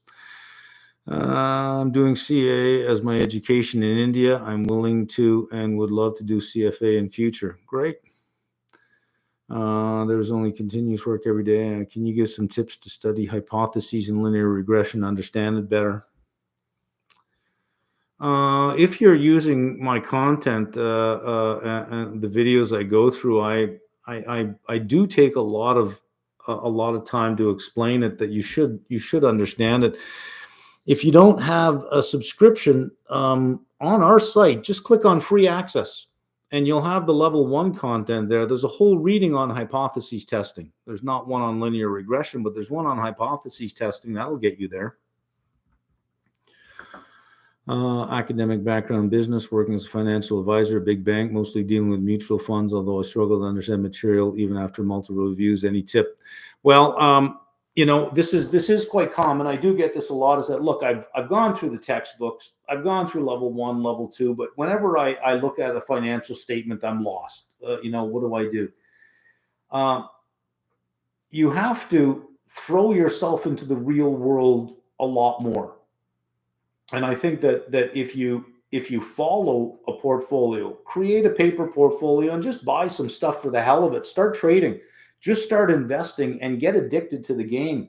I'm doing CA as my education in India. I'm willing to and would love to do CFA in future. Great. There's only continuous work every day. Can you give some tips to study hypotheses and linear regression, understand it better? If you're using my content and the videos I go through, I do take a lot of time to explain it, that you should understand it. If you don't have a subscription on our site, just click on free access and you'll have the level 1 content there. There's a whole reading on hypotheses testing. There's not one on linear regression, but there's one on hypotheses testing. That'll get you there. Academic background, business, working as a financial advisor, a big bank, mostly dealing with mutual funds, although I struggle to understand material even after multiple reviews. Any tip? Well, this is quite common. I do get this a lot, is that, look, I've gone through the textbooks. I've gone through level 1, level 2, but whenever I look at a financial statement, I'm lost. What do I do? You have to throw yourself into the real world a lot more. And I think that if you follow a portfolio, create a paper portfolio and just buy some stuff for the hell of it, start trading, just start investing and get addicted to the game.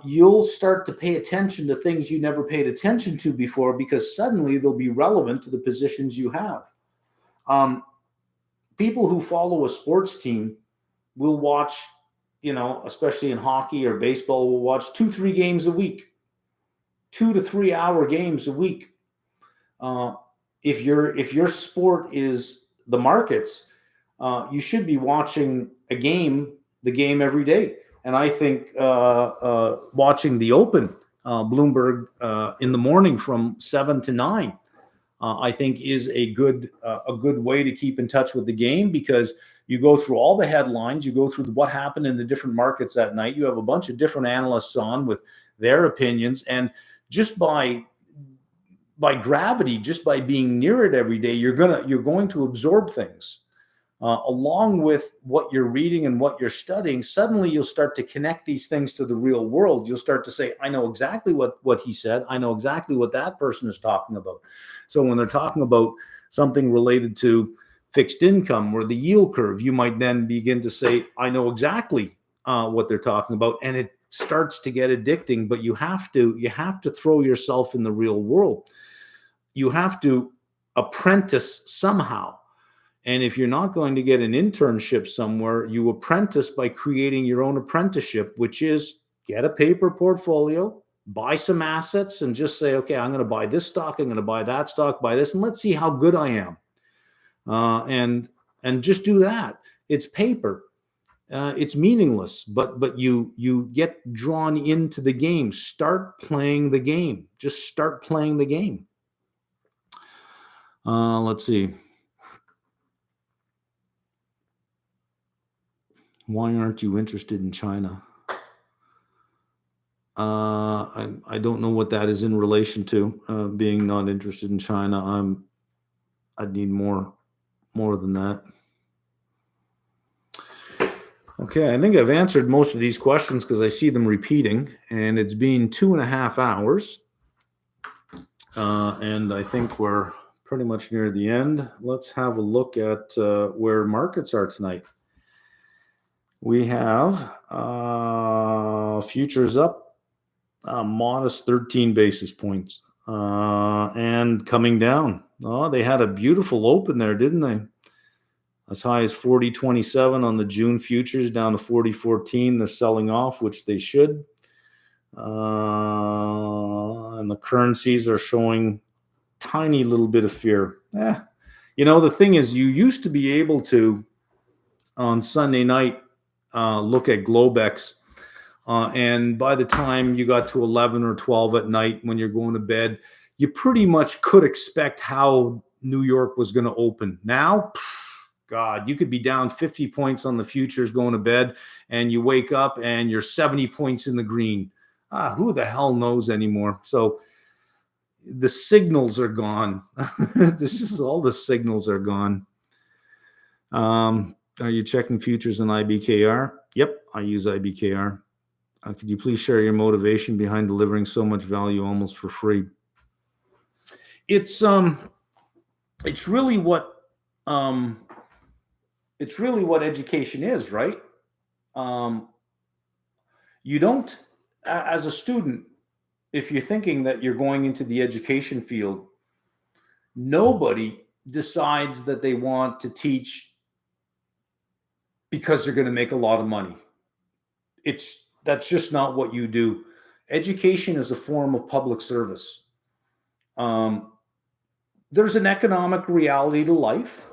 You'll start to pay attention to things you never paid attention to before, because suddenly they'll be relevant to the positions you have. People who follow a sports team will watch, especially in hockey or baseball, will watch 2-3 games a week. 2 to 3 hour games a week. If your sport is the markets, you should be watching the game every day. And I think watching the Open, Bloomberg, in the morning from 7 to 9, I think is a good way to keep in touch with the game, because you go through all the headlines, you go through what happened in the different markets that night. You have a bunch of different analysts on with their opinions, and just by gravity, just by being near it every day, you're going to absorb things along with what you're reading and what you're studying. Suddenly you'll start to connect these things to the real world. You'll start to say, I know exactly what he said. I know exactly what that person is talking about. So when they're talking about something related to fixed income or the yield curve, you might then begin to say, I know exactly what they're talking about. And it starts to get addicting, but you have to throw yourself in the real world. You have to apprentice somehow. And if you're not going to get an internship somewhere, you apprentice by creating your own apprenticeship, which is get a paper portfolio, buy some assets, and just say, okay, I'm going to buy this stock, I'm going to buy that stock, buy this, and let's see how good I am. And just do that. It's paper. It's meaningless, but you get drawn into the game. Start playing the game. Just start playing the game. Let's see. Why aren't you interested in China? I don't know what that is in relation to being not interested in China. I'd need more than that. Okay, I think I've answered most of these questions because I see them repeating, and it's been 2.5 hours. And I think we're pretty much near the end. Let's have a look at where markets are tonight. We have futures up a modest 13 basis points and coming down. Oh, they had a beautiful open there, didn't they? As high as 40.27 on the June futures, down to 40.14. They're selling off, which they should. And the currencies are showing tiny little bit of fear. The thing is, you used to be able to, on Sunday night, look at Globex. And by the time you got to 11 or 12 at night when you're going to bed, you pretty much could expect how New York was going to open. Now, God, you could be down 50 points on the futures going to bed, and you wake up and you're 70 points in the green. Who the hell knows anymore? So the signals are gone. This is all the signals are gone. Are you checking futures in IBKR? Yep, I use IBKR. Could you please share your motivation behind delivering so much value almost for free? It's really what education is, right? You don't, as a student, if you're thinking that you're going into the education field, nobody decides that they want to teach because they're going to make a lot of money. That's just not what you do. Education is a form of public service. There's an economic reality to life.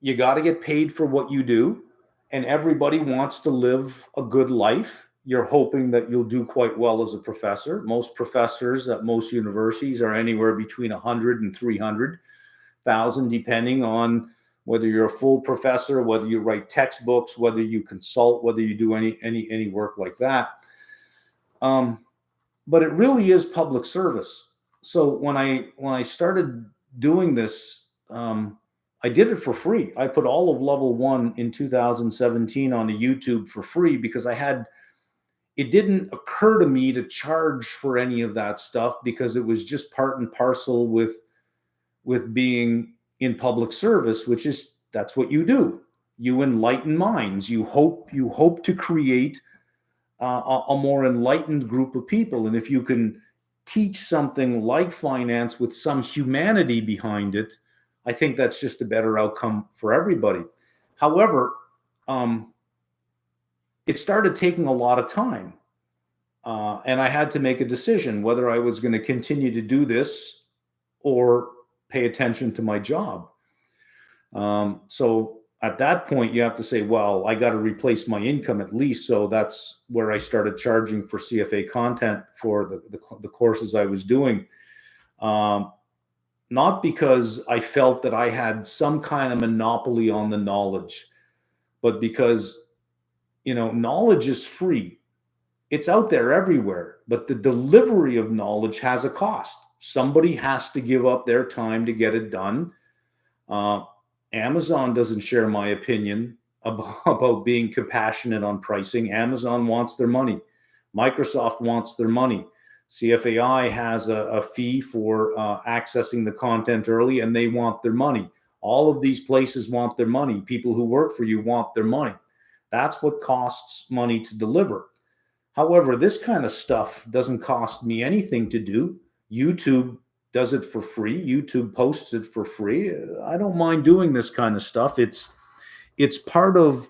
You got to get paid for what you do, and everybody wants to live a good life. You're hoping that you'll do quite well as a professor. Most professors at most universities are anywhere between 100 and 300,000, depending on whether you're a full professor, whether you write textbooks, whether you consult, whether you do any work like that. But it really is public service. So when I started doing this, I did it for free. I put all of level 1 in 2017 onto YouTube for free because it didn't occur to me to charge for any of that stuff because it was just part and parcel with being in public service, which is, that's what you do. You enlighten minds. You hope to create a more enlightened group of people. And if you can teach something like finance with some humanity behind it, I think that's just a better outcome for everybody. However, it started taking a lot of time. And I had to make a decision whether I was going to continue to do this or pay attention to my job. So at that point, you have to say, well, I got to replace my income at least. So that's where I started charging for CFA content for the courses I was doing. Not because I felt that I had some kind of monopoly on the knowledge, but because, knowledge is free. It's out there everywhere, but the delivery of knowledge has a cost. Somebody has to give up their time to get it done. Amazon doesn't share my opinion about being compassionate on pricing. Amazon wants their money. Microsoft wants their money. CFAI has a fee for accessing the content early, and they want their money. All of these places want their money. People who work for you want their money. That's what costs money to deliver. However, this kind of stuff doesn't cost me anything to do. YouTube does it for free. YouTube posts it for free. I don't mind doing this kind of stuff. It's part of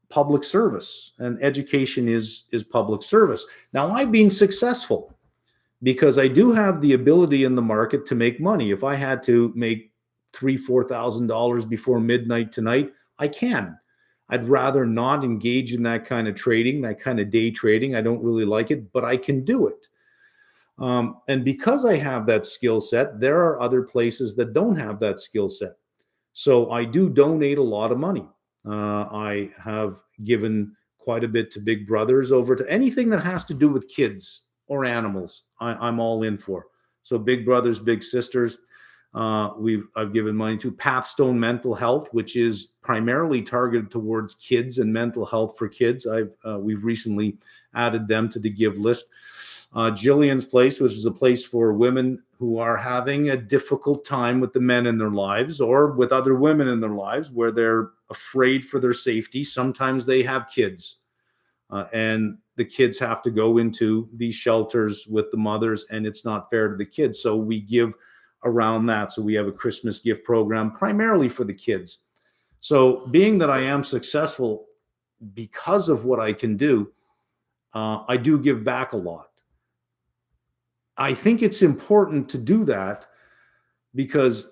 public service, and education is public service. Now, I've been successful because I do have the ability in the market to make money. If I had to make $3,000-$4,000 before midnight tonight, I can. I'd rather not engage in that kind of trading, that kind of day trading. I don't really like it, but I can do it. And because I have that skill set, there are other places that don't have that skill set. So I do donate a lot of money. I have given quite a bit to Big Brothers, over to anything that has to do with kids. or animals, I'm all in for. So big brothers, big sisters. I've given money to Pathstone Mental Health, which is primarily targeted towards kids and mental health for kids. We've recently added them to the give list. Jillian's Place, which is a place for women who are having a difficult time with the men in their lives or with other women in their lives where they're afraid for their safety. Sometimes they have kids, and the kids have to go into these shelters with the mothers, and it's not fair to the kids. So we give around that. So we have a Christmas gift program primarily for the kids. So being that I am successful because of what I can do, I do give back a lot. I think it's important to do that because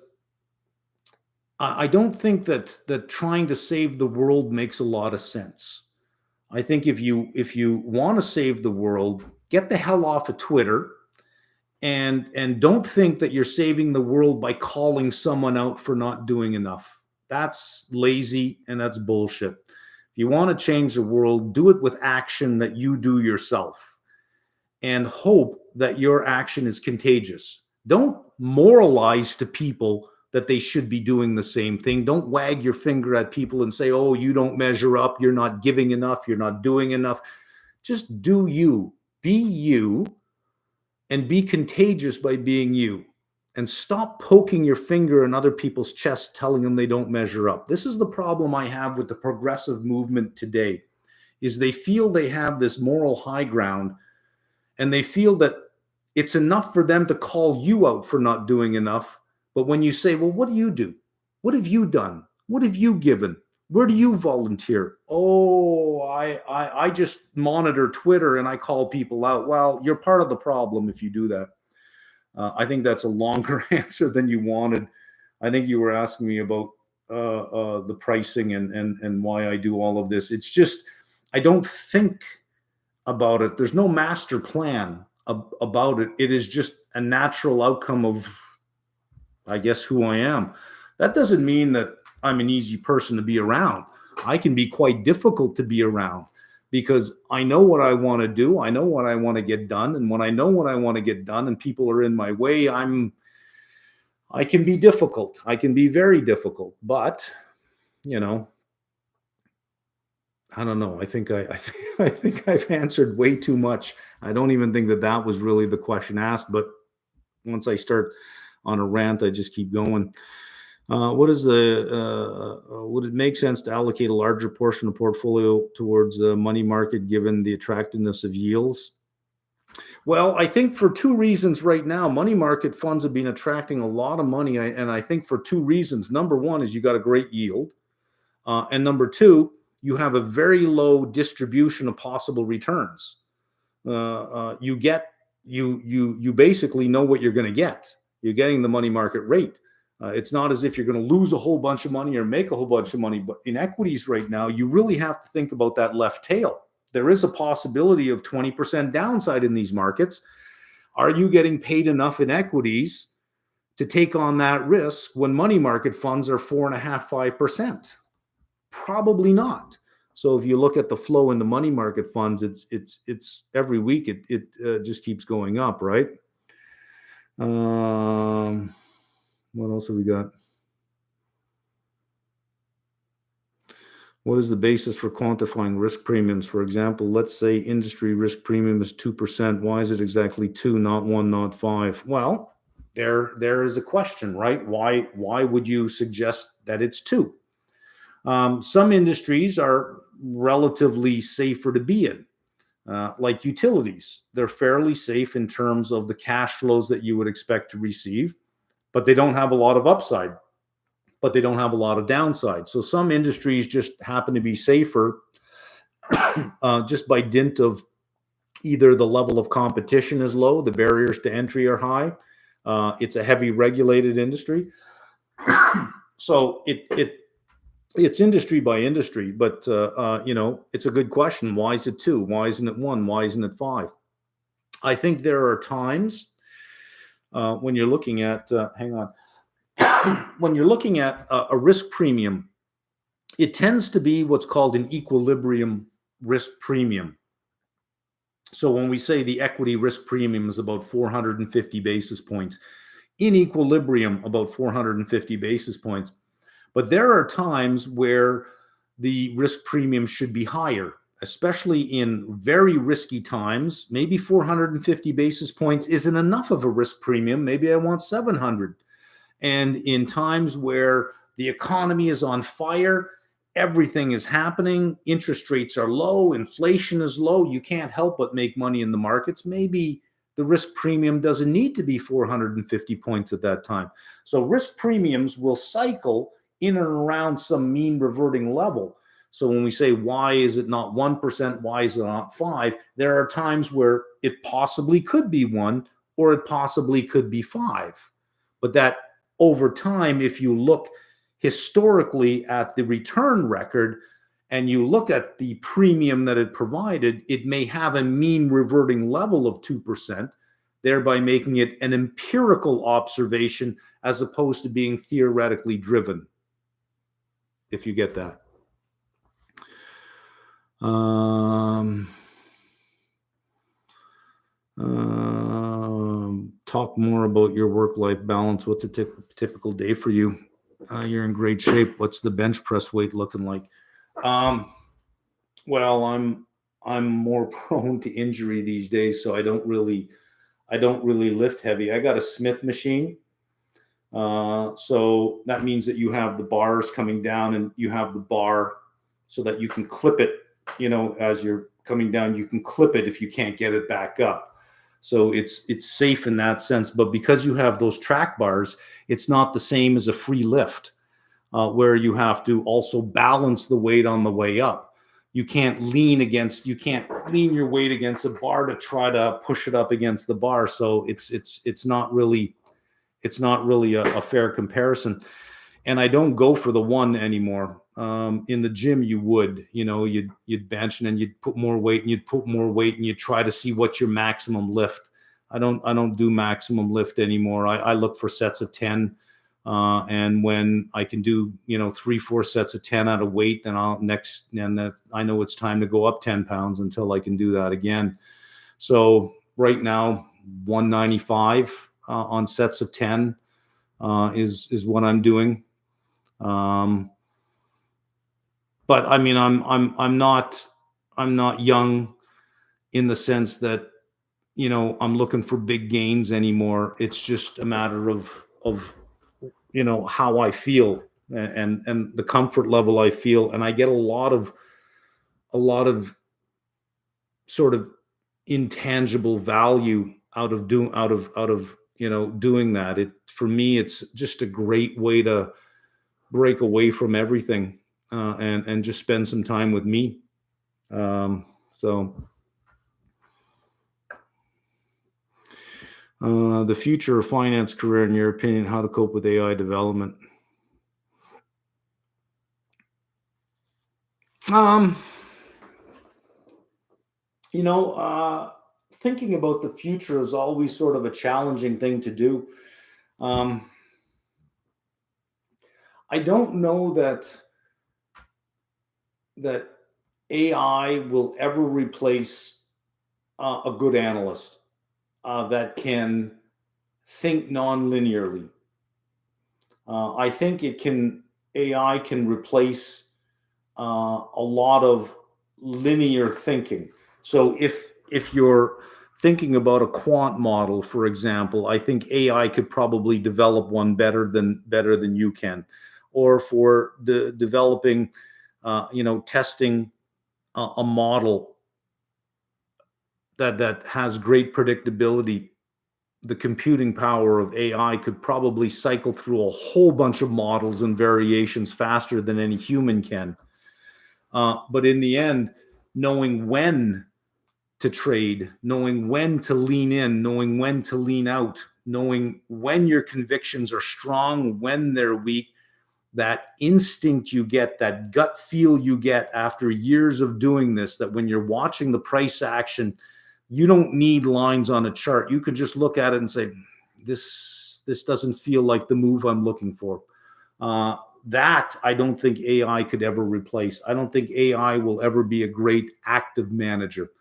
I don't think that trying to save the world makes a lot of sense. I think if you want to save the world, get the hell off of Twitter and don't think that you're saving the world by calling someone out for not doing enough. That's lazy and that's bullshit. If you want to change the world, do it with action that you do yourself and hope that your action is contagious. Don't moralize to people that they should be doing the same thing. Don't wag your finger at people and say, oh, you don't measure up, you're not giving enough, you're not doing enough. Just do you. Be you and be contagious by being you. And stop poking your finger in other people's chests telling them they don't measure up. This is the problem I have with the progressive movement today, is they feel they have this moral high ground and they feel that it's enough for them to call you out for not doing enough. But when you say, well, what do you do? What have you done? What have you given? Where do you volunteer? Oh, I just monitor Twitter and I call people out. Well, you're part of the problem if you do that. I think that's a longer answer than you wanted. I think you were asking me about the pricing and why I do all of this. It's just, I don't think about it. There's no master plan about it. It is just a natural outcome of, I guess, who I am. That doesn't mean that I'm an easy person to be around. I can be quite difficult to be around because I know what I want to do. I know what I want to get done. And when I know what I want to get done and people are in my way, I can be difficult. I can be very difficult, but I don't know. I think I think I've answered way too much. I don't even think that was really the question asked, but once I start on a rant, I just keep going. Would it make sense to allocate a larger portion of portfolio towards the money market given the attractiveness of yields? Well, I think for two reasons right now, money market funds have been attracting a lot of money. And I think for two reasons. Number one is you got a great yield. And number two, you have a very low distribution of possible returns. You basically know what you're going to get. You're getting the money market rate. It's not as if you're going to lose a whole bunch of money or make a whole bunch of money. But in equities right now, you really have to think about that left tail. There is a possibility of 20% downside in these markets. Are you getting paid enough in equities to take on that risk when money market funds are 4.5%, 5%? Probably not. So if you look at the flow in the money market funds, it's every week it just keeps going up, right? What else have we got? What is the basis for quantifying risk premiums? For example, let's say industry risk premium is 2%. Why is it exactly 2, not 1, not 5? Well, there is a question, right? Why would you suggest that it's 2? Some industries are relatively safer to be in, like utilities. They're fairly safe in terms of the cash flows that you would expect to receive, but they don't have a lot of upside, but they don't have a lot of downside. So some industries just happen to be safer just by dint of either the level of competition is low, the barriers to entry are high. It's a heavy regulated industry. So it's industry by industry, but it's a good question. Why is it 2? Why isn't it 1? Why isn't it 5? I think there are times when you're looking at, when you're looking at a risk premium, it tends to be what's called an equilibrium risk premium. So when we say the equity risk premium is about 450 basis points, in equilibrium about 450 basis points, but there are times where the risk premium should be higher, especially in very risky times. Maybe 450 basis points isn't enough of a risk premium. Maybe I want 700. And in times where the economy is on fire, everything is happening, interest rates are low, inflation is low, you can't help but make money in the markets. Maybe the risk premium doesn't need to be 450 points at that time. So risk premiums will cycle in and around some mean reverting level. So when we say, why is it not 1%? Why is it not 5? There are times where it possibly could be 1 or it possibly could be 5. But that over time, if you look historically at the return record and you look at the premium that it provided, it may have a mean reverting level of 2%, thereby making it an empirical observation as opposed to being theoretically driven, if you get that. Talk more about your work-life balance. What's a typical day for you? You're in great shape. What's the bench press weight looking like? Well, I'm more prone to injury these days, so I don't really lift heavy. I got a Smith machine. So that means that you have the bars coming down and you have the bar so that you can clip it, as you're coming down, you can clip it if you can't get it back up. So it's safe in that sense. But because you have those track bars, it's not the same as a free lift, where you have to also balance the weight on the way up. You can't lean your weight against a bar to try to push it up against the bar. So it's not really a fair comparison. And I don't go for the one anymore. In the gym, you would, you'd bench and then you'd put more weight and you'd put more weight and you'd try to see what's your maximum lift. I don't do maximum lift anymore. I look for sets of 10. And when I can do, 3-4 sets of 10 out of weight, then I know it's time to go up 10 pounds until I can do that again. So right now, 195 on sets of 10 is what I'm doing. But I mean, I'm not young in the sense that, I'm looking for big gains anymore. It's just a matter of how I feel and the comfort level I feel, and I get a lot of sort of intangible value out of doing that. For me, it's just a great way to break away from everything and just spend some time with me. The future of finance career, in your opinion, how to cope with AI development? Thinking about the future is always sort of a challenging thing to do. I don't know that AI will ever replace a good analyst that can think non-linearly. I think AI can replace a lot of linear thinking. So if you're thinking about a quant model, for example, I think AI could probably develop one better than you can. Or for developing, testing a model that has great predictability, the computing power of AI could probably cycle through a whole bunch of models and variations faster than any human can. But in the end, knowing when to trade, knowing when to lean in, knowing when to lean out, knowing when your convictions are strong, when they're weak, that instinct you get, that gut feel you get after years of doing this, that when you're watching the price action, you don't need lines on a chart. You could just look at it and say, this doesn't feel like the move I'm looking for. That I don't think AI could ever replace. I don't think AI will ever be a great active manager.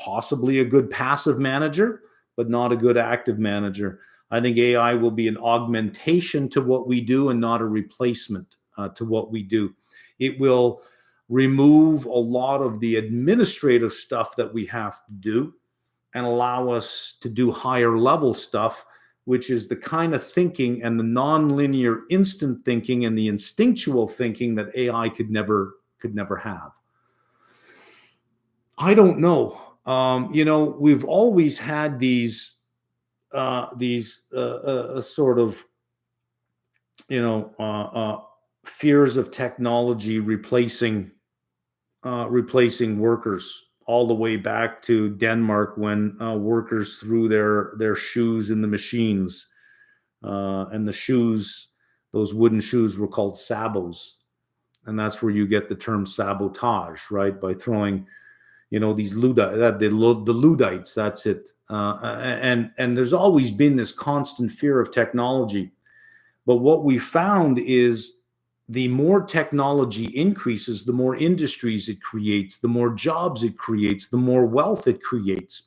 possibly a good passive manager, but not a good active manager. I think AI will be an augmentation to what we do and not a replacement to what we do. It will remove a lot of the administrative stuff that we have to do and allow us to do higher level stuff, which is the kind of thinking and the nonlinear instant thinking and the instinctual thinking that AI could never have. I don't know. We've always had these sort of, fears of technology replacing workers, all the way back to Denmark when workers threw their shoes in the machines, and the shoes, those wooden shoes, were called sabots, and that's where you get the term sabotage, right? By throwing, these the Luddites. That's it. And there's always been this constant fear of technology. But what we found is the more technology increases, the more industries it creates, the more jobs it creates, the more wealth it creates.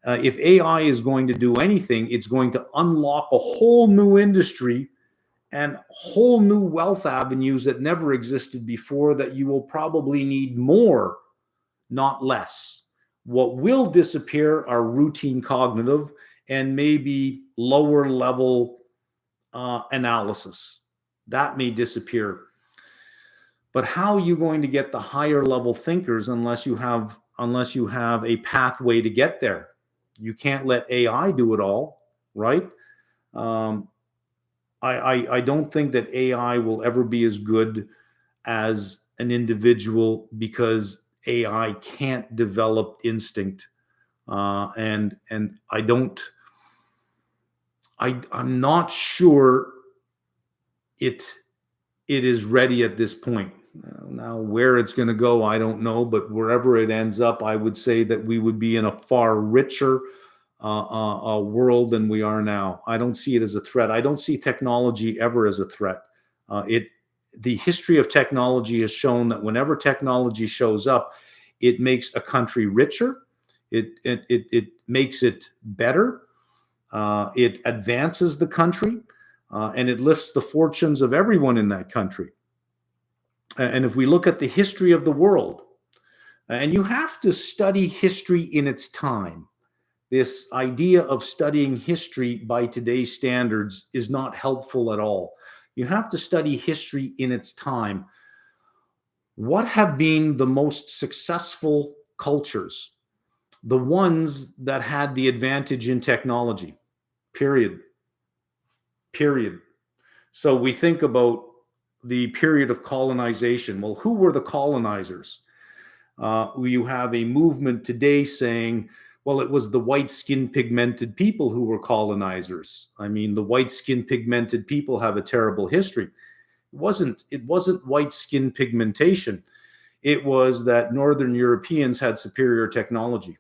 If AI is going to do anything, it's going to unlock a whole new industry and whole new wealth avenues that never existed before, that you will probably need more, not less. What will disappear are routine cognitive and maybe lower level analysis. That may disappear. But how are you going to get the higher level thinkers unless you have a pathway to get there? You can't let AI do it all, right? I don't think that AI will ever be as good as an individual, because AI can't develop instinct, and I'm not sure it is ready at this point. Now, where it's going to go, I don't know, but wherever it ends up, I would say that we would be in a far richer world than we are now. I don't see it as a threat. I don't see technology ever as a threat. The history of technology has shown that whenever technology shows up, it makes a country richer. It makes it better. It advances the country, and it lifts the fortunes of everyone in that country. And if we look at the history of the world, and you have to study history in its time. This idea of studying history by today's standards is not helpful at all. You have to study history in its time. What have been the most successful cultures? The ones that had the advantage in technology, period. So we think about the period of colonization. Well, who were the colonizers? You have a movement today saying, well, it was the white skin pigmented people who were colonizers. I mean, the white skin pigmented people have a terrible history. It wasn't white skin pigmentation. It was that Northern Europeans had superior technology.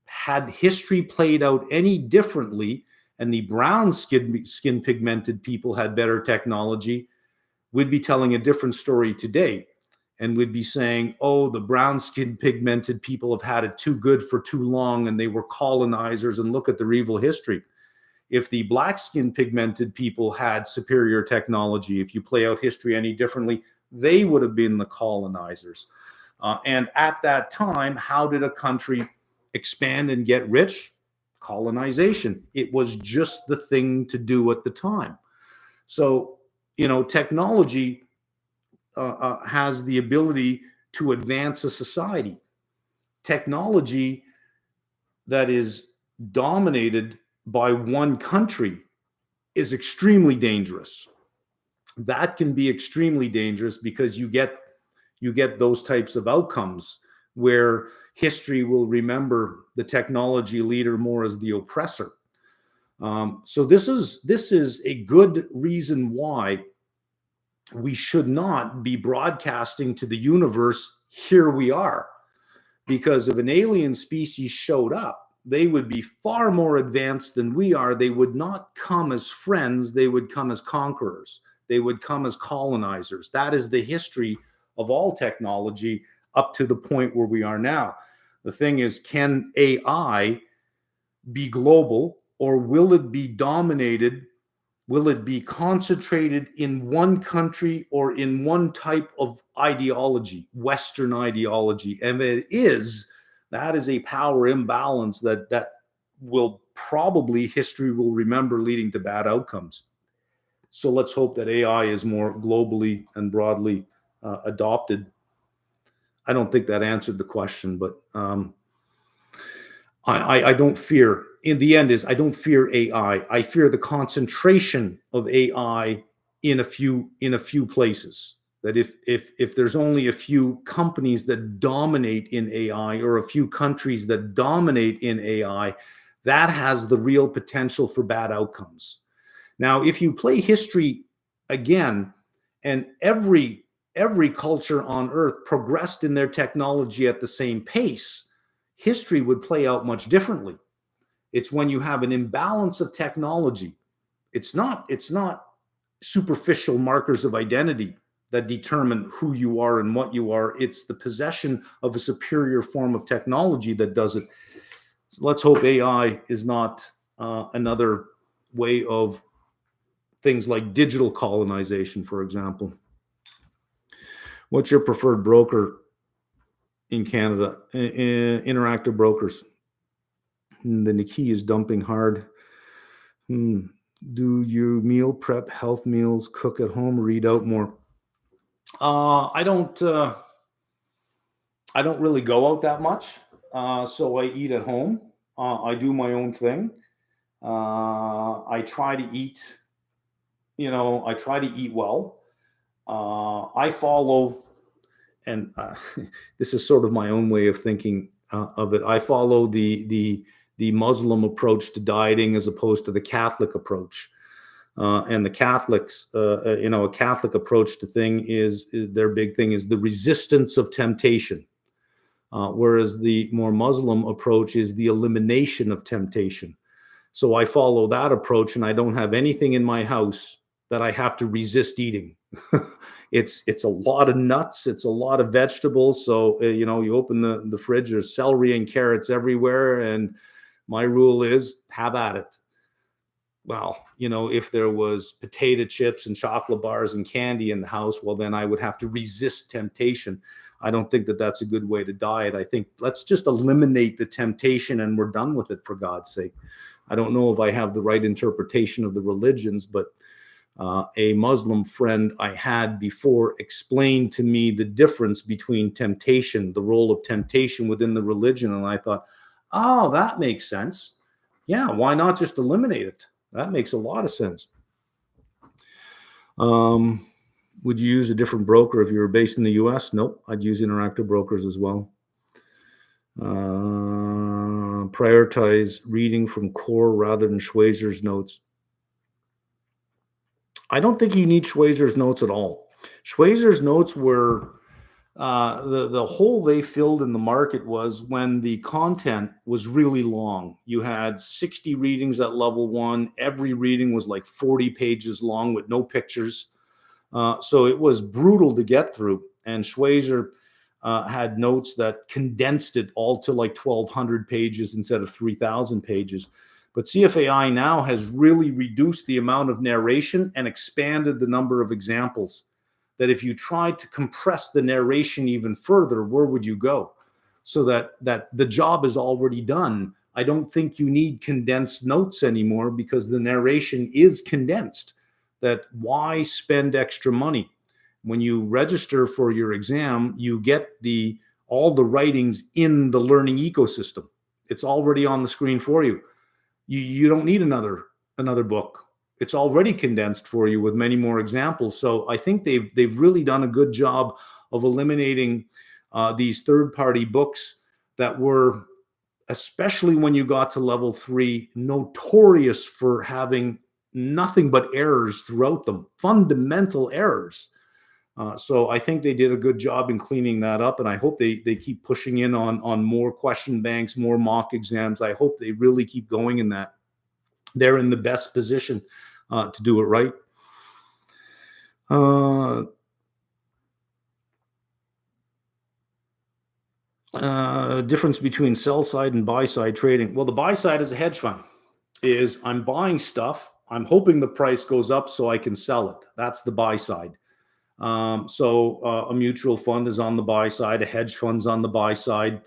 Had history played out any differently, and the brown skin pigmented people had better technology, we'd be telling a different story today. And we'd be saying, oh, the brown skin pigmented people have had it too good for too long, and they were colonizers, and look at their evil history. If the black skin pigmented people had superior technology, if you play out history any differently, they would have been the colonizers. And at that time, how did a country expand and get rich? Colonization. It was just the thing to do at the time. So, technology has the ability to advance a society. Technology that is dominated by one country is extremely dangerous. That can be extremely dangerous because you get those types of outcomes where history will remember the technology leader more as the oppressor. So this is a good reason why we should not be broadcasting to the universe, here we are. Because if an alien species showed up, they would be far more advanced than we are. They would not come as friends. They would come as conquerors. They would come as colonizers. That is the history of all technology up to the point where we are now. The thing is, can AI be global, or will it be dominated? Will it be concentrated in one country or in one type of ideology, Western ideology? And if it is, that is a power imbalance that will probably, history will remember, leading to bad outcomes. So let's hope that AI is more globally and broadly adopted. I don't think that answered the question, but I don't fear. In the end, is I don't fear AI. I fear the concentration of AI in a few places. That if there's only a few companies that dominate in AI, or a few countries that dominate in AI, that has the real potential for bad outcomes. Now, if you play history again, and every culture on earth progressed in their technology at the same pace, history would play out much differently. It's when you have an imbalance of technology. It's not superficial markers of identity that determine who you are and what you are. It's the possession of a superior form of technology that does it. So let's hope AI is not another way of things like digital colonization, for example. What's your preferred broker in Canada? Interactive Brokers. The Nikkei is dumping hard. Do you meal prep, health meals, cook at home, read out more? I don't really go out that much, so I eat at home. I do my own thing. I try to eat. I try to eat well. I follow, and this is sort of my own way of thinking of it. I follow the Muslim approach to dieting as opposed to the Catholic approach. And the Catholics, a Catholic approach to thing is their big thing is the resistance of temptation, whereas the more Muslim approach is the elimination of temptation. So I follow that approach, and I don't have anything in my house that I have to resist eating. It's a lot of nuts, it's a lot of vegetables. So you open the fridge, there's celery and carrots everywhere, and my rule is have at it. Well, if there was potato chips and chocolate bars and candy in the house, well, then I would have to resist temptation. I don't think that that's a good way to diet. I think let's just eliminate the temptation and we're done with it, for God's sake. I don't know if I have the right interpretation of the religions, but a Muslim friend I had before explained to me the difference between temptation, the role of temptation within the religion. And I thought, oh, that makes sense. Yeah, why not just eliminate it? That makes a lot of sense. Would you use a different broker if you were based in the US? Nope, I'd use Interactive Brokers as well. Prioritize reading from core rather than Schwazer's notes. I don't think you need Schwazer's notes at all. Schwazer's notes were the hole they filled in the market was when the content was really long. You had 60 readings at level 1. Every reading was like 40 pages long with no pictures. So it was brutal to get through. And Schwazer had notes that condensed it all to like 1,200 pages instead of 3,000 pages. But CFAI now has really reduced the amount of narration and expanded the number of examples. That if you tried to compress the narration even further, where would you go? So that the job is already done. I don't think you need condensed notes anymore because the narration is condensed. That why spend extra money? When you register for your exam, you get all the writings in the learning ecosystem. It's already on the screen for you. You don't need another book. It's already condensed for you with many more examples. So I think they've really done a good job of eliminating these third-party books that were, especially when you got to level 3, notorious for having nothing but errors throughout them, fundamental errors. So I think they did a good job in cleaning that up, and I hope they keep pushing in on more question banks, more mock exams. I hope they really keep going in that. They're in the best position to do it right. Difference between sell side and buy side trading. Well, the buy side is a hedge fund. Is I'm buying stuff. I'm hoping the price goes up so I can sell it. That's the buy side. A mutual fund is on the buy side. A hedge fund's on the buy side.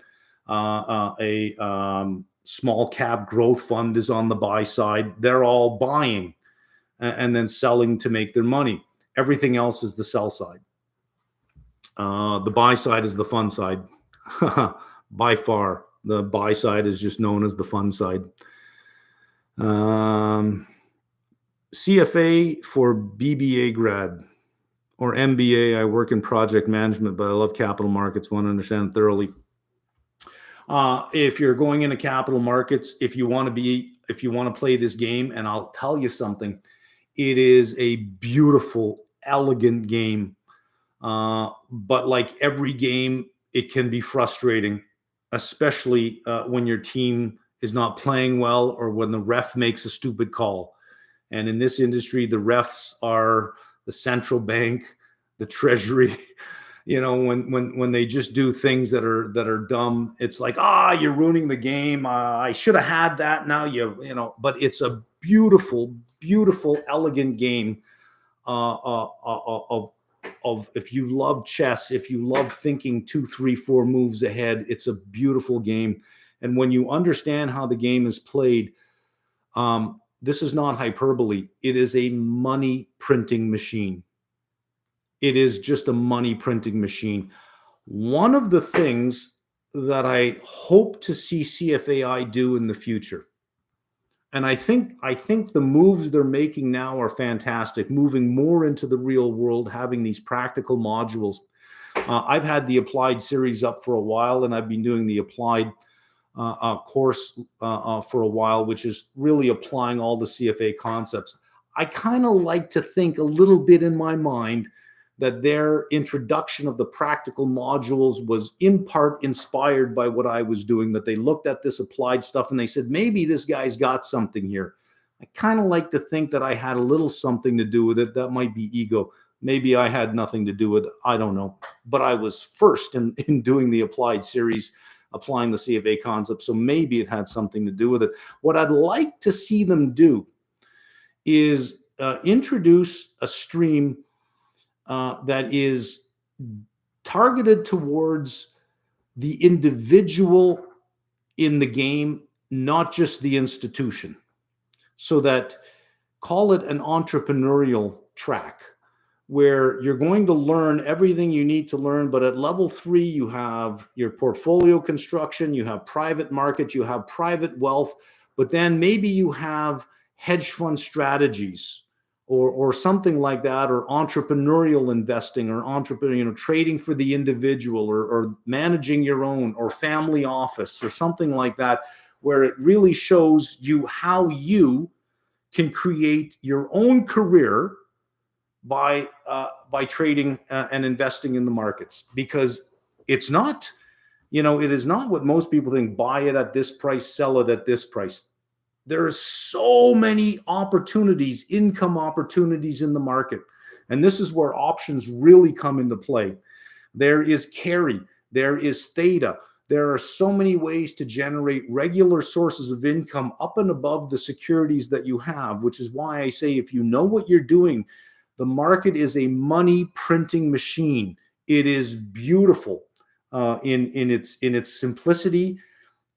A small cap growth fund is on the buy side. They're all buying and then selling to make their money. Everything else is the sell side. The buy side is the fun side. By far, the buy side is just known as the fun side. CFA for BBA grad or MBA. I work in project management, but I love capital markets. Want to understand it thoroughly. If you're going into capital markets, if you want to play this game, and I'll tell you something, it is a beautiful, elegant game. But like every game, it can be frustrating, especially when your team is not playing well or when the ref makes a stupid call. And in this industry, the refs are the central bank, the treasury. When they just do things that are dumb, it's like, you're ruining the game. I should have had that. Now but it's a beautiful, beautiful, elegant game of if you love chess, if you love thinking 2, 3, 4 moves ahead, it's a beautiful game. And when you understand how the game is played, this is not hyperbole. It is a money printing machine. It is just a money printing machine. One of the things that I hope to see CFAI do in the future, and I think the moves they're making now are fantastic, moving more into the real world, having these practical modules. I've had the applied series up for a while, and I've been doing the applied course for a while, which is really applying all the CFA concepts. I kind of like to think a little bit in my mind that their introduction of the practical modules was in part inspired by what I was doing, that they looked at this applied stuff and they said, maybe this guy's got something here. I kind of like to think that I had a little something to do with it. That might be ego. Maybe I had nothing to do with it. I don't know. But I was first in doing the applied series, applying the CFA concept. So maybe it had something to do with it. What I'd like to see them do is introduce a stream that is targeted towards the individual in the game, not just the institution. So that, call it an entrepreneurial track, where you're going to learn everything you need to learn. But at level 3, you have your portfolio construction, you have private market, you have private wealth, but then maybe you have hedge fund strategies or something like that, or entrepreneurial investing, or trading for the individual, or managing your own, or family office, or something like that, where it really shows you how you can create your own career by trading and investing in the markets. Because it's not, it is not what most people think: buy it at this price, sell it at this price. There are so many opportunities, income opportunities in the market. And this is where options really come into play. There is carry, there is theta. There are so many ways to generate regular sources of income up and above the securities that you have, which is why I say, if you know what you're doing, the market is a money printing machine. It is beautiful in its simplicity.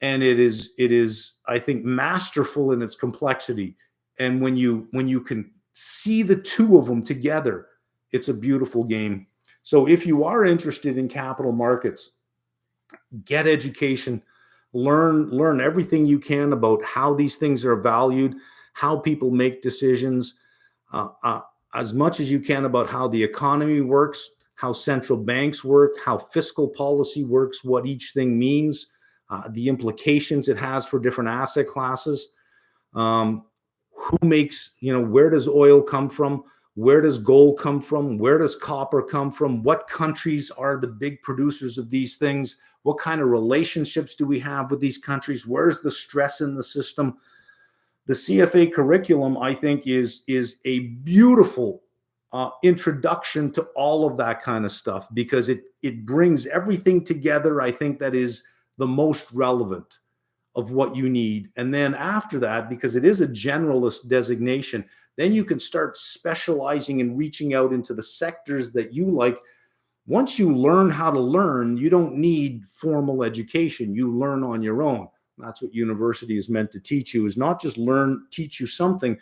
And it is, I think, masterful in its complexity. And when you can see the two of them together, it's a beautiful game. So if you are interested in capital markets, get education, learn everything you can about how these things are valued, how people make decisions, as much as you can about how the economy works, how central banks work, how fiscal policy works, what each thing means. The implications it has for different asset classes. Who makes, where does oil come from? Where does gold come from? Where does copper come from? What countries are the big producers of these things? What kind of relationships do we have with these countries? Where's the stress in the system? The CFA curriculum, I think, is a beautiful introduction to all of that kind of stuff, because it brings everything together, I think, that is the most relevant of what you need. And then after that, because it is a generalist designation, then you can start specializing and reaching out into the sectors that you like. Once you learn how to learn, you don't need formal education. You learn on your own. That's what university is meant to teach you, is not just teach you something,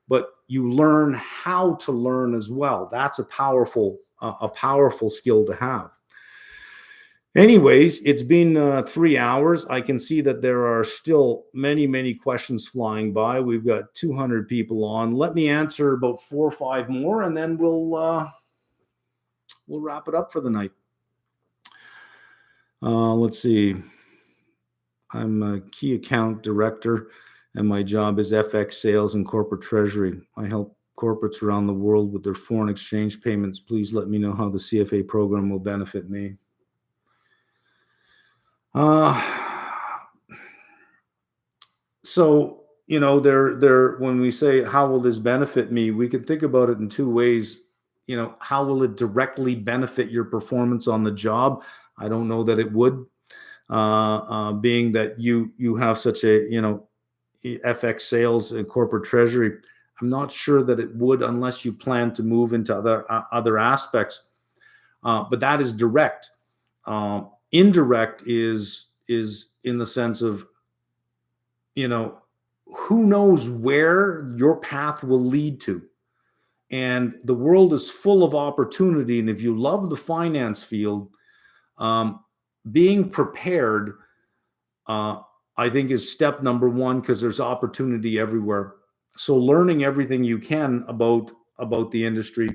but you learn how to learn as well. That's a powerful skill to have. Anyways, it's been 3 hours. I can see that there are still many questions flying by. We've got 200 people on. Let me answer about 4 or 5 more, and then we'll wrap it up for the night. Let's see. I'm a key account director, and my job is FX sales and corporate treasury. I help corporates around the world with their foreign exchange payments. Please let me know how the CFA program will benefit me. So, when we say, how will this benefit me, we can think about it in 2 ways. How will it directly benefit your performance on the job? I don't know that it would, being that you have such a, FX sales and corporate treasury. I'm not sure that it would, unless you plan to move into other aspects. But that is direct. Indirect is in the sense of, who knows where your path will lead to. And the world is full of opportunity. And if you love the finance field, being prepared, I think, is step number 1, because there's opportunity everywhere. So learning everything you can about the industry,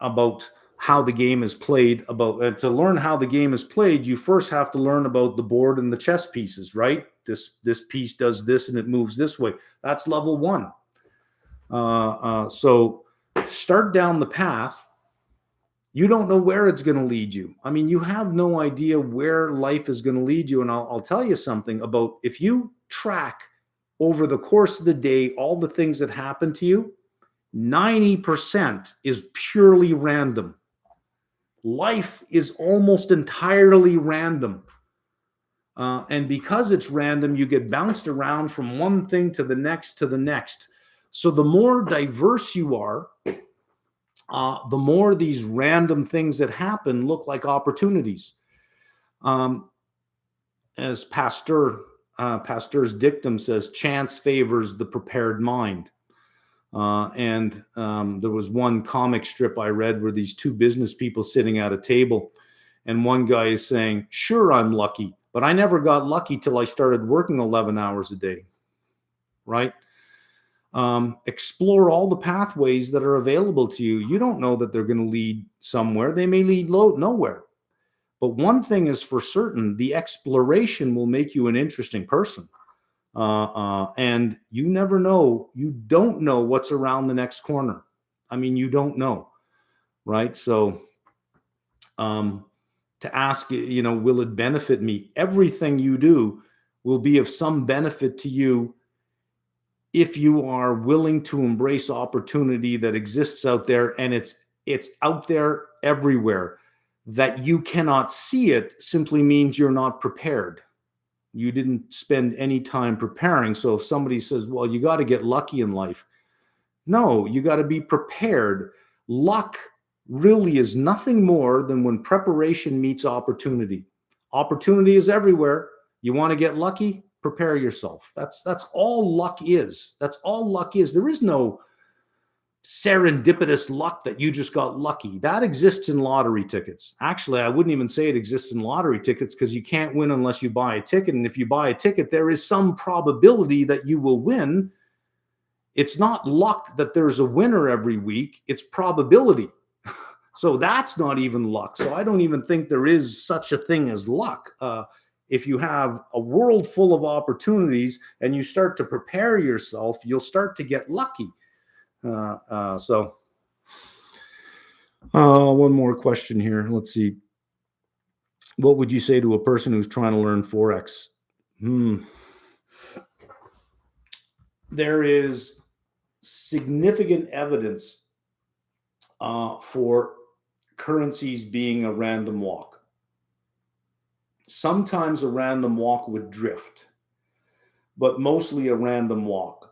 about how the game is played, to learn how the game is played, you first have to learn about the board and the chess pieces, right? This piece does this and it moves this way. That's level 1. So start down the path. You don't know where it's going to lead you. I mean, you have no idea where life is going to lead you. And I'll tell you something about, if you track over the course of the day all the things that happen to you, 90% is purely random. Life is almost entirely random. And because it's random, you get bounced around from one thing to the next to the next. So the more diverse you are, the more these random things that happen look like opportunities. As Pasteur's dictum says, chance favors the prepared mind. And there was one comic strip I read where these 2 business people sitting at a table, and one guy is saying, sure, I'm lucky, but I never got lucky till I started working 11 hours a day, right? Explore all the pathways that are available to you. You don't know that they're going to lead somewhere. They may lead nowhere. But one thing is for certain, the exploration will make you an interesting person. And you never know. You don't know what's around the next corner. I mean, you don't know, right? So to ask, will it benefit me? Everything you do will be of some benefit to you if you are willing to embrace opportunity that exists out there, and it's out there everywhere. That you cannot see it simply means you're not prepared. You didn't spend any time preparing. So if somebody says, well, you got to get lucky in life. No, you got to be prepared. Luck really is nothing more than when preparation meets opportunity. Opportunity is everywhere. You want to get lucky? Prepare yourself. That's all luck is. That's all luck is. There is no serendipitous luck that you just got lucky. That exists in lottery tickets. Actually, I wouldn't even say it exists in lottery tickets, because you can't win unless you buy a ticket. And if you buy a ticket, there is some probability that you will win. It's not luck that there's a winner every week. It's probability. So that's not even luck. So I don't even think there is such a thing as luck. If you have a world full of opportunities and you start to prepare yourself, you'll start to get lucky. So one more question here. Let's see. What would you say to a person who's trying to learn Forex? There is significant evidence for currencies being a random walk. Sometimes a random walk would drift, but mostly a random walk.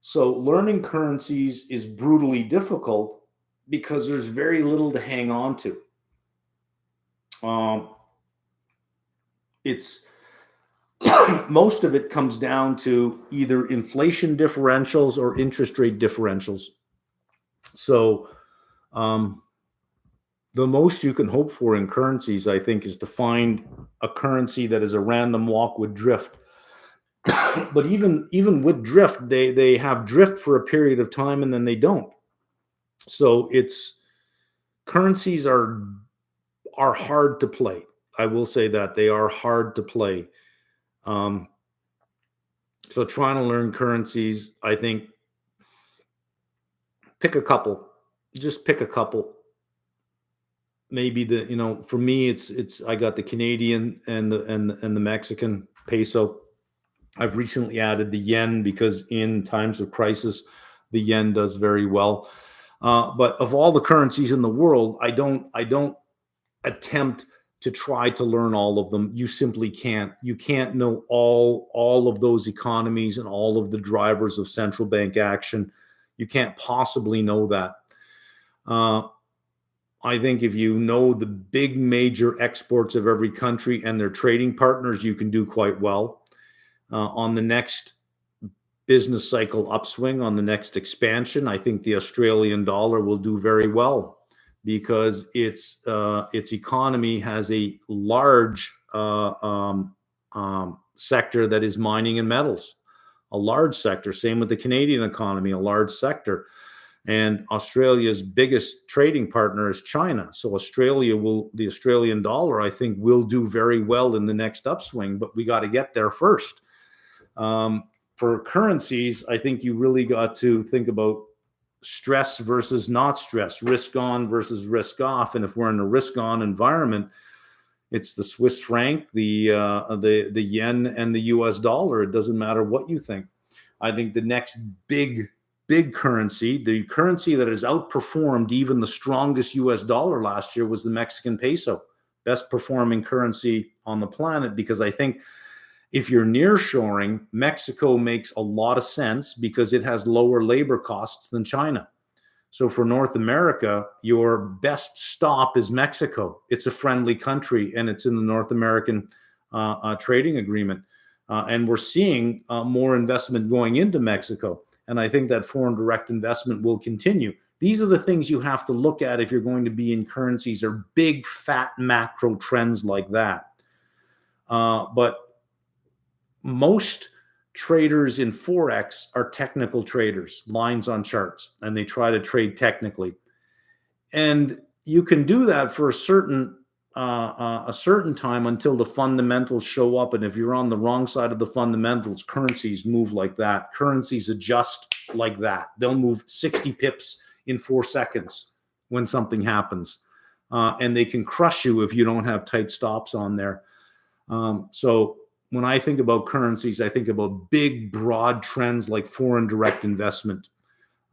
So learning currencies is brutally difficult because there's very little to hang on to. It's most of it comes down to either inflation differentials or interest rate differentials. So the most you can hope for in currencies, I think, is to find a currency that is a random walk with drift. But even with drift, they have drift for a period of time and then they don't. So currencies are hard to play. I will say that they are hard to play. So trying to learn currencies, I think, pick a couple. Just pick a couple. Maybe for me, it's I got the Canadian and the Mexican peso. I've recently added the yen because in times of crisis, the yen does very well. But of all the currencies in the world, I don't attempt to try to learn all of them. You simply can't. You can't know all of those economies and all of the drivers of central bank action. You can't possibly know that. I think if you know the big major exports of every country and their trading partners, you can do quite well. On the next business cycle upswing, on the next expansion, I think the Australian dollar will do very well because its economy has a large sector that is mining and metals, a large sector. Same with the Canadian economy, a large sector. And Australia's biggest trading partner is China. So the Australian dollar, I think, will do very well in the next upswing, but we got to get there first. For currencies, I think you really got to think about stress versus not stress, risk on versus risk off. And if we're in a risk on environment, it's the Swiss franc, the yen, and the US dollar. It doesn't matter what you think. I think the next big currency, the currency that has outperformed even the strongest US dollar last year, was the Mexican peso, best performing currency on the planet, because I think if you're nearshoring, Mexico makes a lot of sense because it has lower labor costs than China. So for North America, your best stop is Mexico. It's a friendly country and it's in the North American trading agreement. And we're seeing more investment going into Mexico. And I think that foreign direct investment will continue. These are the things you have to look at if you're going to be in currencies, or big, fat macro trends like that. But most traders in Forex are technical traders, lines on charts, and they try to trade technically. And you can do that for a certain time until the fundamentals show up. And if you're on the wrong side of the fundamentals, currencies move like that. Currencies adjust like that. They'll move 60 pips in 4 seconds when something happens. And they can crush you if you don't have tight stops on there. So when I think about currencies, I think about big, broad trends like foreign direct investment,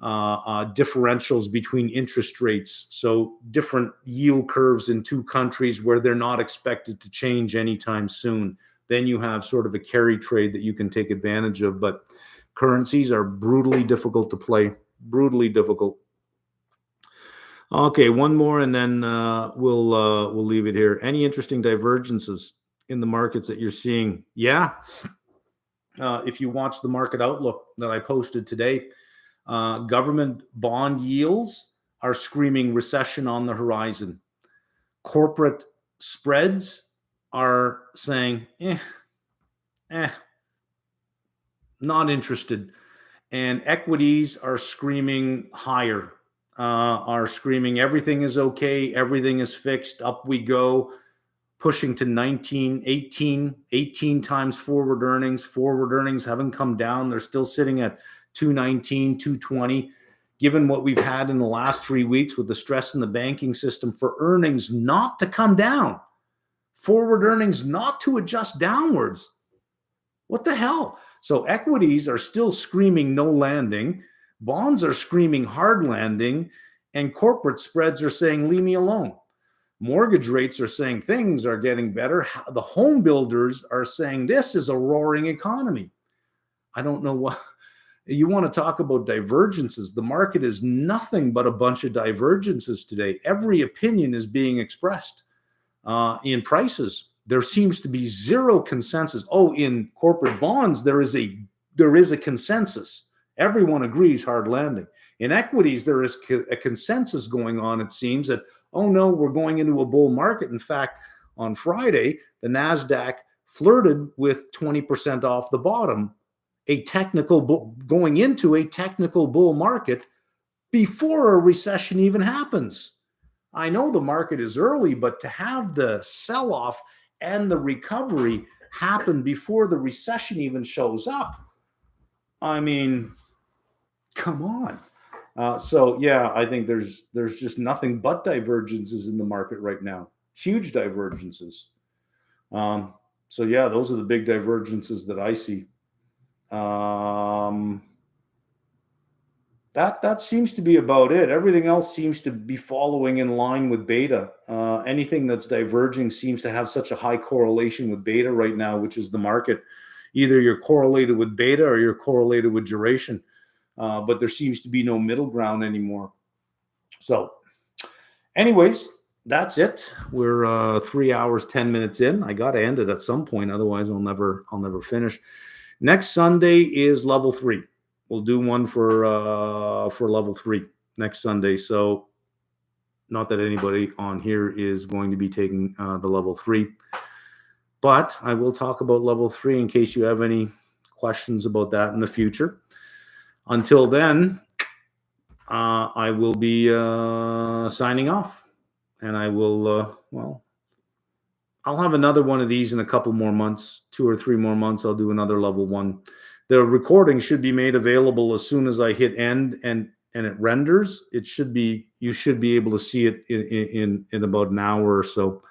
differentials between interest rates, so different yield curves in two countries where they're not expected to change anytime soon. Then you have sort of a carry trade that you can take advantage of. But currencies are brutally difficult to play, brutally difficult. Okay, one more, and then we'll leave it here. Any interesting divergences in the markets that you're seeing? Yeah. If you watch the market outlook that I posted today, government bond yields are screaming recession on the horizon. Corporate spreads are saying, not interested. And equities are screaming higher, are screaming everything is okay, everything is fixed, up we go, pushing to 18 times forward earnings. Forward earnings haven't come down. They're still sitting at 219, 220. Given what we've had in the last 3 weeks with the stress in the banking system, for earnings not to come down, forward earnings not to adjust downwards. What the hell? So equities are still screaming no landing. Bonds are screaming hard landing. And corporate spreads are saying, leave me alone. Mortgage rates are saying things are getting better. The home builders are saying this is a roaring economy. I don't know what you want to talk about divergences. The market is nothing but a bunch of divergences today. Every opinion is being expressed in prices. There seems to be zero consensus. Oh, in corporate bonds, there is a consensus. Everyone agrees hard landing. In equities, there is a consensus going on, it seems, that, oh no, we're going into a bull market. In fact, on Friday, the NASDAQ flirted with 20% off the bottom, going into a technical bull market before a recession even happens. I know the market is early, but to have the sell-off and the recovery happen before the recession even shows up, I mean, come on. So yeah, I think there's just nothing but divergences in the market right now. Huge divergences. So yeah, those are the big divergences that I see. That seems to be about it. Everything else seems to be following in line with beta. Anything that's diverging seems to have such a high correlation with beta right now, which is the market. Either you're correlated with beta or you're correlated with duration. But there seems to be no middle ground anymore. So anyways, that's it. We're 3 hours, 10 minutes in. I got to end it at some point. Otherwise, I'll never finish. Next Sunday is level 3. We'll do one for level 3 next Sunday. So not that anybody on here is going to be taking the level 3, but I will talk about level 3 in case you have any questions about that in the future. Until then, I will be signing off, and I will, I'll have another one of these in a couple more months, 2 or 3 more months. I'll do another level 1. The recording should be made available as soon as I hit end and it renders. You should be able to see it in about an hour or so.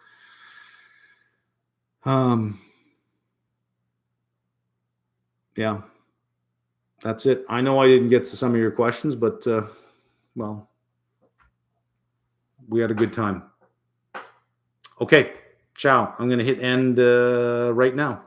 Yeah, that's it. I know I didn't get to some of your questions, but well, we had a good time. Okay, ciao. I'm going to hit end right now.